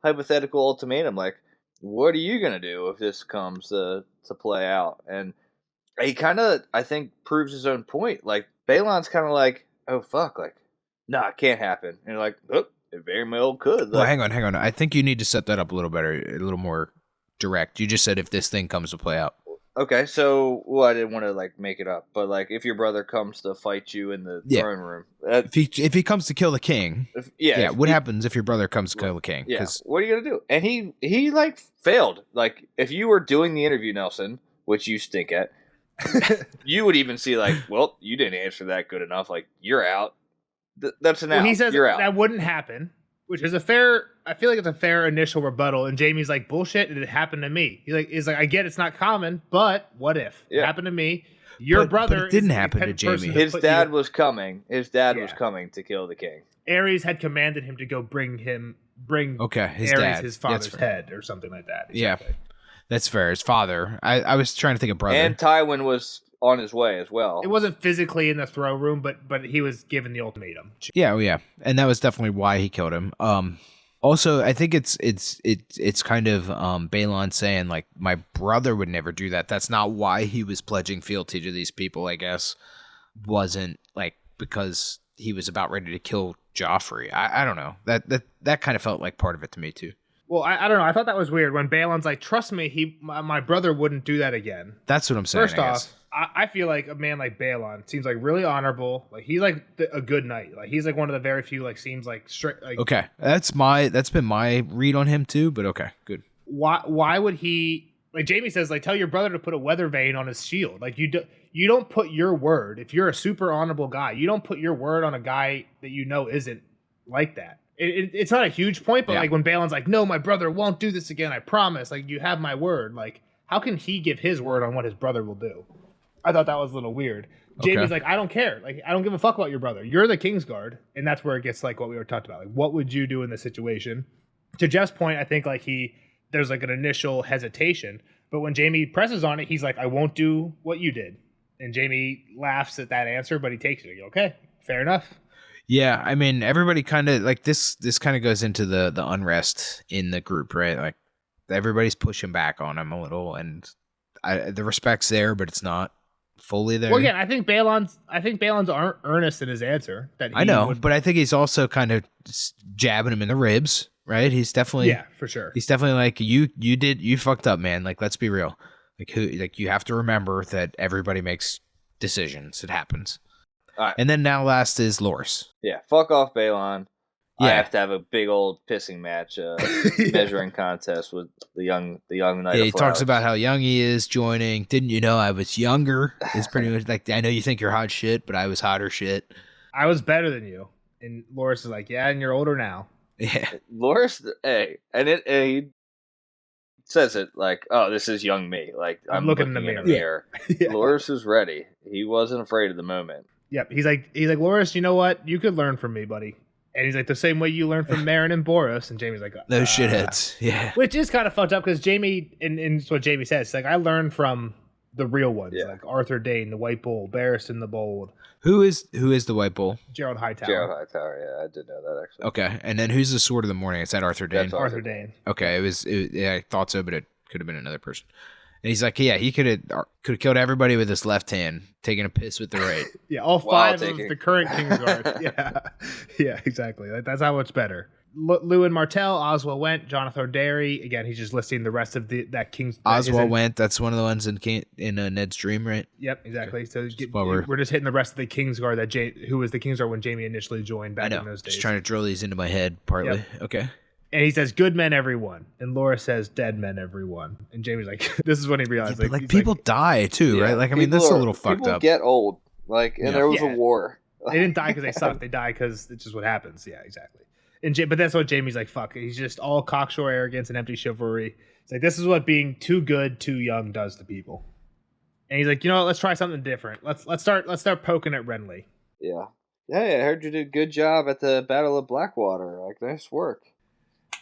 Speaker 2: hypothetical ultimatum, like, what are you gonna do if this comes to play out? And he kind of, I think, proves his own point. Like, Balon's kind of like, oh fuck, like, nah, it can't happen. And you're like, oh, it very well could.
Speaker 1: Well, hang on. I think you need to set that up a little better, a little more direct. You just said if this thing comes to play out.
Speaker 2: Okay, so I didn't want to make it up, but if your brother comes to fight you in the throne room,
Speaker 1: if he comes to kill the king, what happens if your brother comes to kill the king?
Speaker 2: Yeah, what are you gonna do? And he failed. Like, if you were doing the interview, Nelson, which you stink at, you would even see well, you didn't answer that good enough. Like, you're out. That's an out.
Speaker 3: He says
Speaker 2: you're out.
Speaker 3: That wouldn't happen. Which is I feel like it's a fair initial rebuttal, and Jaime's like, bullshit, it happened to me. He's like, I get it's not common, but what if? It happened to me. Your brother...
Speaker 1: But it didn't happen to Jaime.
Speaker 2: His dad was coming. His dad was coming to kill the king.
Speaker 3: Aerys had commanded him to go bring
Speaker 1: his
Speaker 3: Aerys
Speaker 1: dad.
Speaker 3: his father's head or something like that.
Speaker 1: Exactly. Yeah, that's fair. His father. I was trying to think of brother.
Speaker 2: And Tywin was on his way as well.
Speaker 3: It wasn't physically in the throne room, but he was given the ultimatum.
Speaker 1: Yeah, and that was definitely why he killed him. Also, I think it's kind of Balon saying like my brother would never do that. That's not why he was pledging fealty to these people. I guess wasn't like because he was about ready to kill Joffrey. I don't know. That kind of felt like part of it to me too.
Speaker 3: Well, I don't know. I thought that was weird when Balon's like, "Trust me, my brother wouldn't do that again."
Speaker 1: That's what I'm saying.
Speaker 3: First off, I feel like a man like Balon seems like really honorable. Like he's like a good knight. Like he's like one of the very few like seems like straight. Like,
Speaker 1: okay, that's been my read on him too. But okay, good.
Speaker 3: Why would he? Like Jamie says, like tell your brother to put a weather vane on his shield. Like you don't put your word. If you're a super honorable guy, you don't put your word on a guy that you know isn't like that. It's not a huge point, but like when Balon's like, no, my brother won't do this again. I promise. Like you have my word. Like how can he give his word on what his brother will do? I thought that was a little weird. Jamie's like, I don't care. Like, I don't give a fuck about your brother. You're the Kingsguard. And that's where it gets like what we were talking about. Like, what would you do in this situation? To Jeff's point, I think like there's like an initial hesitation. But when Jamie presses on it, he's like, I won't do what you did. And Jamie laughs at that answer, but he takes it. Okay, fair enough.
Speaker 1: Yeah, I mean, everybody kind of like this kind of goes into the unrest in the group, right? Like everybody's pushing back on him a little, and the respect's there, but it's not fully there.
Speaker 3: Well, again, I think Balon's earnest in his answer.
Speaker 1: I know, but I think he's also kind of jabbing him in the ribs, right? He's definitely
Speaker 3: for sure.
Speaker 1: He's definitely like you fucked up, man. Like let's be real. Like you have to remember that everybody makes decisions. It happens.
Speaker 2: All right.
Speaker 1: And then now last is Loras.
Speaker 2: Yeah, fuck off, Balon.
Speaker 1: Yeah.
Speaker 2: I have to have a big old pissing match, measuring contest with the young knight.
Speaker 1: Yeah, he talks about how young he is joining. Didn't you know I was younger? It's pretty much like, I know you think you're hot shit, but I was hotter shit.
Speaker 3: I was better than you. And Loras is like, yeah, and you're older now.
Speaker 1: Yeah.
Speaker 2: Loras, hey, and he says it like, oh, this is young me. Like I'm looking in the mirror. Yeah. Loras is ready. He wasn't afraid of the moment.
Speaker 3: Yep. He's like, Loras, you know what? You could learn from me, buddy. And he's like, the same way you learn from Marin and Boros. And Jamie's like,
Speaker 1: those shitheads. Yeah.
Speaker 3: Which is kind of fucked up because Jamie, and it's what Jamie says, it's like, I learned from the real ones, like Arthur Dayne, the White Bull, Barristan the Bold.
Speaker 1: Who is the White Bull?
Speaker 3: Gerald Hightower.
Speaker 2: Yeah, I did know that actually.
Speaker 1: Okay. And then who's the Sword of the Morning? Is that Arthur Dayne?
Speaker 3: That's Arthur Dayne.
Speaker 1: Okay. Yeah, I thought so, but it could have been another person. And he's like, yeah, he could have killed everybody with his left hand, taking a piss with the right.
Speaker 3: Yeah, all five of the current Kingsguard. Yeah, exactly. That's how it's better. Lewin Martell, Oswell Went, Jonathan O'Darry. Again, he's just listing the rest of that King's.
Speaker 1: Oswell Went. That's one of the ones in Ned's dream, right?
Speaker 3: Yep, exactly. So we're just hitting the rest of the Kingsguard who was the Kingsguard when Jamie initially joined back in those days.
Speaker 1: Just trying to drill these into my head partly. Yep. Okay.
Speaker 3: And he says, good men, everyone. And Laura says, dead men, everyone. And Jamie's like, this is when he realized.
Speaker 1: Yeah, like people die too, right? Like, I mean, this is a little fucked up.
Speaker 2: People get old. Like, and there was a war.
Speaker 3: They didn't die because they sucked. They die because it's just what happens. Yeah, exactly. But that's what Jamie's like, fuck. He's just all cocksure arrogance and empty chivalry. It's like, this is what being too good, too young does to people. And he's like, you know what? Let's try something different. Let's start poking at Renly.
Speaker 2: Yeah. Hey, I heard you did a good job at the Battle of Blackwater. Like, nice work.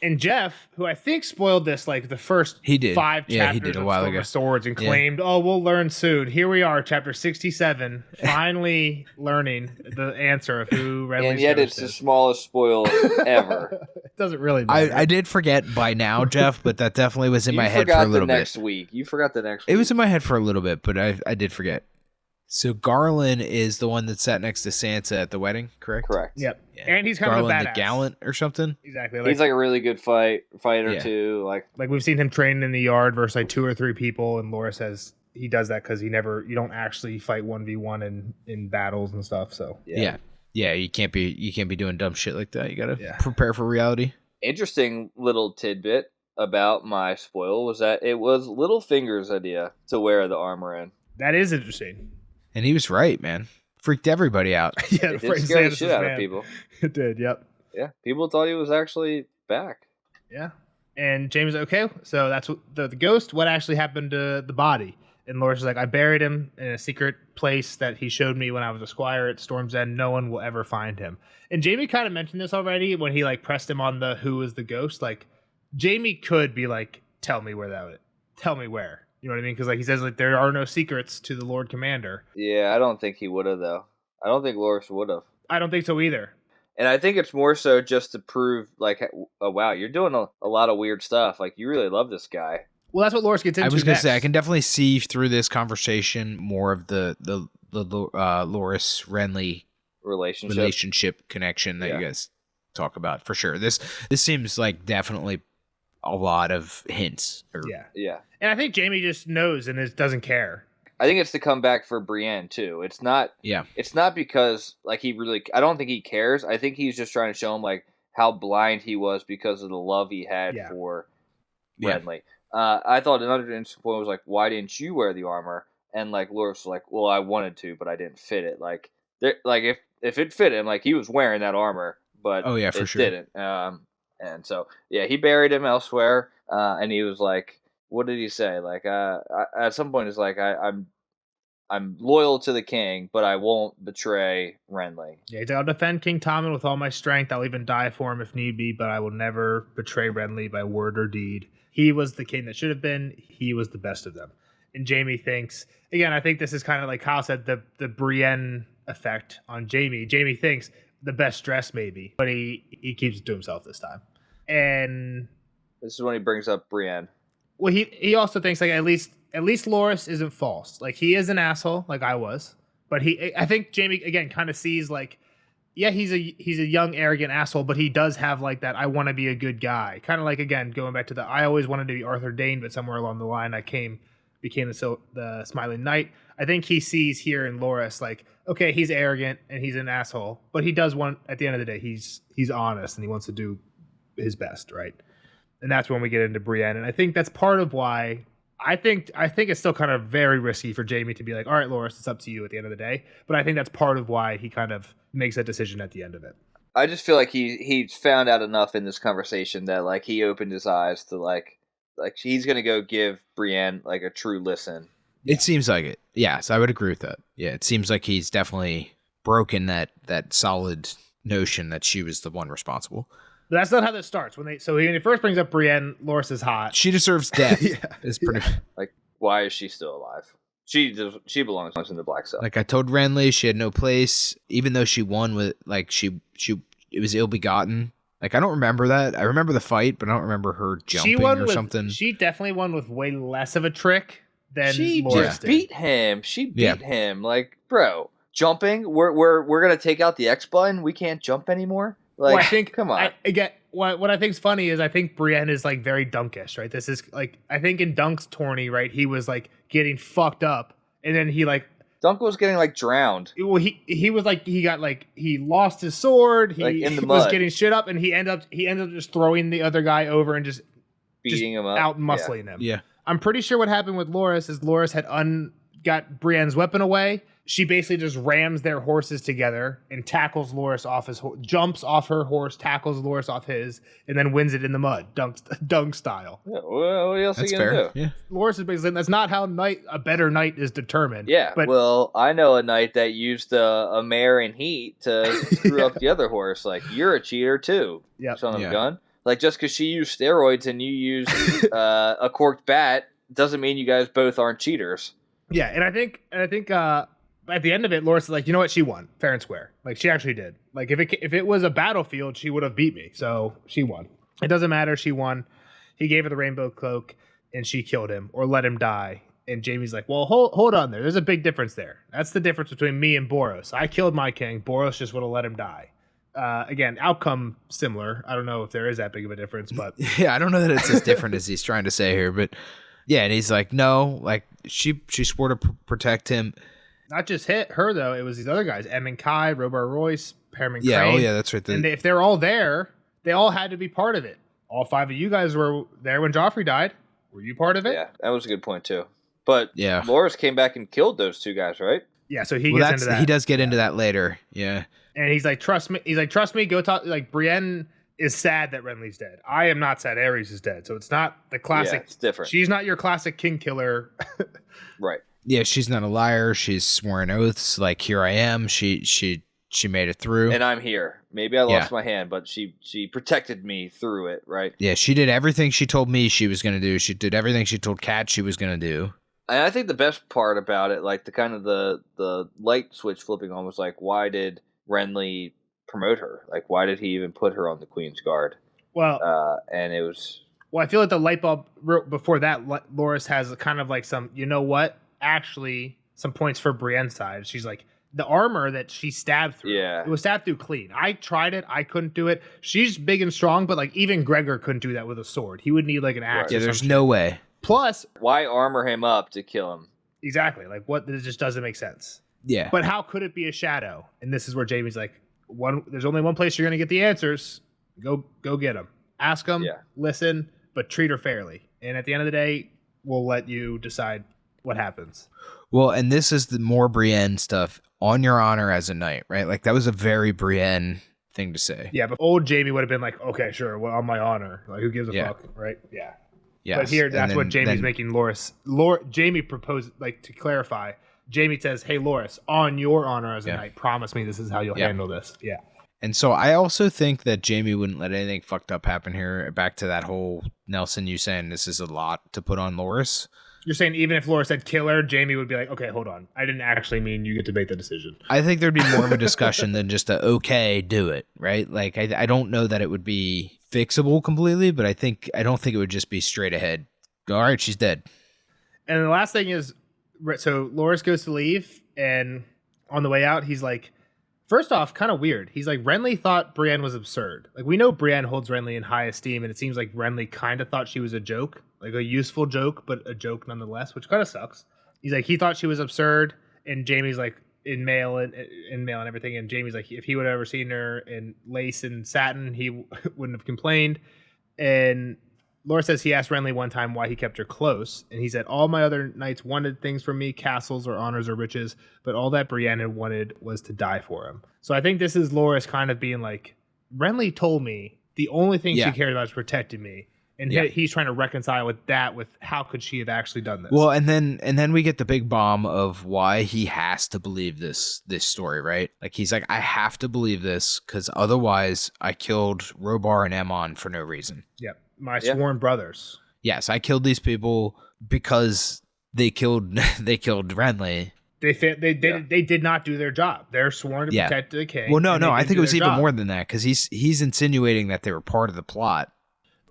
Speaker 3: And Jeff, who I think spoiled this like the first 5 chapters of Storm of Swords and claimed, oh, we'll learn soon. Here we are, chapter 67, finally learning the answer of who Renly's
Speaker 2: And yet it's the smallest spoil ever.
Speaker 3: It doesn't really matter.
Speaker 1: I did forget by now, Jeff, but that definitely was in my head for a little bit.
Speaker 2: You forgot the next week.
Speaker 1: It was in my head for a little bit, but I did forget. So Garland is the one that sat next to Sansa at the wedding, correct?
Speaker 2: Correct.
Speaker 3: Yep. Yeah. And he's kind of a badass.
Speaker 1: the gallant or something.
Speaker 3: Exactly.
Speaker 2: He's like a really good fighter too. Like
Speaker 3: we've seen him training in the yard versus like 2 or 3 people, and Laura says he does that because you don't actually fight 1v1 in battles and stuff. So
Speaker 1: yeah, you can't be doing dumb shit like that. You gotta prepare for reality.
Speaker 2: Interesting little tidbit about my spoil was that it was Littlefinger's idea to wear the armor in.
Speaker 3: That is interesting.
Speaker 1: And he was right, man. Freaked everybody out.
Speaker 2: Yeah, it did scare the shit out of people.
Speaker 3: It did, yep.
Speaker 2: Yeah, people thought he was actually back.
Speaker 3: Yeah. And James is okay, so that's what the ghost, what actually happened to the body? And Loras is like, I buried him in a secret place that he showed me when I was a squire at Storm's End. No one will ever find him. And Jamie kind of mentioned this already when he like pressed him on the who is the ghost. Like, Jamie could be like, tell me where. You know what I mean? Because like he says, like there are no secrets to the Lord Commander.
Speaker 2: Yeah, I don't think he would have though. I don't think Loras would have.
Speaker 3: I don't think so either.
Speaker 2: And I think it's more so just to prove, like, oh, wow, you're doing a lot of weird stuff. Like, you really love this guy.
Speaker 3: Well, that's what Loras gets into.
Speaker 1: I was going to
Speaker 3: next.
Speaker 1: say, I can definitely see through this conversation more of the Loras Renly relationship connection that you guys talk about for sure. This seems like definitely a lot of hints.
Speaker 2: Yeah.
Speaker 3: And I think Jaime just knows and doesn't care.
Speaker 2: I think it's to come back for Brienne too. It's not.
Speaker 1: Yeah.
Speaker 2: It's not because like he really. I don't think he cares. I think he's just trying to show him like how blind he was because of the love he had for Renly. I thought another interesting point was like, why didn't you wear the armor? And like Loras was like, well, I wanted to, but I didn't fit it. Like, if it fit him, like he was wearing that armor, but
Speaker 1: for sure
Speaker 2: didn't. And so he buried him elsewhere. And he was like, what did he say? Like, at some point, it's like I'm loyal to the king, but I won't betray Renly.
Speaker 3: Yeah, I'll defend King Tommen with all my strength. I'll even die for him if need be, but I will never betray Renly by word or deed. He was the king that should have been. He was the best of them. And Jaime thinks, again, I think this is kind of like Kyle said, the Brienne effect on Jaime. Jaime thinks the best dress maybe, but he keeps it to himself this time. And
Speaker 2: this is when he brings up Brienne.
Speaker 3: Well, he also thinks like at least Loras isn't false. Like he is an asshole, like I was, but I think Jaime again kind of sees like, yeah, he's a young arrogant asshole, but he does have like that I want to be a good guy, kind of like again going back to I always wanted to be Arthur Dayne, but somewhere along the line I became the Smiling Knight. I think he sees here in Loras like, okay, he's arrogant and he's an asshole, but he does want at the end of the day he's honest and he wants to do his best, right? And that's when we get into Brienne. And I think that's part of why I think it's still kind of very risky for Jaime to be like, all right, Loras, it's up to you at the end of the day. But I think that's part of why he kind of makes that decision at the end of it.
Speaker 2: I just feel like he's found out enough in this conversation that like he opened his eyes to like he's going to go give Brienne like a true listen.
Speaker 1: It seems like it. Yes, I would agree with that. Yeah, it seems like he's definitely broken that solid notion that she was the one responsible.
Speaker 3: But that's not how this starts. When he first brings up Brienne, Loras is hot.
Speaker 1: She deserves death. Is pretty
Speaker 2: like why is she still alive? She belongs in the black cell.
Speaker 1: Like I told Renly, she had no place, even though she won with like she it was ill-begotten. Like I don't remember that. I remember the fight, but I don't remember her jumping or something.
Speaker 3: She definitely won with way less of a trick than
Speaker 2: she
Speaker 3: Loras
Speaker 2: just
Speaker 3: did.
Speaker 2: beat him. She beat him. Like, bro, jumping. We're gonna take out the X button. We can't jump anymore. Like,
Speaker 3: well, I think,
Speaker 2: come on.
Speaker 3: What I think is funny is I think Brienne is like very Dunkish, right? This is like I think in Dunk's tourney, right? He was like getting fucked up, and then he like
Speaker 2: Dunk was getting like drowned.
Speaker 3: Well, he was like he lost his sword. He,
Speaker 2: like in the
Speaker 3: he
Speaker 2: mud.
Speaker 3: was getting shit up, and he ended up just throwing the other guy over and just
Speaker 2: beating him up,
Speaker 3: out muscling him.
Speaker 1: Yeah,
Speaker 3: I'm pretty sure what happened with Loras is Loras had got Brienne's weapon away. She basically just rams their horses together and tackles Loras off his jumps off her horse, tackles Loras off his, and then wins it in the mud, dunk style.
Speaker 2: Yeah, well, what else
Speaker 1: that's
Speaker 2: are you gonna do?
Speaker 1: Yeah.
Speaker 3: Loras is basically that's not how a better knight is determined.
Speaker 2: Yeah,
Speaker 3: but
Speaker 2: well, I know a knight that used a mare in heat to screw up the other horse. Like you're a cheater too.
Speaker 3: Yeah,
Speaker 2: son of a gun. Like just because she used steroids and you used a corked bat doesn't mean you guys both aren't cheaters.
Speaker 3: Yeah, and I think at the end of it, Loras is like, you know what? She won, fair and square. Like she actually did. Like if it was a battlefield, she would have beat me. So she won. It doesn't matter. She won. He gave her the rainbow cloak, and she killed him or let him die. And Jaime's like, well, hold on there. There's a big difference there. That's the difference between me and Boros. I killed my king. Boros just would have let him die. Again, outcome similar. I don't know if there is that big of a difference, but
Speaker 1: yeah, I don't know that it's as different as he's trying to say here, but yeah, and he's like, no, like she swore to protect him.
Speaker 3: Not just her though. It was these other guys: Emmon Kai, Robar Royce, Perriman
Speaker 1: Yeah,
Speaker 3: Crane.
Speaker 1: oh yeah, that's right.
Speaker 3: And if they're all there, they all had to be part of it. All 5 of you guys were there when Joffrey died. Were you part of it?
Speaker 2: Yeah, that was a good point too. But
Speaker 1: yeah,
Speaker 2: Loras came back and killed those two guys, right?
Speaker 3: Yeah, so he gets into that.
Speaker 1: He does get into that later. Yeah,
Speaker 3: and he's like, trust me. He's like, trust me. Go talk. Like Brienne is sad that Renly's dead. I am not sad. Aerys is dead. So it's not the classic.
Speaker 2: Yeah, it's different.
Speaker 3: She's not your classic king killer.
Speaker 2: Right.
Speaker 1: Yeah, she's not a liar. She's sworn oaths. Like, here I am. She made it through.
Speaker 2: And I'm here. Maybe I lost my hand, but she protected me through it, right?
Speaker 1: Yeah, she did everything she told me she was going to do. She did everything she told Kat she was going to do.
Speaker 2: And I think the best part about it, like the kind of the light switch flipping on was like, why did Renly promote her? Like, why did he even put her on the Queen's Guard?
Speaker 3: Well,
Speaker 2: And it was...
Speaker 3: Well, I feel like the light bulb before that, Loras has kind of like some, you know what? Actually, some points for Brienne's side. She's like, the armor that she stabbed through, it was stabbed through clean. I tried it. I couldn't do it. She's big and strong, but like even Gregor couldn't do that with a sword. He would need like an axe.
Speaker 1: Yeah, there's no way.
Speaker 3: Plus,
Speaker 2: why armor him up to kill him?
Speaker 3: Exactly. Like what? This just doesn't make sense.
Speaker 1: Yeah.
Speaker 3: But how could it be a shadow? And this is where Jamie's like, there's only one place you're going to get the answers. Go get them. Ask them.
Speaker 2: Yeah.
Speaker 3: Listen. But treat her fairly. And at the end of the day, we'll let you decide what happens.
Speaker 1: Well, and this is the more Brienne stuff. On your honor as a knight, right? Like that was a very Brienne thing to say.
Speaker 3: Yeah, but old Jamie would have been like, okay, sure, well, on my honor. Like, who gives a fuck, right? Yeah.
Speaker 1: Yeah.
Speaker 3: But here, that's what Jamie's making Loras. Jamie proposed, like, to clarify, Jamie says, hey, Loras, on your honor as a knight, promise me this is how you'll handle this. Yeah.
Speaker 1: And so I also think that Jamie wouldn't let anything fucked up happen here. Back to that whole Nelson, you saying this is a lot to put on Loras.
Speaker 3: You're saying even if Loras said kill her, Jamie would be like, okay, hold on. I didn't actually mean you get to make the decision.
Speaker 1: I think there'd be more of a discussion than just a, okay, do it, right? Like, I don't know that it would be fixable completely, but I don't think it would just be straight ahead. All right, she's dead.
Speaker 3: And the last thing is, so Loras goes to leave, and on the way out, he's like, first off, kind of weird. He's like, Renly thought Brienne was absurd. Like, we know Brienne holds Renly in high esteem, and it seems like Renly kind of thought she was a joke. Like, a useful joke, but a joke nonetheless, which kind of sucks. He's like, he thought she was absurd, and Jamie's like, in mail and everything, and Jamie's like, if he would have ever seen her in lace and satin, he wouldn't have complained. And Laura says he asked Renly one time why he kept her close, and he said, all my other knights wanted things from me, castles or honors or riches, but all that Brienne had wanted was to die for him. So I think this is Loras kind of being like, Renly told me the only thing she cared about is protecting me. And he's trying to reconcile with that, with how could she have actually done this?
Speaker 1: Well, and then we get the big bomb of why he has to believe this story, right? Like he's like, I have to believe this because otherwise I killed Robar and Aemon for no reason.
Speaker 3: Yep, my sworn brothers.
Speaker 1: Yes, I killed these people because they killed Renly.
Speaker 3: They did not do their job. They're sworn to protect the king.
Speaker 1: Well, no, I think it was even more than that because he's insinuating that they were part of the plot.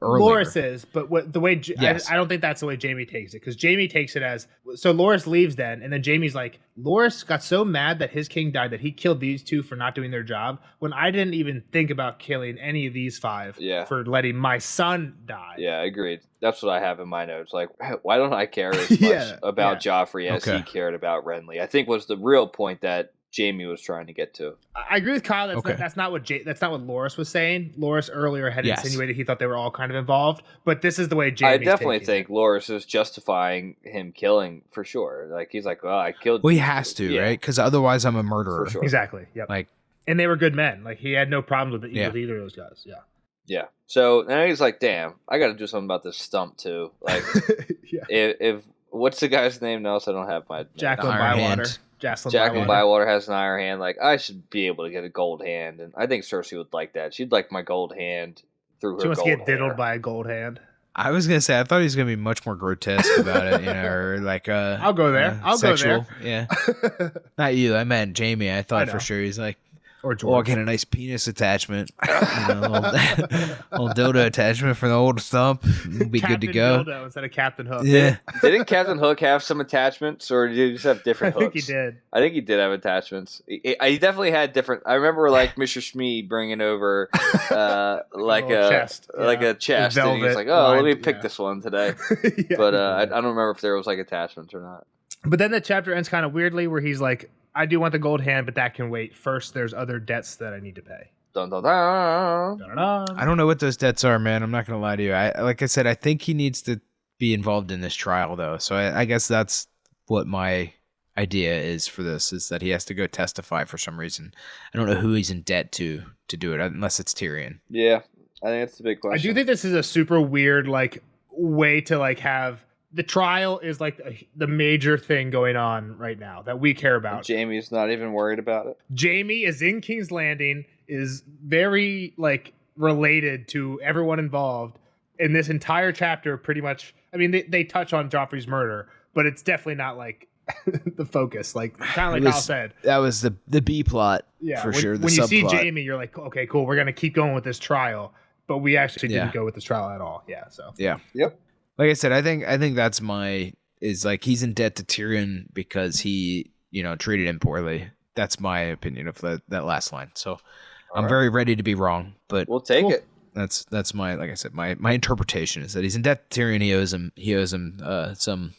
Speaker 1: Earlier.
Speaker 3: Loras is, but the way I don't think that's the way Jamie takes it, because Jamie takes it as, so Loras leaves then, and then Jamie's like, Loras got so mad that his king died that he killed these two for not doing their job when I didn't even think about killing any of these five for letting my son die.
Speaker 2: Yeah, agreed. That's what I have in my notes. Like, why don't I care as much about Joffrey as he cared about Renly? I think was the real point that Jamie was trying to get to.
Speaker 3: I agree with Kyle. That's not what Loras was saying. Loras earlier had insinuated he thought they were all kind of involved, but this is the way Jamie.
Speaker 2: I definitely think Loras is justifying him killing for sure. Like he's like, well, I killed.
Speaker 1: Well, he has to, right? Because otherwise, I'm a murderer.
Speaker 2: For sure.
Speaker 3: Exactly. Yep.
Speaker 1: Like,
Speaker 3: and they were good men. Like he had no problems with either of those guys. Yeah.
Speaker 2: Yeah. So now he's like, damn, I got to do something about this stump too. Like, if what's the guy's name? No, I don't have my
Speaker 3: Jacqueline Bywater.
Speaker 2: Jacqueline Bywater has an iron hand. Like, I should be able to get a gold hand, and I think Cersei would like that. She'd like my gold hand through her. She wants to get
Speaker 3: diddled by a gold hand.
Speaker 1: I was gonna say I thought he was gonna be much more grotesque about it, or like
Speaker 3: I'll go there. I'll
Speaker 1: sexual.
Speaker 3: go there.
Speaker 1: Yeah, not you. I meant Jamie. I thought for sure he's like.
Speaker 3: Or George.
Speaker 1: I'll get a nice penis attachment, old dildo attachment for the old stump. We'll be
Speaker 3: Captain
Speaker 1: good to go.
Speaker 3: Dildo instead of Captain Hook.
Speaker 1: Yeah.
Speaker 2: Didn't Captain Hook have some attachments, or did he just have different hooks?
Speaker 3: I think he did.
Speaker 2: I think he did have attachments. He definitely had different. I rember like Mr. Shmee bringing over like a chest, and he was like, "Oh, let me pick this one today." But I don't remember if there was like attachments or not.
Speaker 3: But then the chapter ends kind of weirdly, where he's like, I do want the gold hand, but that can wait. First, there's other debts that I need to pay.
Speaker 2: Dun, dun, dun.
Speaker 3: Dun, dun, dun.
Speaker 1: I don't know what those debts are, man. I'm not going to lie to you. Like I said, I think he needs to be involved in this trial, though. So I guess that's what my idea is for this, is that he has to go testify for some reason. I don't know who he's in debt to do it, unless it's Tyrion.
Speaker 2: Yeah, I think that's the big question.
Speaker 3: I do think this is a super weird way to have... The trial is the major thing going on right now that we care about.
Speaker 2: Jamie's not even worried about it.
Speaker 3: Jamie is in King's Landing, is very related to everyone involved. In this entire chapter, pretty much, I mean, they touch on Joffrey's murder, but it's definitely not the focus. Like kind of like Kyle said.
Speaker 1: That was the B plot for sure. The
Speaker 3: when you see
Speaker 1: subplot.
Speaker 3: Jamie, you're like, okay, cool. We're gonna keep going with this trial, but we actually didn't go with this trial at all. Yeah. So
Speaker 1: yeah.
Speaker 2: Yep.
Speaker 1: Like I said, I think that's is like he's in debt to Tyrion because he treated him poorly. That's my opinion of that last line. So I'm very ready to be wrong, but
Speaker 2: we'll take it.
Speaker 1: That's my, like I said, my interpretation is that he's in debt to Tyrion. He owes him some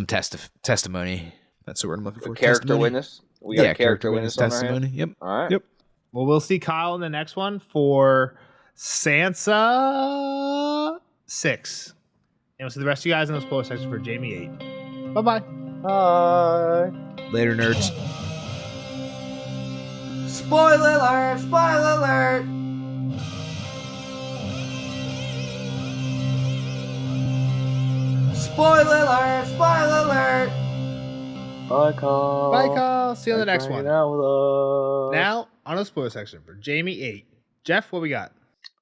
Speaker 1: testimony. That's the word I'm looking for.
Speaker 2: Character witness. We got a character witness testimony.
Speaker 1: Yep.
Speaker 2: All right.
Speaker 1: Yep.
Speaker 3: Well, we'll see Kyle in the next one for Sansa 6. And we'll see the rest of you guys in the spoiler section for Jamie 8. Bye-bye.
Speaker 2: Bye.
Speaker 1: Later, nerds.
Speaker 4: Spoiler alert! Spoiler alert! Spoiler alert! Spoiler alert!
Speaker 2: Bye, Kyle.
Speaker 3: Bye, Kyle. See you on the next one.
Speaker 2: Out with us.
Speaker 3: Now, on the spoiler section for Jamie 8. Jeff, what we got?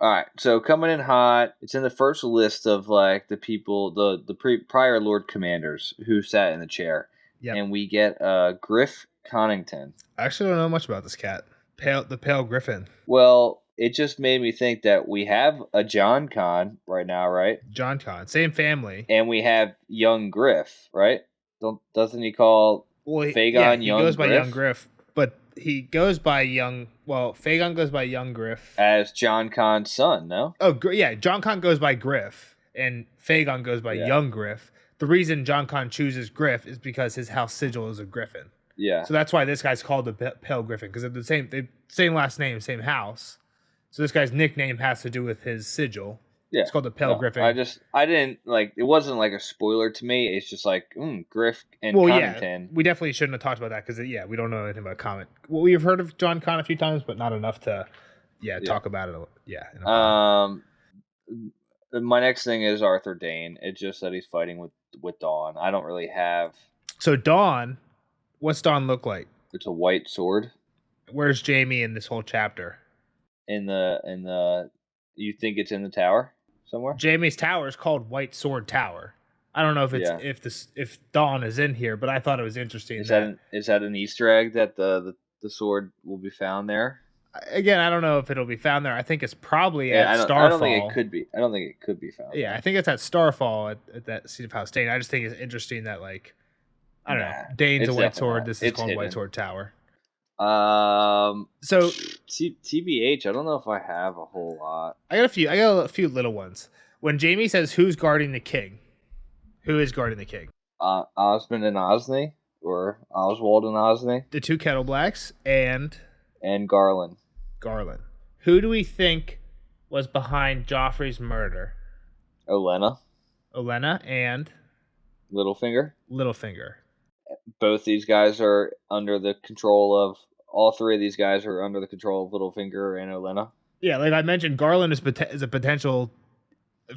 Speaker 2: All right, so coming in hot, it's in the first list of like the people, the prior Lord Commanders who sat in the chair, and we get Griff Connington.
Speaker 3: I actually don't know much about this cat. The Pale Griffin.
Speaker 2: Well, it just made me think that we have a John Con right now, right?
Speaker 3: John Con, same family,
Speaker 2: and we have young Griff, right? Doesn't he call Fagon young? He
Speaker 3: goes by
Speaker 2: Griff?
Speaker 3: young Griff, but he goes by young. Well, Fagon goes by young Griff
Speaker 2: as John Con's son. No.
Speaker 3: Oh, yeah. John Con goes by Griff, and Fagon goes by young Griff. The reason John Con chooses Griff is because his house sigil is a griffin.
Speaker 2: Yeah.
Speaker 3: So that's why this guy's called the Pale Griffin, because they're the same last name, same house. So this guy's nickname has to do with his sigil. Yeah. It's called the Pale Griffin.
Speaker 2: I didn't like, it wasn't like a spoiler to me. It's just like, Griff and Connington.
Speaker 3: Yeah, we definitely shouldn't have talked about that because, we don't know anything about Comet. Well, we've heard of John Con a few times, but not enough to, talk about it. Yeah.
Speaker 2: My next thing is Arthur Dane. It's just that he's fighting with Dawn. I don't really have.
Speaker 3: So Dawn, what's Dawn look like?
Speaker 2: It's a white sword.
Speaker 3: Where's Jamie in this whole chapter?
Speaker 2: In the, you think it's in the tower somewhere?
Speaker 3: Jamie's tower is called White Sword Tower. I don't know if it's if Dawn is in here, but I thought it was interesting.
Speaker 2: Is that an Easter egg that the sword will be found there?
Speaker 3: Again, I don't know if it'll be found there. I think it's probably at Starfall.
Speaker 2: I don't think it could be. I don't think it could be found.
Speaker 3: Yeah,
Speaker 2: there.
Speaker 3: I think it's at Starfall at that Seat of House Dane. I just think it's interesting that I don't know. Dane's a white sword. This is called hidden. White Sword Tower. So
Speaker 2: TBH, I don't know if I have a whole lot.
Speaker 3: I got a few little ones. When Jamie says who's guarding the king, who is guarding the king?
Speaker 2: Osmond and Osney, or Oswald and Osney,
Speaker 3: the two Kettle Blacks, and
Speaker 2: Garland.
Speaker 3: Who do we think was behind Joffrey's murder?
Speaker 2: Olenna
Speaker 3: and
Speaker 2: Littlefinger.
Speaker 3: Both
Speaker 2: these guys are under the control of. All three of these guys are under the control of Littlefinger and Olenna.
Speaker 3: Yeah, like I mentioned, Garland is a potential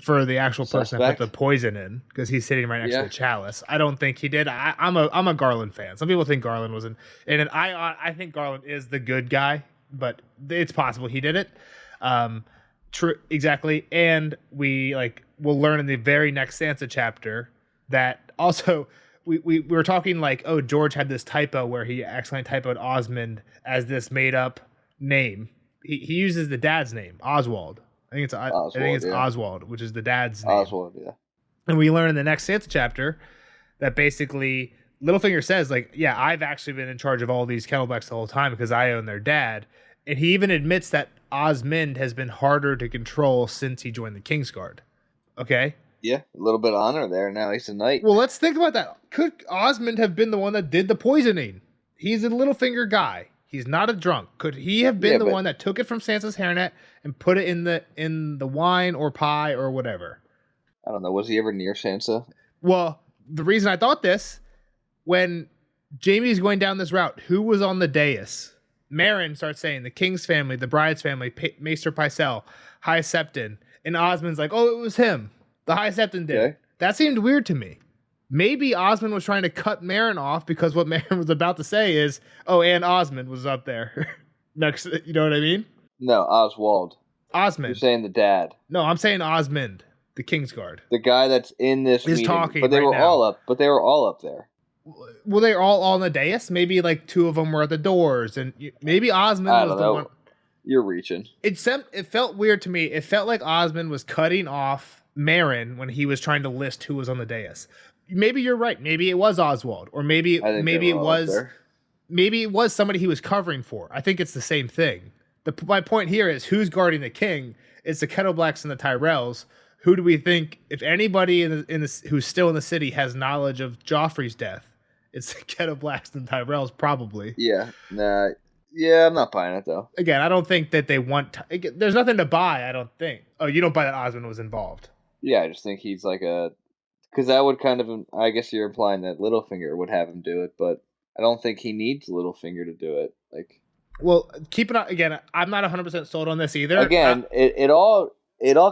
Speaker 3: for the actual person to put the poison in because he's sitting right next to the chalice. I don't think he did. I'm a Garland fan. Some people think Garland was I think Garland is the good guy, but it's possible he did it. True, exactly. And we'll learn in the very next Sansa chapter that also. We were talking George had this typo where he accidentally typoed Osmond as this made up name. He uses the dad's name, Oswald. I think it's Oswald, which is the dad's name.
Speaker 2: Oswald, yeah.
Speaker 3: And we learn in the next Sansa chapter that basically Littlefinger says I've actually been in charge of all these Kettleblacks the whole time because I own their dad. And he even admits that Osmond has been harder to control since he joined the Kingsguard. Okay?
Speaker 2: Yeah, a little bit of honor there. Now he's a knight.
Speaker 3: Well, let's think about that. Could Osmond have been the one that did the poisoning? He's a Littlefinger guy. He's not a drunk. Could he have been the one that took it from Sansa's hairnet and put it in the wine or pie or whatever?
Speaker 2: I don't know. Was he ever near Sansa?
Speaker 3: Well, the reason I thought this, when Jamie's going down this route, who was on the dais? Meryn starts saying the king's family, the bride's family, Maester Pycelle, High Septon, and Osmond's like, oh, it was him. The High Septon did. Okay. That seemed weird to me. Maybe Osmond was trying to cut Meryn off because what Meryn was about to say is, oh, and Osmond was up there. Next, you know what I mean?
Speaker 2: No, Oswald.
Speaker 3: Osmond.
Speaker 2: You're saying the dad.
Speaker 3: No, I'm saying Osmond, the Kingsguard.
Speaker 2: The guy that's in this meeting.
Speaker 3: Talking
Speaker 2: but they
Speaker 3: right
Speaker 2: were
Speaker 3: now.
Speaker 2: all up. But they were all up there.
Speaker 3: Well, they're all on the dais. Maybe like 2 of them were at the doors, and maybe Osmond
Speaker 2: I
Speaker 3: was
Speaker 2: don't
Speaker 3: the
Speaker 2: know.
Speaker 3: one.
Speaker 2: You're reaching.
Speaker 3: It felt weird to me. It felt like Osmond was cutting off Marin when he was trying to list who was on the dais. Maybe you're right. Maybe it was Oswald, or maybe
Speaker 2: I think
Speaker 3: maybe
Speaker 2: they
Speaker 3: it
Speaker 2: were all up
Speaker 3: was
Speaker 2: there.
Speaker 3: maybe it was somebody he was covering for. I think it's the same thing. My point here is who's guarding the king? It's the Kettleblacks and the Tyrells. Who do we think, if anybody who's still in the city has knowledge of Joffrey's death, it's the Kettleblacks and Tyrells probably.
Speaker 2: Yeah. Nah. Yeah, I'm not buying it though.
Speaker 3: Again, I don't think that they want. There's nothing to buy. I don't think. Oh, you don't buy that Osmond was involved.
Speaker 2: Yeah, I just think he's like because that would kind of. I guess you're implying that Littlefinger would have him do it, but I don't think he needs Littlefinger to do it. Like,
Speaker 3: Well, keep it on. Again, I'm not 100% sold on this either.
Speaker 2: again, it all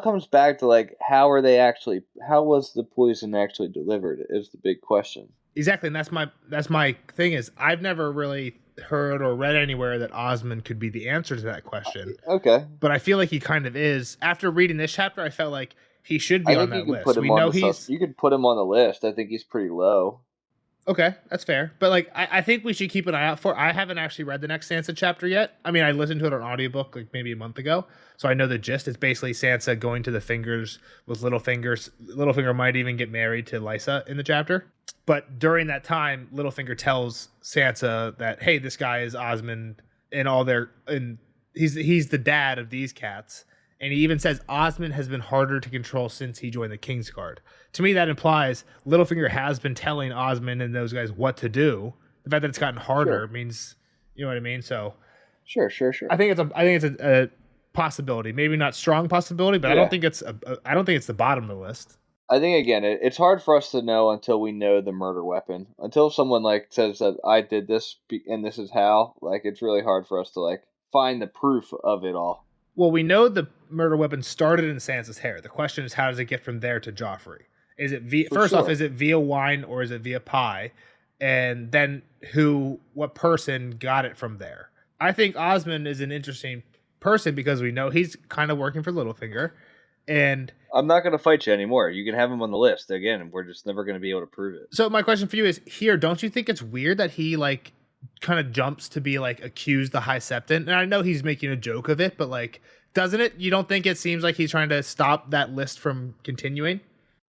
Speaker 2: comes back to like how was the poison actually delivered is the big question.
Speaker 3: Exactly, and that's my thing is I've never really heard or read anywhere that Osmond could be the answer to that question.
Speaker 2: Okay.
Speaker 3: But I feel like he kind of is. After reading this chapter, I felt like he should be
Speaker 2: I
Speaker 3: on
Speaker 2: think
Speaker 3: that
Speaker 2: you could
Speaker 3: list.
Speaker 2: put him
Speaker 3: We
Speaker 2: on
Speaker 3: know
Speaker 2: the
Speaker 3: he's
Speaker 2: you could put him on the list. I think he's pretty low.
Speaker 3: okay. That's fair, but like I think we should keep an eye out for. I haven't actually read the next Sansa chapter yet. I mean, I listened to it on audiobook like maybe a month ago, so I know the gist. It's basically Sansa going to the Fingers with Littlefinger. Littlefinger might even get married to Lysa in the chapter. But during that time, Littlefinger tells Sansa that, hey, this guy is Osmond and he's the dad of these cats. And he even says Osmond has been harder to control since he joined the Kingsguard. To me, that implies Littlefinger has been telling Osmond and those guys what to do. The fact that it's gotten harder means, you know what I mean? So
Speaker 2: Sure.
Speaker 3: I think it's a possibility. Maybe not strong possibility, but I don't think it's the bottom of the list.
Speaker 2: I think again, it's hard for us to know until we know the murder weapon. Until someone like says that I did this and this is how. Like, it's really hard for us to like find the proof of it all.
Speaker 3: Well, we know the murder weapon started in Sansa's hair. The question is, how does it get from there to Joffrey? Is it off, is it via wine or is it via pie? And then what person got it from there? I think Osmond is an interesting person because we know he's kind of working for Littlefinger. And
Speaker 2: I'm not going to fight you anymore. You can have him on the list again, and we're just never going to be able to prove it.
Speaker 3: so my question for you is here, don't you think it's weird that he like kind of jumps to be like accused the High Septon? And I know he's making a joke of it, but like, doesn't it? You don't think it seems like he's trying to stop that list from continuing?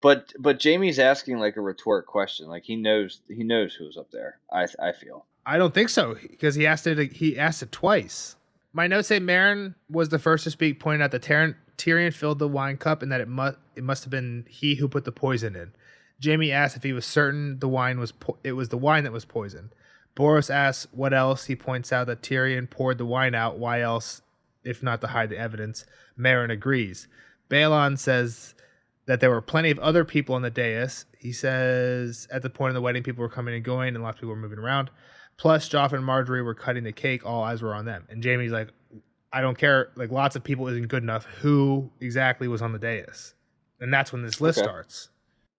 Speaker 2: But Jamie's asking like a rhetoric question. Like he knows who's up there. I feel.
Speaker 3: I don't think so because he asked it twice. My notes say Marin was the first to speak, pointing out that Tyrion filled the wine cup and that it must have been he who put the poison in. Jamie asked if he was certain it was the wine that was poisoned. Boros asks what else. He points out that Tyrion poured the wine out. Why else, if not to hide the evidence? Marin agrees. Balon says that there were plenty of other people on the dais. He says at the point of the wedding, people were coming and going, and lots of people were moving around. Plus, Joff and Marjorie were cutting the cake. All eyes were on them. And Jamie's like, I don't care. Like, lots of people isn't good enough. Who exactly was on the dais? And that's when this list starts.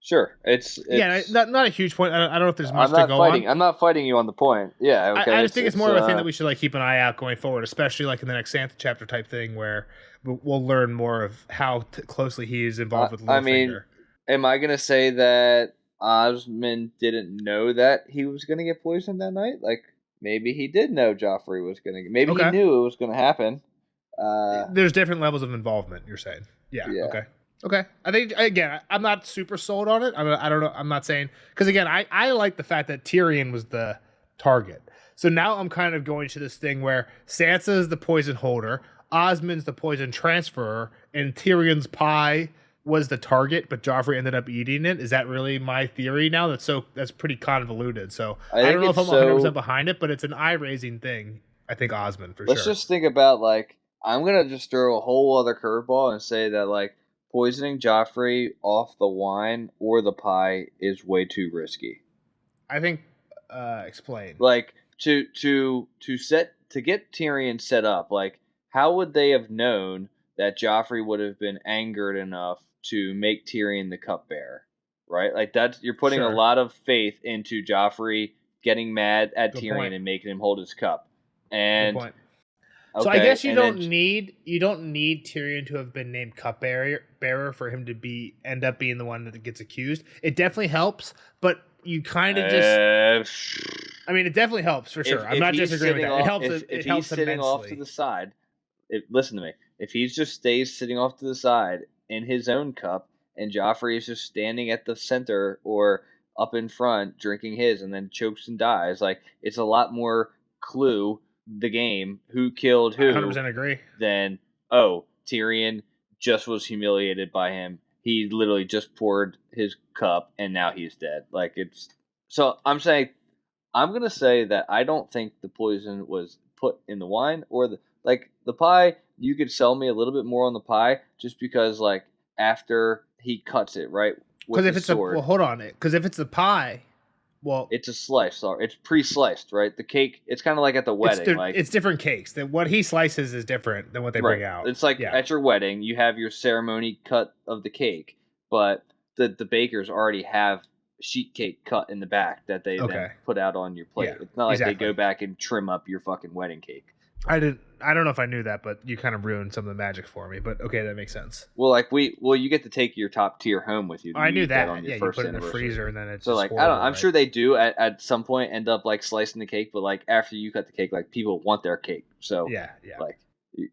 Speaker 2: Sure, it's
Speaker 3: not a huge point. I don't know if there's much to go on.
Speaker 2: I'm not fighting you on the point. Yeah, okay.
Speaker 3: I just think it's more of a thing that we should like keep an eye out going forward, especially like in the next Santa chapter type thing where we'll learn more of how closely he is involved with Littlefinger.
Speaker 2: I mean, am I gonna say that Osmond didn't know that he was gonna get poisoned that night? Like maybe he did know Joffrey was gonna. Maybe he knew it was gonna happen.
Speaker 3: There's different levels of involvement. You're saying, yeah. Okay. I think again, I'm not super sold on it. I don't know. I'm not saying because again, I like the fact that Tyrion was the target. So now I'm kind of going to this thing where Sansa is the poison holder, Osmond's the poison transferer, and Tyrion's pie was the target, but Joffrey ended up eating it. Is that really my theory now? That's pretty convoluted. So I don't know if I'm 100% behind it, but it's an eye-raising thing. I think Osmond for sure.
Speaker 2: Let's just think about like I'm gonna just throw a whole other curveball and say that like poisoning Joffrey off the wine or the pie is way too risky.
Speaker 3: I think explain.
Speaker 2: Like to get Tyrion set up, like how would they have known that Joffrey would have been angered enough to make Tyrion the cupbearer? Right? Like you're putting a lot of faith into Joffrey getting mad at Tyrion and making him hold his cup. And
Speaker 3: Good point. So I guess you don't need Tyrion to have been named cupbearer for him to end up being the one that gets accused. It definitely helps, but you kind of just.
Speaker 2: Uh,
Speaker 3: I mean, it definitely helps for sure. I'm not
Speaker 2: he's
Speaker 3: disagreeing with
Speaker 2: sitting
Speaker 3: that. It
Speaker 2: off-
Speaker 3: helps.
Speaker 2: If
Speaker 3: It
Speaker 2: he's
Speaker 3: helps
Speaker 2: sitting off to
Speaker 3: immensely.
Speaker 2: the side, listen to me. If he just stays sitting off to the side in his own cup, and Joffrey is just standing at the center or up in front drinking his, and then chokes and dies, like it's a lot more clue the game who killed
Speaker 3: I
Speaker 2: who
Speaker 3: 100% agree.
Speaker 2: than Tyrion just was humiliated by him. He literally just poured his cup and now he's dead. Like it's so I'm gonna say that I don't think the poison was put in the wine or the pie. You could sell me a little bit more on the pie just because like after he cuts it right with
Speaker 3: Because if
Speaker 2: his
Speaker 3: it's
Speaker 2: sword,
Speaker 3: hold on, because if it's the pie, well,
Speaker 2: it's a slice. Or it's pre-sliced, right? The cake. It's kind of like at the wedding.
Speaker 3: it's different cakes. That what he slices is different than what they bring out.
Speaker 2: It's like
Speaker 3: Yeah.
Speaker 2: at your wedding, you have your ceremony cut of the cake, but the bakers already have sheet cake cut in the back that they then put out on your plate.
Speaker 3: Yeah,
Speaker 2: it's not like
Speaker 3: exactly.
Speaker 2: they go back and trim up your fucking wedding cake.
Speaker 3: I don't know if I knew that, but you kind of ruined some of the magic for me. But okay, that makes sense.
Speaker 2: Well, you get to take your top tier home with you.
Speaker 3: I knew that.
Speaker 2: on your
Speaker 3: Yeah, you
Speaker 2: first
Speaker 3: put it in the
Speaker 2: anniversary.
Speaker 3: freezer and then it's
Speaker 2: so
Speaker 3: just
Speaker 2: like
Speaker 3: horrible,
Speaker 2: I'm sure they do at some point end up like slicing the cake, but like after you cut the cake, like people want their cake. So
Speaker 3: yeah.
Speaker 2: like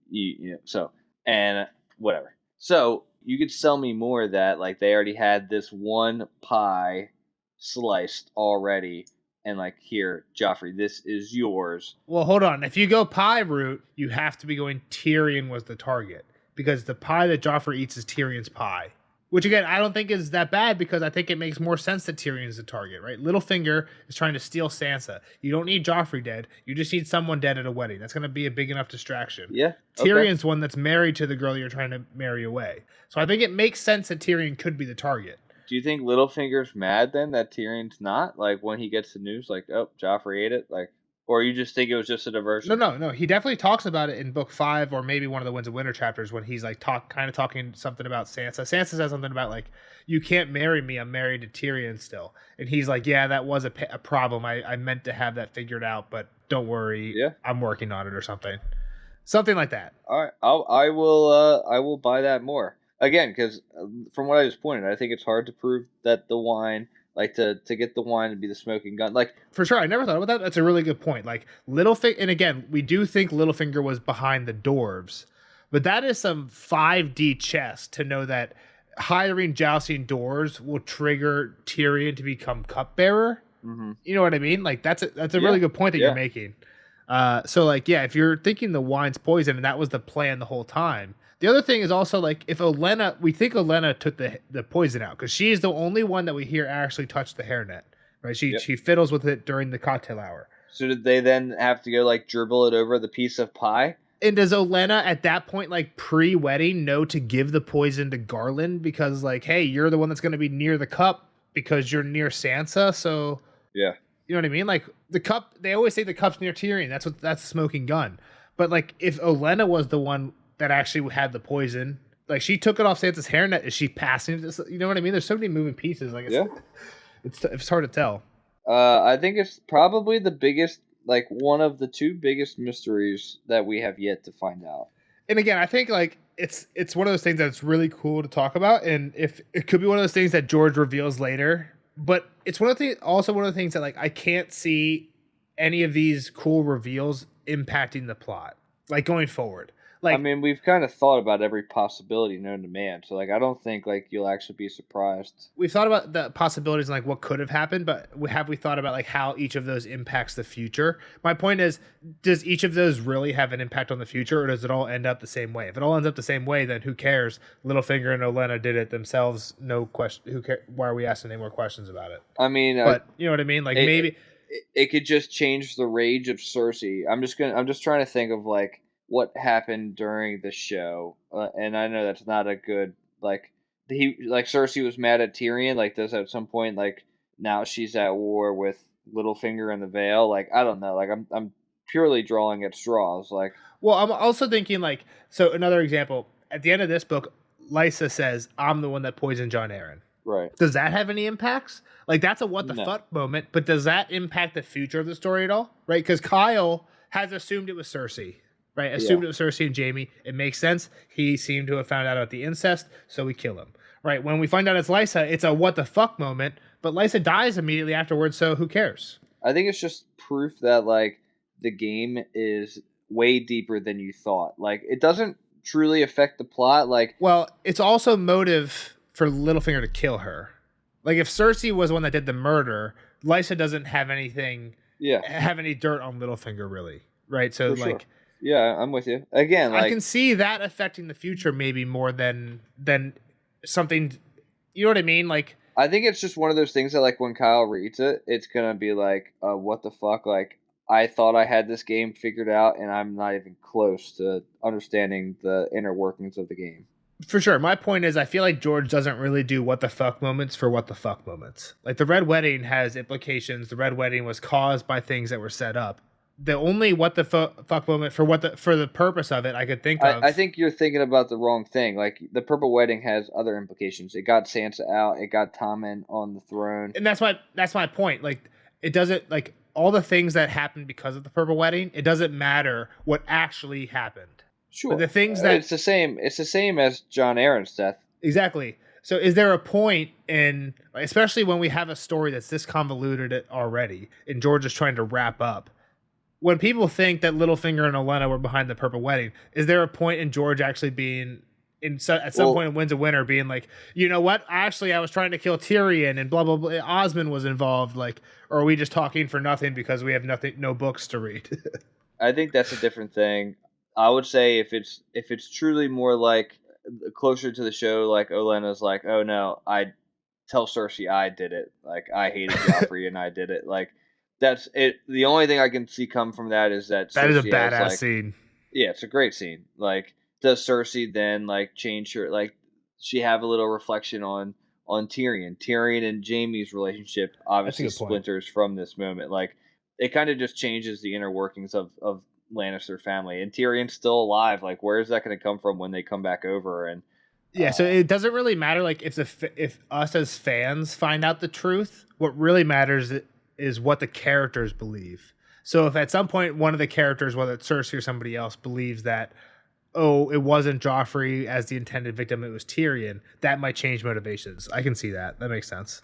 Speaker 2: you know, so and whatever. So you could sell me more that like they already had this one pie sliced already, and like here, Joffrey, this is yours.
Speaker 3: Well, hold on. If you go pie route, you have to be going Tyrion was the target because the pie that Joffrey eats is Tyrion's pie. Which again, I don't think is that bad because I think it makes more sense that Tyrion's the target, right? Littlefinger is trying to steal Sansa. You don't need Joffrey dead. You just need someone dead at a wedding. That's going to be a big enough distraction.
Speaker 2: Yeah.
Speaker 3: Tyrion's one that's married to the girl you're trying to marry away. So I think it makes sense that Tyrion could be the target.
Speaker 2: Do you think Littlefinger's mad then that Tyrion's not? Like when he gets the news, like, oh, Joffrey ate it, like, or you just think it was just a diversion?
Speaker 3: No. He definitely talks about it in book 5 or maybe one of the Winds of Winter chapters when he's like talking something about Sansa. Sansa says something about like, you can't marry me. I'm married to Tyrion still. And he's like, yeah, that was a problem. I meant to have that figured out, but don't worry.
Speaker 2: Yeah.
Speaker 3: I'm working on it or something. Something like that.
Speaker 2: All right. I will buy that more. Again, because from what I just pointed, I think it's hard to prove that the wine, like to get the wine to be the smoking gun. Like
Speaker 3: for sure, I never thought about that. That's a really good point. Like Littlefinger, and again, we do think Littlefinger was behind the dwarves, but that is some 5D chess to know that hiring jousting dwarves will trigger Tyrion to become cupbearer.
Speaker 2: Mm-hmm.
Speaker 3: You know what I mean? Like that's a really good point that you're making. So like, yeah, if you're thinking the wine's poison and that was the plan the whole time. The other thing is also like if we think Olenna took the poison out because she's the only one that we hear actually touch the hairnet, right? She fiddles with it during the cocktail hour.
Speaker 2: So did they then have to go like dribble it over the piece of pie?
Speaker 3: And does Olenna at that point, like pre-wedding, know to give the poison to Garland because like, hey, you're the one that's going to be near the cup because you're near Sansa, so
Speaker 2: yeah,
Speaker 3: you know what I mean? Like the cup, they always say the cup's near Tyrion. That's the smoking gun. But like if Olenna was the one that actually had the poison, like she took it off Sansa's hairnet, is she passing it? You know what I mean? There's so many moving pieces. Like it's hard to tell.
Speaker 2: I think it's probably the biggest, like one of the two biggest mysteries that we have yet to find out.
Speaker 3: And again, I think like it's one of those things that's really cool to talk about, and if it could be one of those things that George reveals later. But it's also one of the things that like I can't see any of these cool reveals impacting the plot, like going forward. Like,
Speaker 2: I mean, we've kind of thought about every possibility known to man, so like I don't think like you'll actually be surprised.
Speaker 3: We've thought about the possibilities and like what could have happened, but have we thought about like how each of those impacts the future? My point is, does each of those really have an impact on the future, or does it all end up the same way? If it all ends up the same way, then who cares? Littlefinger and Olenna did it themselves. No question. Who cares? Why are we asking any more questions about it?
Speaker 2: I mean,
Speaker 3: but you know what I mean? Like maybe
Speaker 2: it could just change the rage of Cersei. I'm just trying to think of like what happened during the show, and I know that's not a good Cersei was mad at Tyrion. Like this at some point, like now she's at war with Littlefinger and the Vale. Like I don't know. Like I'm purely drawing at straws. Like
Speaker 3: well, I'm also thinking like so. Another example at the end of this book, Lysa says, "I'm the one that poisoned Jon Arryn."
Speaker 2: Right.
Speaker 3: Does that have any impacts? Like that's a what the fuck moment, but does that impact the future of the story at all? Right? Because Kyle has assumed it was Cersei. Right, assumed it was Cersei and Jaime. It makes sense. He seemed to have found out about the incest, so we kill him. Right, when we find out it's Lysa, it's a what the fuck moment. But Lysa dies immediately afterwards, so who cares?
Speaker 2: I think it's just proof that like the game is way deeper than you thought. Like it doesn't truly affect the plot. Like
Speaker 3: Well, it's also motive for Littlefinger to kill her. Like if Cersei was the one that did the murder, Lysa doesn't have any dirt on Littlefinger really, right? So
Speaker 2: For
Speaker 3: like,
Speaker 2: sure. Yeah, I'm with you. Again, like
Speaker 3: I can see that affecting the future maybe more than something. You know what I mean? Like,
Speaker 2: I think it's just one of those things that like when Kyle reads it, it's gonna be like, what the fuck? Like I thought I had this game figured out, and I'm not even close to understanding the inner workings of the game.
Speaker 3: for sure. My point is, I feel like George doesn't really do what the fuck moments for what the fuck moments. Like the Red Wedding has implications. The Red Wedding was caused by things that were set up. The only what the fuck moment for the purpose of it I could think of.
Speaker 2: I think you're thinking about the wrong thing. Like the Purple Wedding has other implications. It got Sansa out. It got Tommen on the throne.
Speaker 3: And that's my point. Like it doesn't like all the things that happened because of the Purple Wedding. It doesn't matter what actually happened.
Speaker 2: Sure,
Speaker 3: But the things that
Speaker 2: it's the same. It's the same as Jon Arryn's death.
Speaker 3: exactly. So is there a point in, especially when we have a story that's this convoluted already, and George is trying to wrap up? When people think that Littlefinger and Olenna were behind the Purple Wedding, is there a point in George actually being at some point in Winds of Winter being like, you know what? Actually, I was trying to kill Tyrion and blah blah blah. Osmond was involved. Like, or are we just talking for nothing because we have no books to read?
Speaker 2: I think that's a different thing. I would say if it's truly more like closer to the show, like Olenna's like, oh no, I tell Cersei I did it. Like I hated Joffrey and I did it. Like that's it. The only thing I can see come from that is that
Speaker 3: That is a
Speaker 2: Cersei
Speaker 3: badass
Speaker 2: has, like,
Speaker 3: scene.
Speaker 2: Yeah, it's a great scene. Like, does Cersei then like change her? Like, she have a little reflection on Tyrion. Tyrion and Jaime's relationship obviously
Speaker 3: good point.
Speaker 2: splinters from this moment. Like, it kind of just changes the inner workings of Lannister family. And Tyrion's still alive. Like, where is that going to come from when they come back over? And
Speaker 3: Yeah, so it doesn't really matter. Like if us as fans find out the truth, what really matters is what the characters believe. So if at some point one of the characters, whether it's Cersei or somebody else, believes that, oh, it wasn't Joffrey as the intended victim, it was Tyrion, that might change motivations. I can see that. That makes sense.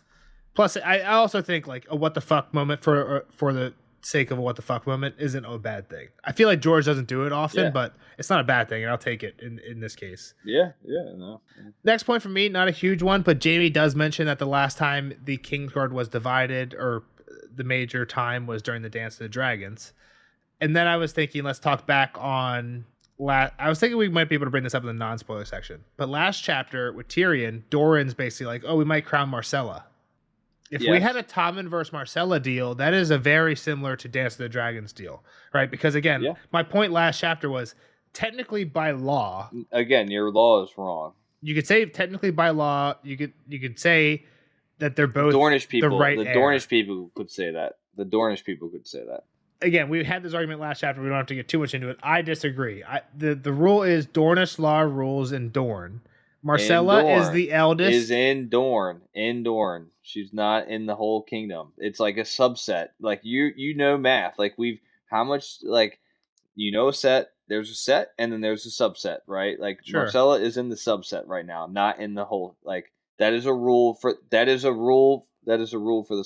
Speaker 3: Plus, I also think like a what the fuck moment for the sake of a what the fuck moment isn't a bad thing. I feel like George doesn't do it often,
Speaker 2: Yeah.
Speaker 3: but it's not a bad thing, and I'll take it in this case.
Speaker 2: no.
Speaker 3: Next point for me, not a huge one, but Jaime does mention that the last time the Kingsguard was divided, or the major time, was during the Dance of the Dragons. And then I was thinking, let's talk back on... I was thinking we might be able to bring this up in the non-spoiler section. But last chapter with Tyrion, Doran's basically like, oh, we might crown Marcella. If we had a Tommen versus Marcella deal, that is a very similar to Dance of the Dragons deal, right? Because again, my point last chapter was technically by law.
Speaker 2: Again, your law is wrong.
Speaker 3: You could say technically by law. You could say that they're both
Speaker 2: Dornish people.
Speaker 3: the right heir.
Speaker 2: Dornish people could say that. The Dornish people could say that.
Speaker 3: Again, we had this argument last chapter. We don't have to get too much into it. I disagree. The rule is Dornish law rules in Dorne. Marcella is the eldest.
Speaker 2: Is in Dorne. In Dorne. She's not in the whole kingdom. It's like a subset. Like you know math. Like how much, like, a set. There's a set and then there's a subset, right? Like
Speaker 3: Sure.
Speaker 2: Marcella is in the subset right now, not in the whole. Like that is a rule for the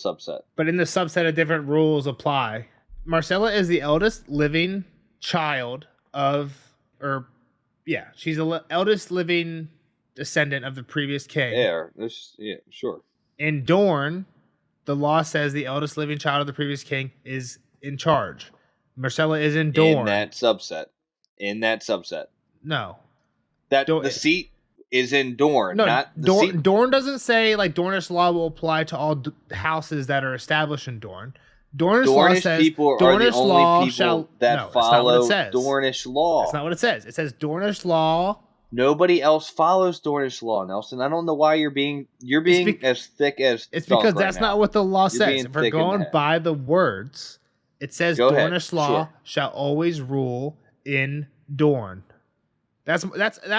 Speaker 2: subset.
Speaker 3: But in the subset, of different rules apply. Marcella is the eldest living child she's the eldest living descendant of the previous king.
Speaker 2: Sure.
Speaker 3: In Dorne, the law says the eldest living child of the previous king is in charge. Marcella is in Dorne.
Speaker 2: In that subset.
Speaker 3: No.
Speaker 2: The seat is in Dorne, not the seat.
Speaker 3: Dorne doesn't say like Dornish law will apply to all houses that are established in Dorne. Dornish law says
Speaker 2: people
Speaker 3: Dornish
Speaker 2: are the only
Speaker 3: law
Speaker 2: people
Speaker 3: shall
Speaker 2: that follow
Speaker 3: Dornish
Speaker 2: law.
Speaker 3: That's not what it says. It says Dornish law.
Speaker 2: Nobody else follows Dornish law, Nelson. I don't know why you're being as thick as.
Speaker 3: It's because
Speaker 2: right
Speaker 3: that's
Speaker 2: now.
Speaker 3: not what the law
Speaker 2: You're
Speaker 3: says.
Speaker 2: being
Speaker 3: If we're
Speaker 2: thick in
Speaker 3: going
Speaker 2: that.
Speaker 3: by the words, it says
Speaker 2: Go ahead.
Speaker 3: Dornish law
Speaker 2: Sure.
Speaker 3: shall always rule in Dorne. That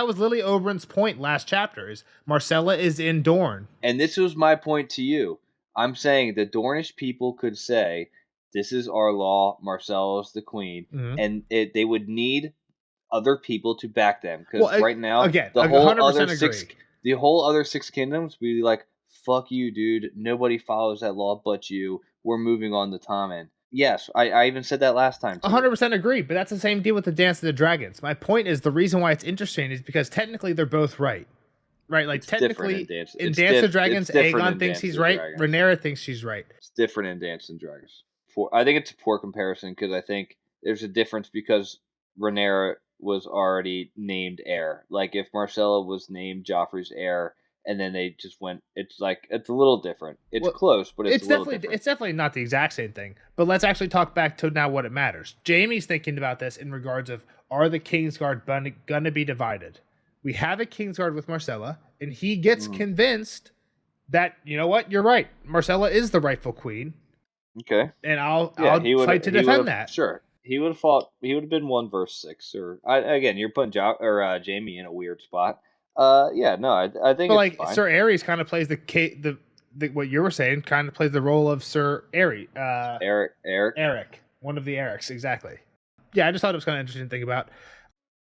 Speaker 3: was Lily Oberyn's point last chapter. Is Marcella is in Dorne.
Speaker 2: And this was my point to you. I'm saying the Dornish people could say, "This is our law. Marcella is the queen," and they would need other people to back them because right now
Speaker 3: again,
Speaker 2: the
Speaker 3: I
Speaker 2: whole
Speaker 3: 100%
Speaker 2: other
Speaker 3: agree.
Speaker 2: the whole other 6 kingdoms would be like, fuck you, dude. Nobody follows that law but you. We're moving on to Tommen. Yes, I even said that last time too.
Speaker 3: 100% agree, but that's the same deal with the Dance of the Dragons. My point is the reason why it's interesting is because technically they're both right. Right, like
Speaker 2: It's different
Speaker 3: technically
Speaker 2: in
Speaker 3: Dance of the Dragons,
Speaker 2: it's different
Speaker 3: Aegon
Speaker 2: in
Speaker 3: thinks
Speaker 2: Dance
Speaker 3: he's
Speaker 2: of the
Speaker 3: right,
Speaker 2: Dragons.
Speaker 3: Rhaenyra thinks she's right.
Speaker 2: It's different in Dance and Dragons. I think it's a poor comparison because I think there's a difference because Rhaenyra was already named heir. Like if Marcella was named Joffrey's heir, and then they just went, it's like it's a little different. It's
Speaker 3: Well,
Speaker 2: close, but it's a little
Speaker 3: definitely
Speaker 2: different.
Speaker 3: it's definitely not the exact same thing. But let's actually talk back to now what it matters. Jamie's thinking about this in regards of are the Kingsguard gonna be divided? We have a Kingsguard with Marcella, and he gets convinced that, you know what, you're right. Marcella is the rightful queen.
Speaker 2: Okay.
Speaker 3: And I'll
Speaker 2: he would've-
Speaker 3: fight to
Speaker 2: he
Speaker 3: defend
Speaker 2: would've-
Speaker 3: that.
Speaker 2: Sure. He would have fought. He would have been 1 versus 6. Or again, you're putting Jamie in a weird spot. Yeah, no, I think
Speaker 3: But
Speaker 2: it's
Speaker 3: like
Speaker 2: fine.
Speaker 3: Sir Aerys kind of plays the what you were saying, kind of plays the role of Sir Aerys. Eric, one of the Erics, exactly. Yeah, I just thought it was kind of interesting to think about.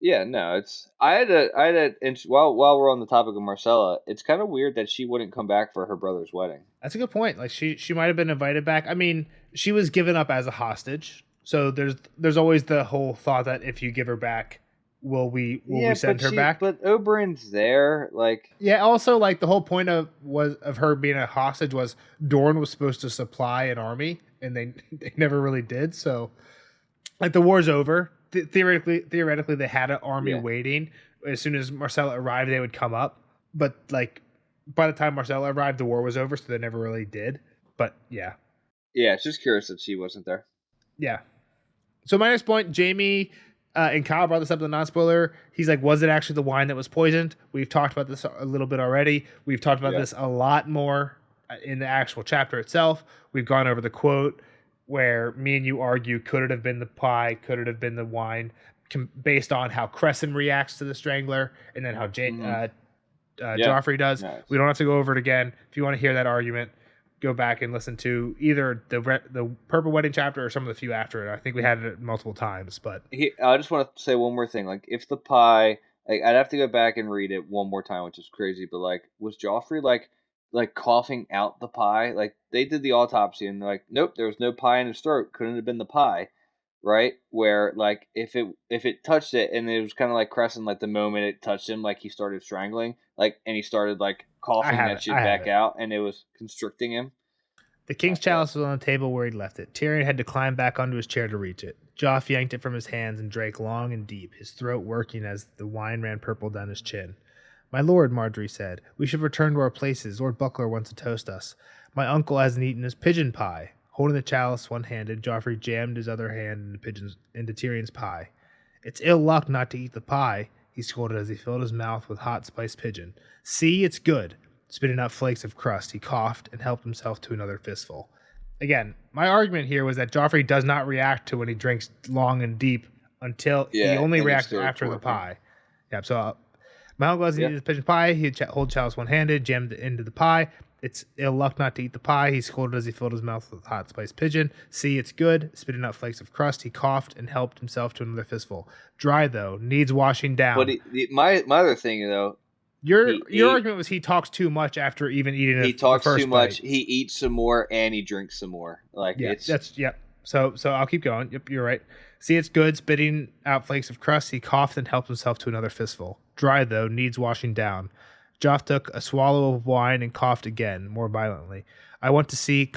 Speaker 2: Yeah, no, it's I had a while we're on the topic of Marcella, it's kind of weird that she wouldn't come back for her brother's wedding.
Speaker 3: That's a good point. Like she might have been invited back. I mean, she was given up as a hostage, so there's always the whole thought that if you give her back, will we send her back?
Speaker 2: But Oberyn's there, like
Speaker 3: Yeah. Also, like the whole point of her being a hostage was Dorne was supposed to supply an army, and they never really did. So, like the war's over. Theoretically, they had an army waiting. As soon as Marcella arrived, they would come up. But like by the time Marcella arrived, the war was over, so they never really did. But yeah,
Speaker 2: it's just curious that she wasn't there.
Speaker 3: yeah. So my next point, Jamie and Kyle brought this up in the non-spoiler. He's like, was it actually the wine that was poisoned? We've talked about this a little bit already. We've talked about this a lot more in the actual chapter itself. We've gone over the quote where me and you argue, could it have been the pie? Could it have been the wine? Based on how Crescent reacts to the Strangler and then how Joffrey does.
Speaker 2: Nice.
Speaker 3: We don't have to go over it again. If you want to hear that argument, go back and listen to either the Purple Wedding chapter or some of the few after it. I think we had it multiple times, but
Speaker 2: I just want to say one more thing. Like, if the pie, like, I'd have to go back and read it one more time, which is crazy. But like, was Joffrey like coughing out the pie? Like, they did the autopsy and they're like, nope, there was no pie in his throat. Couldn't have been the pie, right? Where like if it touched it and it was kind of like Crescent, like the moment it touched him, like he started strangling, like, and he started like coughing that shit back out, and it was constricting him.
Speaker 3: The King's Chalice was on the table where he'd left it. Tyrion had to climb back onto his chair to reach it. Joff yanked it from his hands and drank long and deep, his throat working as the wine ran purple down his chin. "My lord," Marjorie said, "we should return to our places. Lord Buckler wants to toast us. My uncle hasn't eaten his pigeon pie." Holding the chalice one-handed, Joffrey jammed his other hand into Tyrion's pie. "It's ill luck not to eat the pie," he scolded as he filled his mouth with hot spiced pigeon. "See, it's good." Spitting out flakes of crust, he coughed and helped himself to another fistful. Again, my argument here was that Joffrey does not react to when he drinks long and deep until he only reacts after the pie. Yeah, so my uncle hasn't eaten his pigeon pie. He'd hold chalice one-handed, jammed it into the pie. "It's ill luck not to eat the pie," he scolded as he filled his mouth with hot spiced pigeon. "See, it's good." Spitting out flakes of crust, he coughed and helped himself to another fistful. "Dry, though. Needs washing down."
Speaker 2: But my other thing, though,
Speaker 3: Your argument was he talks too much after even eating
Speaker 2: he talks too much. He eats some more and he drinks some more. Like,
Speaker 3: So I'll keep going. Yep, you're right. "See, it's good." Spitting out flakes of crust, he coughed and helped himself to another fistful. "Dry, though. Needs washing down." Joff took a swallow of wine and coughed again, more violently. "I want to see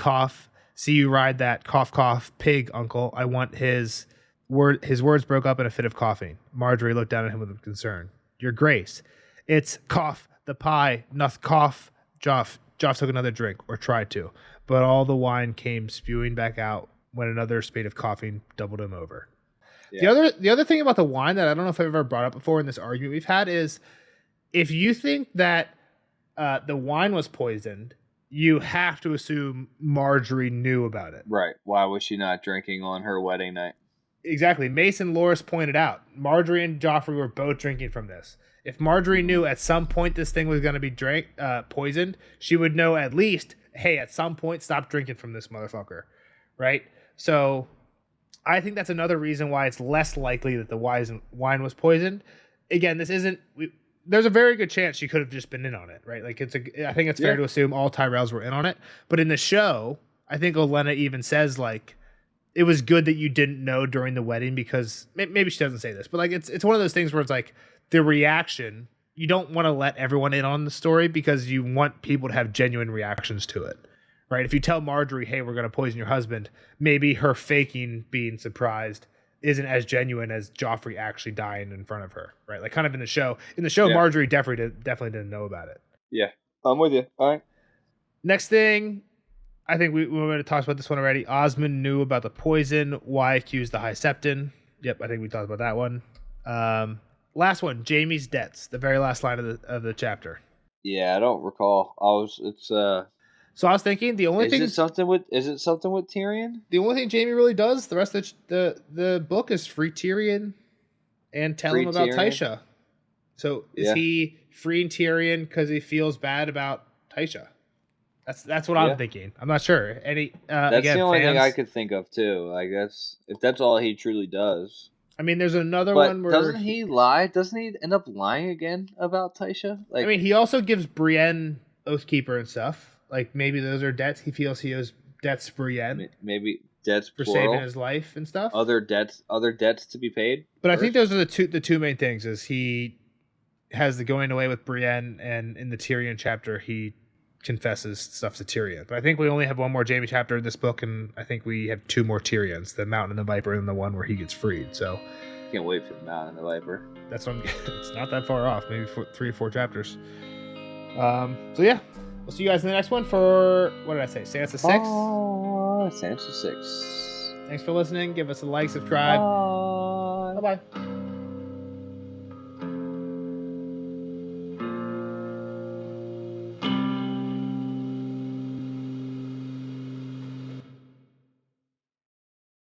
Speaker 3: you ride that cough pig, uncle. I want his words broke up in a fit of coughing. Marjorie looked down at him with concern. "Your Grace, it's cough the pie, noth cough." Joff took another drink, or tried to, but all the wine came spewing back out when another spate of coughing doubled him over. Yeah. The other thing about the wine that I don't know if I've ever brought up before in this argument we've had is, if you think that the wine was poisoned, you have to assume Marjorie knew about it.
Speaker 2: Right. Why was she not drinking on her wedding night?
Speaker 3: Exactly. Mason Loris pointed out, Marjorie and Joffrey were both drinking from this. If Marjorie knew at some point this thing was going to be poisoned, she would know at least, hey, at some point, stop drinking from this motherfucker. Right? So I think that's another reason why it's less likely that the wine was poisoned. Again, this isn't... there's a very good chance she could have just been in on it, right? Like I think it's fair to assume all Tyrells were in on it. But in the show, I think Olenna even says like, it was good that you didn't know during the wedding because maybe she doesn't say this, but like it's one of those things where it's like the reaction, you don't want to let everyone in on the story because you want people to have genuine reactions to it, right? If you tell Marjorie, hey, we're going to poison your husband, maybe her faking being surprised isn't as genuine as Joffrey actually dying in front of her, right? Like kind of in the show. In the show, Marjorie definitely didn't know about it.
Speaker 2: Yeah, I'm with you. All right.
Speaker 3: Next thing, I think we already talked about this one already. Osmond knew about the poison. Why accused the High Septon? Yep, I think we talked about that one. Last one, Jaime's debts. The very last line of the chapter.
Speaker 2: Yeah, I don't recall.
Speaker 3: So I was thinking the only thing
Speaker 2: is it something with Tyrion?
Speaker 3: The only thing Jaime really does the rest of the book is free Tyrion and tell him about Tysha. So is he freeing Tyrion because he feels bad about Tysha? That's what I'm thinking. I'm not sure.
Speaker 2: That's again, the only thing I could think of too. I guess if that's all he truly does.
Speaker 3: I mean, there's another one where
Speaker 2: doesn't he lie? Doesn't he end up lying again about Tysha?
Speaker 3: Like, I mean, he also gives Brienne Oathkeeper and stuff. Like maybe those are debts. He feels he owes debts to Brienne.
Speaker 2: Maybe debts
Speaker 3: for
Speaker 2: plural.
Speaker 3: saving his life and stuff.
Speaker 2: Other debts to be paid.
Speaker 3: But first. I think those are the two main things. Is he has the going away with Brienne, and in the Tyrion chapter he confesses stuff to Tyrion. But I think we only have one more Jaime chapter in this book, and I think we have two more Tyrions: the Mountain and the Viper, and the one where he gets freed. So
Speaker 2: can't wait for the Mountain and the Viper.
Speaker 3: That's what it's not that far off. Maybe 3 or 4 chapters. So yeah. We'll see you guys in the next one for, what did I say, Sansa 6?
Speaker 2: Sansa 6.
Speaker 3: Thanks for listening. Give us a like, subscribe.
Speaker 2: Bye.
Speaker 3: Bye-bye.